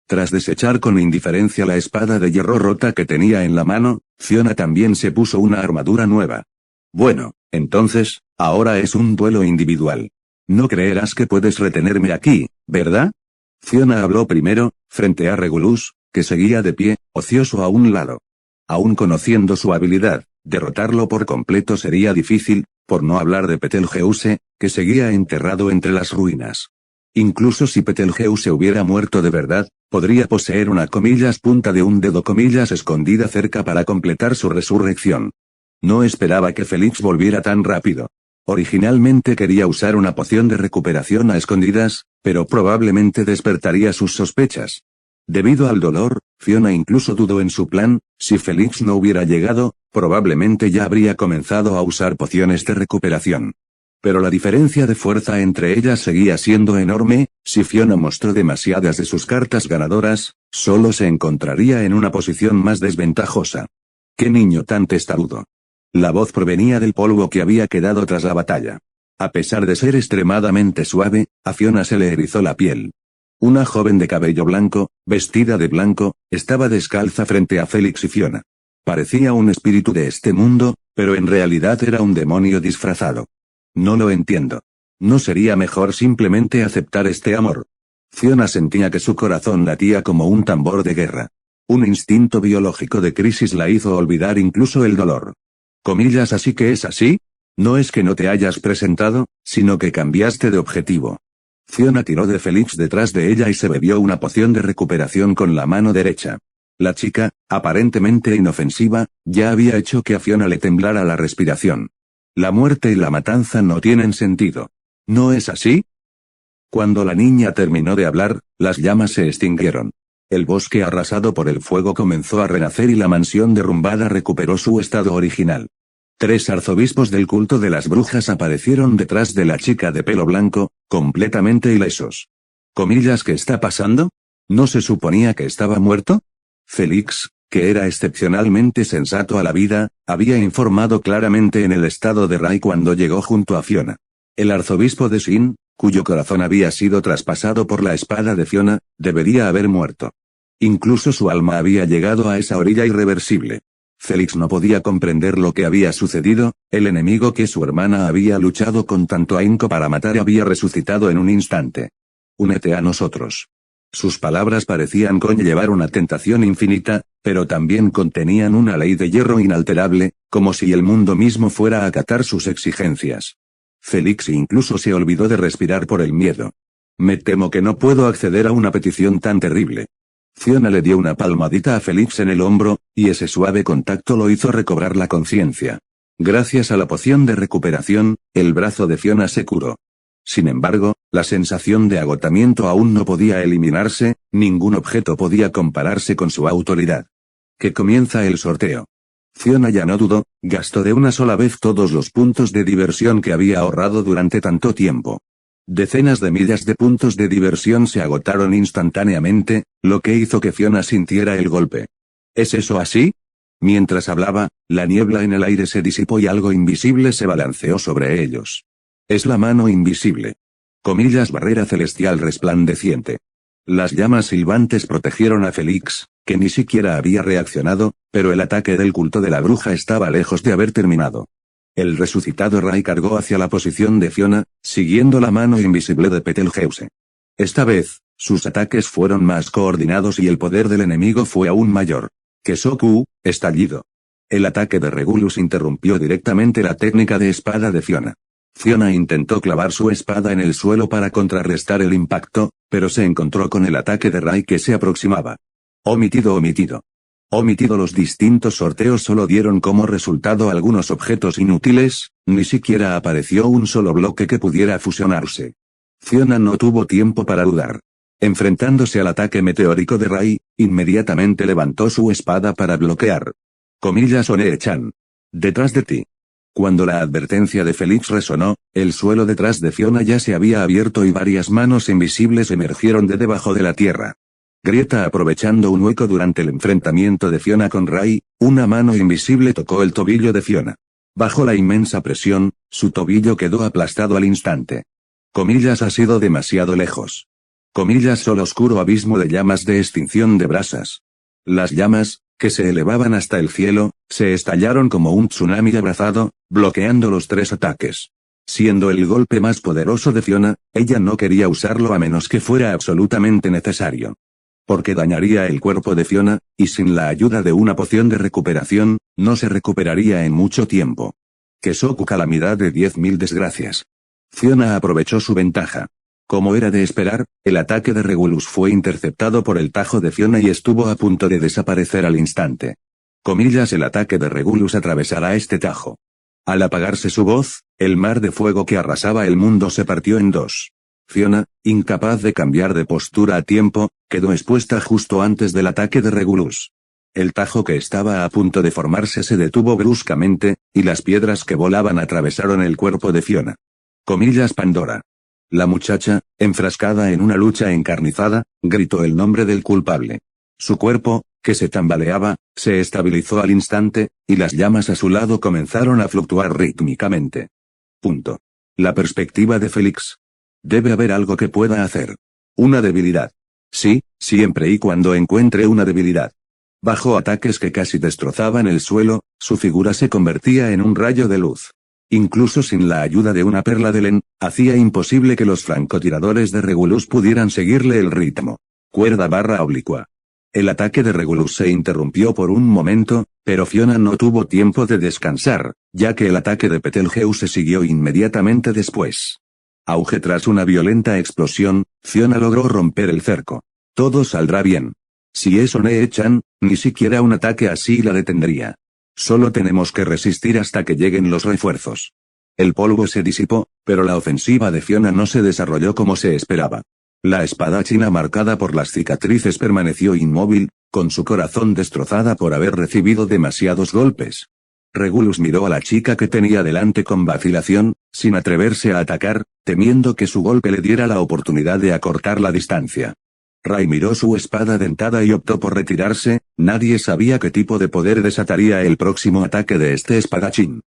Tras desechar con indiferencia la espada de hierro rota que tenía en la mano, Fiona también se puso una armadura nueva. Bueno, entonces, Ahora es un duelo individual. No creerás que puedes retenerme aquí, ¿verdad? Fiona habló primero, frente a Regulus, que seguía de pie, ocioso a un lado. Aún conociendo su habilidad, derrotarlo por completo sería difícil, por no hablar de Betelgeuse, que seguía enterrado entre las ruinas. Incluso si Betelgeuse hubiera muerto de verdad, podría poseer una punta de un dedo escondida cerca para completar su resurrección. No esperaba que Felix volviera tan rápido. Originalmente quería usar una poción de recuperación a escondidas, pero probablemente despertaría sus sospechas. Debido al dolor, Fiona incluso dudó en su plan. Si Felix no hubiera llegado, probablemente ya habría comenzado a usar pociones de recuperación. Pero la diferencia de fuerza entre ellas seguía siendo enorme. Si Fiona mostró demasiadas de sus cartas ganadoras, solo se encontraría en una posición más desventajosa. ¡Qué niño tan testarudo! La voz provenía del polvo que había quedado tras la batalla. A pesar de ser extremadamente suave, a Fiona se le erizó la piel. Una joven de cabello blanco, vestida de blanco, estaba descalza frente a Felix y Fiona. Parecía un espíritu de este mundo, pero en realidad era un demonio disfrazado. No lo entiendo. ¿No sería mejor simplemente aceptar este amor? Fiona sentía que su corazón latía como un tambor de guerra. Un instinto biológico de crisis la hizo olvidar incluso el dolor. Comillas, ¿así que es así? No es que no te hayas presentado, sino que cambiaste de objetivo. Fiona tiró de Felix detrás de ella y se bebió una poción de recuperación con la mano derecha. La chica, aparentemente inofensiva, ya había hecho que a Fiona le temblara la respiración. La muerte y la matanza no tienen sentido. ¿No es así? Cuando la niña terminó de hablar, las llamas se extinguieron. El bosque arrasado por el fuego comenzó a renacer y la mansión derrumbada recuperó su estado original. 3 arzobispos del culto de las brujas aparecieron detrás de la chica de pelo blanco, completamente ilesos. Comillas, ¿qué está pasando? ¿No se suponía que estaba muerto? Felix, que era excepcionalmente sensato a la vida, había informado claramente en el estado de Ray cuando llegó junto a Fiona. El arzobispo de Sin, cuyo corazón había sido traspasado por la espada de Fiona, debería haber muerto. Incluso su alma había llegado a esa orilla irreversible. Felix no podía comprender lo que había sucedido. El enemigo que su hermana había luchado con tanto ahínco para matar había resucitado en un instante. Únete a nosotros. Sus palabras parecían conllevar una tentación infinita, pero también contenían una ley de hierro inalterable, como si el mundo mismo fuera a acatar sus exigencias. Felix incluso se olvidó de respirar por el miedo. Me temo que no puedo acceder a una petición tan terrible. Fiona le dio una palmadita a Felix en el hombro, y ese suave contacto lo hizo recobrar la conciencia. Gracias a la poción de recuperación, el brazo de Fiona se curó. Sin embargo, la sensación de agotamiento aún no podía eliminarse. Ningún objeto podía compararse con su autoridad. Que comienza el sorteo. Fiona ya no dudó, gastó de una sola vez todos los puntos de diversión que había ahorrado durante tanto tiempo. Decenas de millas de puntos de diversión se agotaron instantáneamente, lo que hizo que Fiona sintiera el golpe. ¿Es eso así? Mientras hablaba, la niebla en el aire se disipó y algo invisible se balanceó sobre ellos. Es la mano invisible. Comillas, barrera celestial resplandeciente. Las llamas silbantes protegieron a Felix, que ni siquiera había reaccionado, pero el ataque del culto de la bruja estaba lejos de haber terminado. El resucitado Ray cargó hacia la posición de Fiona, siguiendo la mano invisible de Betelgeuse. Esta vez, sus ataques fueron más coordinados y el poder del enemigo fue aún mayor. Kesoku, estallido. El ataque de Regulus interrumpió directamente la técnica de espada de Fiona. Fiona intentó clavar su espada en el suelo para contrarrestar el impacto, pero se encontró con el ataque de Ray que se aproximaba. Omitido. Los distintos sorteos solo dieron como resultado algunos objetos inútiles. Ni siquiera apareció un solo bloque que pudiera fusionarse. Fiona no tuvo tiempo para dudar. Enfrentándose al ataque meteórico de Ray, inmediatamente levantó su espada para bloquear. Comillas, One-chan. Detrás de ti. Cuando la advertencia de Felix resonó, el suelo detrás de Fiona ya se había abierto y varias manos invisibles emergieron de debajo de la tierra. Grieta, aprovechando un hueco durante el enfrentamiento de Fiona con Ray, una mano invisible tocó el tobillo de Fiona. Bajo la inmensa presión, su tobillo quedó aplastado al instante. Comillas, ha sido demasiado lejos. Comillas, solo oscuro abismo de llamas de extinción de brasas. Las llamas, que se elevaban hasta el cielo, se estallaron como un tsunami abrazado, bloqueando los 3 ataques. Siendo el golpe más poderoso de Fiona, ella no quería usarlo a menos que fuera absolutamente necesario. Porque dañaría el cuerpo de Fiona, y sin la ayuda de una poción de recuperación, no se recuperaría en mucho tiempo. Kesoku calamidad de 10.000 desgracias. Fiona aprovechó su ventaja. Como era de esperar, el ataque de Regulus fue interceptado por el tajo de Fiona y estuvo a punto de desaparecer al instante. Comillas, el ataque de Regulus atravesará este tajo. Al apagarse su voz, el mar de fuego que arrasaba el mundo se partió en dos. Fiona, incapaz de cambiar de postura a tiempo, quedó expuesta justo antes del ataque de Regulus. El tajo que estaba a punto de formarse se detuvo bruscamente, y las piedras que volaban atravesaron el cuerpo de Fiona. Comillas, Pandora. La muchacha, enfrascada en una lucha encarnizada, gritó el nombre del culpable. Su cuerpo, que se tambaleaba, se estabilizó al instante, y las llamas a su lado comenzaron a fluctuar rítmicamente. Punto. La perspectiva de Félix. Debe haber algo que pueda hacer. Una debilidad. Sí, siempre y cuando encuentre una debilidad. Bajo ataques que casi destrozaban el suelo, su figura se convertía en un rayo de luz. Incluso sin la ayuda de una perla de Len, hacía imposible que los francotiradores de Regulus pudieran seguirle el ritmo. Cuerda barra oblicua. El ataque de Regulus se interrumpió por un momento, pero Fiona no tuvo tiempo de descansar, ya que el ataque de Betelgeuse siguió inmediatamente después. Auge tras una violenta explosión, Fiona logró romper el cerco. Todo saldrá bien. Si eso Nee-chan, ni siquiera un ataque así la detendría. Solo tenemos que resistir hasta que lleguen los refuerzos. El polvo se disipó, pero la ofensiva de Fiona no se desarrolló como se esperaba. La espadachina marcada por las cicatrices permaneció inmóvil, con su corazón destrozada por haber recibido demasiados golpes. Regulus miró a la chica que tenía delante con vacilación, sin atreverse a atacar, temiendo que su golpe le diera la oportunidad de acortar la distancia. Rai miró su espada dentada y optó por retirarse, nadie sabía qué tipo de poder desataría el próximo ataque de este espadachín.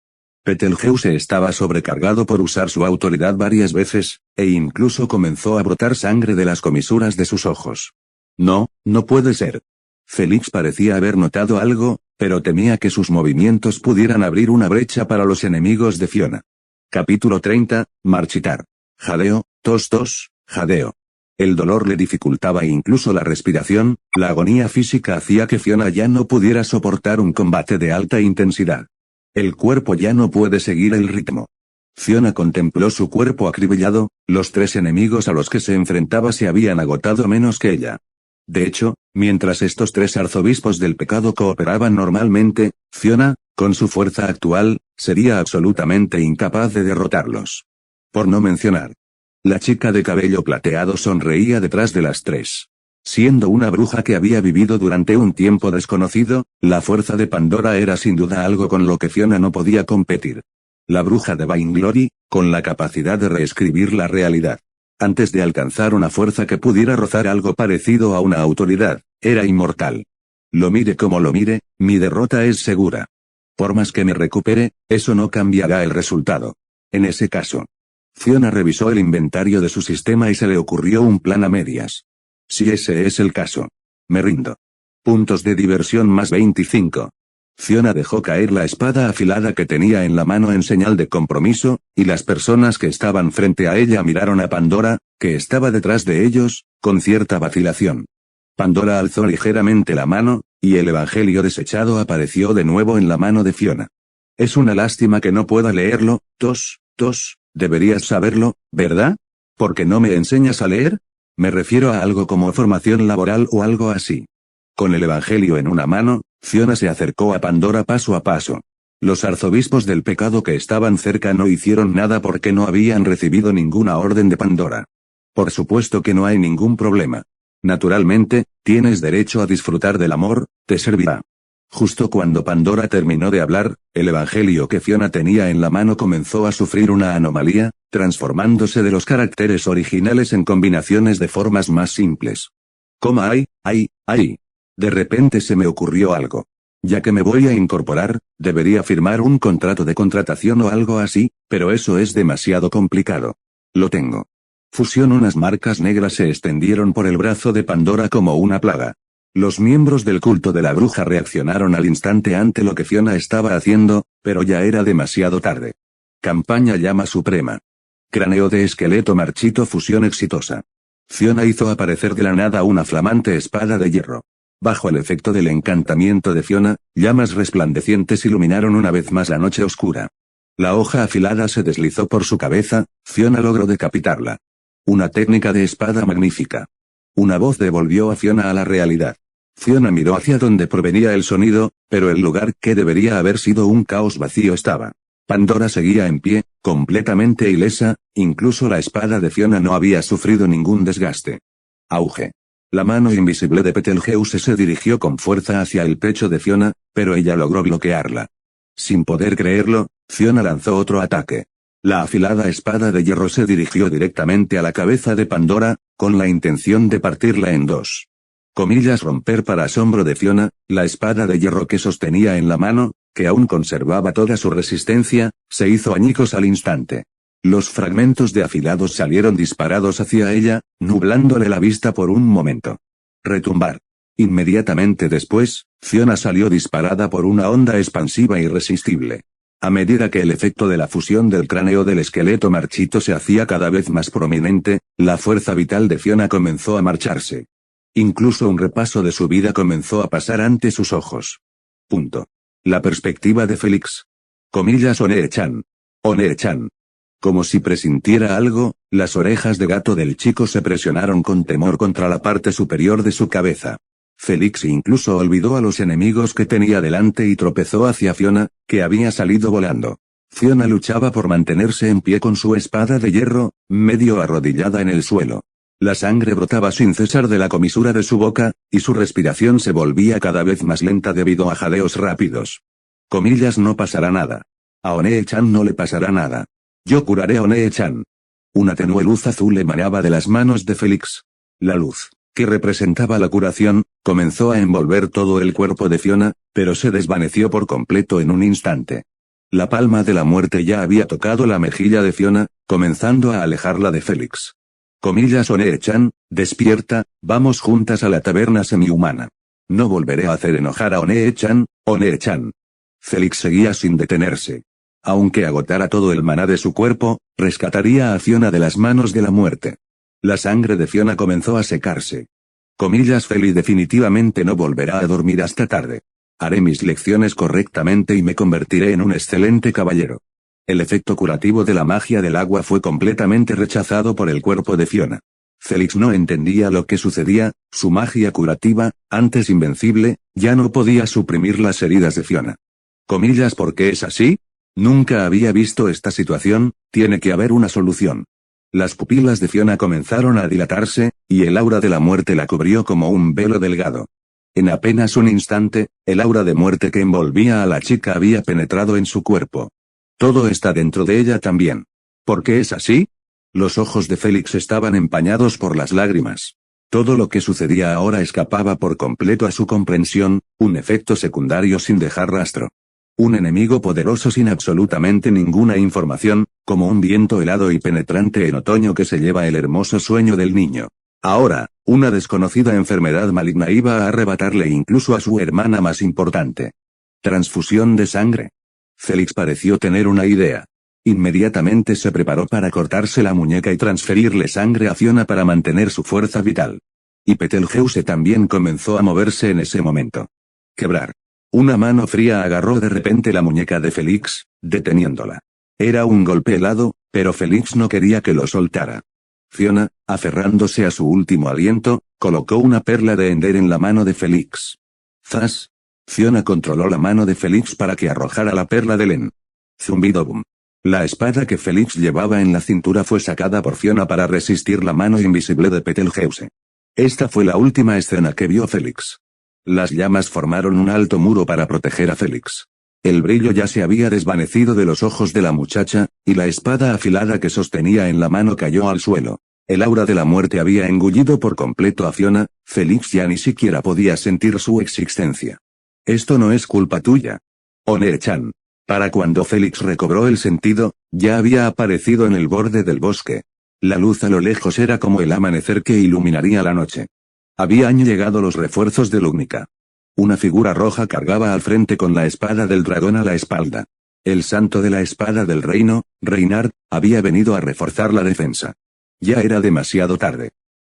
Betelgeuse estaba sobrecargado por usar su autoridad varias veces, e incluso comenzó a brotar sangre de las comisuras de sus ojos. No, no puede ser. Félix parecía haber notado algo, pero temía que sus movimientos pudieran abrir una brecha para los enemigos de Fiona. Capítulo 30, marchitar. Jadeo, tos, jadeo. El dolor le dificultaba incluso la respiración, la agonía física hacía que Fiona ya no pudiera soportar un combate de alta intensidad. El cuerpo ya no puede seguir el ritmo. Fiona contempló su cuerpo acribillado, los tres enemigos a los que se enfrentaba se habían agotado menos que ella. De hecho, mientras estos tres arzobispos del pecado cooperaban normalmente, Fiona, con su fuerza actual, sería absolutamente incapaz de derrotarlos. Por no mencionar. La chica de cabello plateado sonreía detrás de las tres. Siendo una bruja que había vivido durante un tiempo desconocido, la fuerza de Pandora era sin duda algo con lo que Fiona no podía competir. La bruja de Vainglory, con la capacidad de reescribir la realidad. Antes de alcanzar una fuerza que pudiera rozar algo parecido a una autoridad, era inmortal. Lo mire como lo mire, mi derrota es segura. Por más que me recupere, eso no cambiará el resultado. En ese caso. Fiona revisó el inventario de su sistema y se le ocurrió un plan a medias. Si ese es el caso. Me rindo. Puntos de diversión más 25. Fiona dejó caer la espada afilada que tenía en la mano en señal de compromiso, y las personas que estaban frente a ella miraron a Pandora, que estaba detrás de ellos, con cierta vacilación. Pandora alzó ligeramente la mano, y el evangelio desechado apareció de nuevo en la mano de Fiona. Es una lástima que no pueda leerlo, tos, deberías saberlo, ¿verdad? ¿Por qué no me enseñas a leer? Me refiero a algo como formación laboral o algo así. Con el evangelio en una mano, Fiona se acercó a Pandora paso a paso. Los arzobispos del pecado que estaban cerca no hicieron nada porque no habían recibido ninguna orden de Pandora. Por supuesto que no hay ningún problema. Naturalmente, tienes derecho a disfrutar del amor, te servirá. Justo cuando Pandora terminó de hablar, el evangelio que Fiona tenía en la mano comenzó a sufrir una anomalía, transformándose de los caracteres originales en combinaciones de formas más simples. Coma ay. De repente se me ocurrió algo. Ya que me voy a incorporar, debería firmar un contrato de contratación o algo así, pero eso es demasiado complicado. Lo tengo. Fusión. Unas marcas negras se extendieron por el brazo de Pandora como una plaga. Los miembros del culto de la bruja reaccionaron al instante ante lo que Fiona estaba haciendo, pero ya era demasiado tarde. Campaña llama suprema. Cráneo de esqueleto marchito fusión exitosa. Fiona hizo aparecer de la nada una flamante espada de hierro. Bajo el efecto del encantamiento de Fiona, llamas resplandecientes iluminaron una vez más la noche oscura. La hoja afilada se deslizó por su cabeza, Fiona logró decapitarla. Una técnica de espada magnífica. Una voz devolvió a Fiona a la realidad. Fiona miró hacia donde provenía el sonido, pero el lugar que debería haber sido un caos vacío estaba. Pandora seguía en pie, completamente ilesa, incluso la espada de Fiona no había sufrido ningún desgaste. Auge. La mano invisible de Betelgeuse se dirigió con fuerza hacia el pecho de Fiona, pero ella logró bloquearla. Sin poder creerlo, Fiona lanzó otro ataque. La afilada espada de hierro se dirigió directamente a la cabeza de Pandora, con la intención de partirla en dos. Romper para asombro de Fiona, la espada de hierro que sostenía en la mano, que aún conservaba toda su resistencia, se hizo añicos al instante. Los fragmentos de afilados salieron disparados hacia ella, nublándole la vista por un momento. Retumbar. Inmediatamente después, Fiona salió disparada por una onda expansiva irresistible. A medida que el efecto de la fusión del cráneo del esqueleto marchito se hacía cada vez más prominente, la fuerza vital de Fiona comenzó a marcharse. Incluso un repaso de su vida comenzó a pasar ante sus ojos. La perspectiva de Félix. Onee-chan. Onee-chan. Como si presintiera algo, las orejas de gato del chico se presionaron con temor contra la parte superior de su cabeza. Félix incluso olvidó a los enemigos que tenía delante y tropezó hacia Fiona, que había salido volando. Fiona luchaba por mantenerse en pie con su espada de hierro, medio arrodillada en el suelo. La sangre brotaba sin cesar de la comisura de su boca, y su respiración se volvía cada vez más lenta debido a jadeos rápidos. No pasará nada. A Onee-chan no le pasará nada. Yo curaré a Onee-chan. Una tenue luz azul emanaba de las manos de Félix. La luz, que representaba la curación, comenzó a envolver todo el cuerpo de Fiona, pero se desvaneció por completo en un instante. La palma de la muerte ya había tocado la mejilla de Fiona, comenzando a alejarla de Félix. Onee-chan, despierta, vamos juntas a la taberna semihumana. No volveré a hacer enojar a Onee-chan, Onee-chan. Félix seguía sin detenerse. Aunque agotara todo el maná de su cuerpo, rescataría a Fiona de las manos de la muerte. La sangre de Fiona comenzó a secarse. Félix definitivamente no volverá a dormir hasta tarde. Haré mis lecciones correctamente y me convertiré en un excelente caballero. El efecto curativo de la magia del agua fue completamente rechazado por el cuerpo de Fiona. Félix no entendía lo que sucedía, su magia curativa, antes invencible, ya no podía suprimir las heridas de Fiona. ¿Por qué es así? Nunca había visto esta situación, tiene que haber una solución. Las pupilas de Fiona comenzaron a dilatarse, y el aura de la muerte la cubrió como un velo delgado. En apenas un instante, el aura de muerte que envolvía a la chica había penetrado en su cuerpo. Todo está dentro de ella también. ¿Por qué es así? Los ojos de Félix estaban empañados por las lágrimas. Todo lo que sucedía ahora escapaba por completo a su comprensión, un efecto secundario sin dejar rastro. Un enemigo poderoso sin absolutamente ninguna información, como un viento helado y penetrante en otoño que se lleva el hermoso sueño del niño. Ahora, una desconocida enfermedad maligna iba a arrebatarle incluso a su hermana más importante. ¿Transfusión de sangre? Félix pareció tener una idea. Inmediatamente se preparó para cortarse la muñeca y transferirle sangre a Fiona para mantener su fuerza vital. Y Betelgeuse también comenzó a moverse en ese momento. Quebrar. Una mano fría agarró de repente la muñeca de Félix, deteniéndola. Era un golpe helado, pero Félix no quería que lo soltara. Fiona, aferrándose a su último aliento, colocó una perla de Ender en la mano de Félix. ¡Zas! Fiona controló la mano de Félix para que arrojara la perla de Len. Zumbido boom. La espada que Félix llevaba en la cintura fue sacada por Fiona para resistir la mano invisible de Betelgeuse. Esta fue la última escena que vio Félix. Las llamas formaron un alto muro para proteger a Félix. El brillo ya se había desvanecido de los ojos de la muchacha, y la espada afilada que sostenía en la mano cayó al suelo. El aura de la muerte había engullido por completo a Fiona, Félix ya ni siquiera podía sentir su existencia. Esto no es culpa tuya. Onee-chan. Para cuando Félix recobró el sentido, ya había aparecido en el borde del bosque. La luz a lo lejos era como el amanecer que iluminaría la noche. Habían llegado los refuerzos de Lugnica. Una figura roja cargaba al frente con la espada del dragón a la espalda. El santo de la espada del reino, Reinhard, había venido a reforzar la defensa. Ya era demasiado tarde.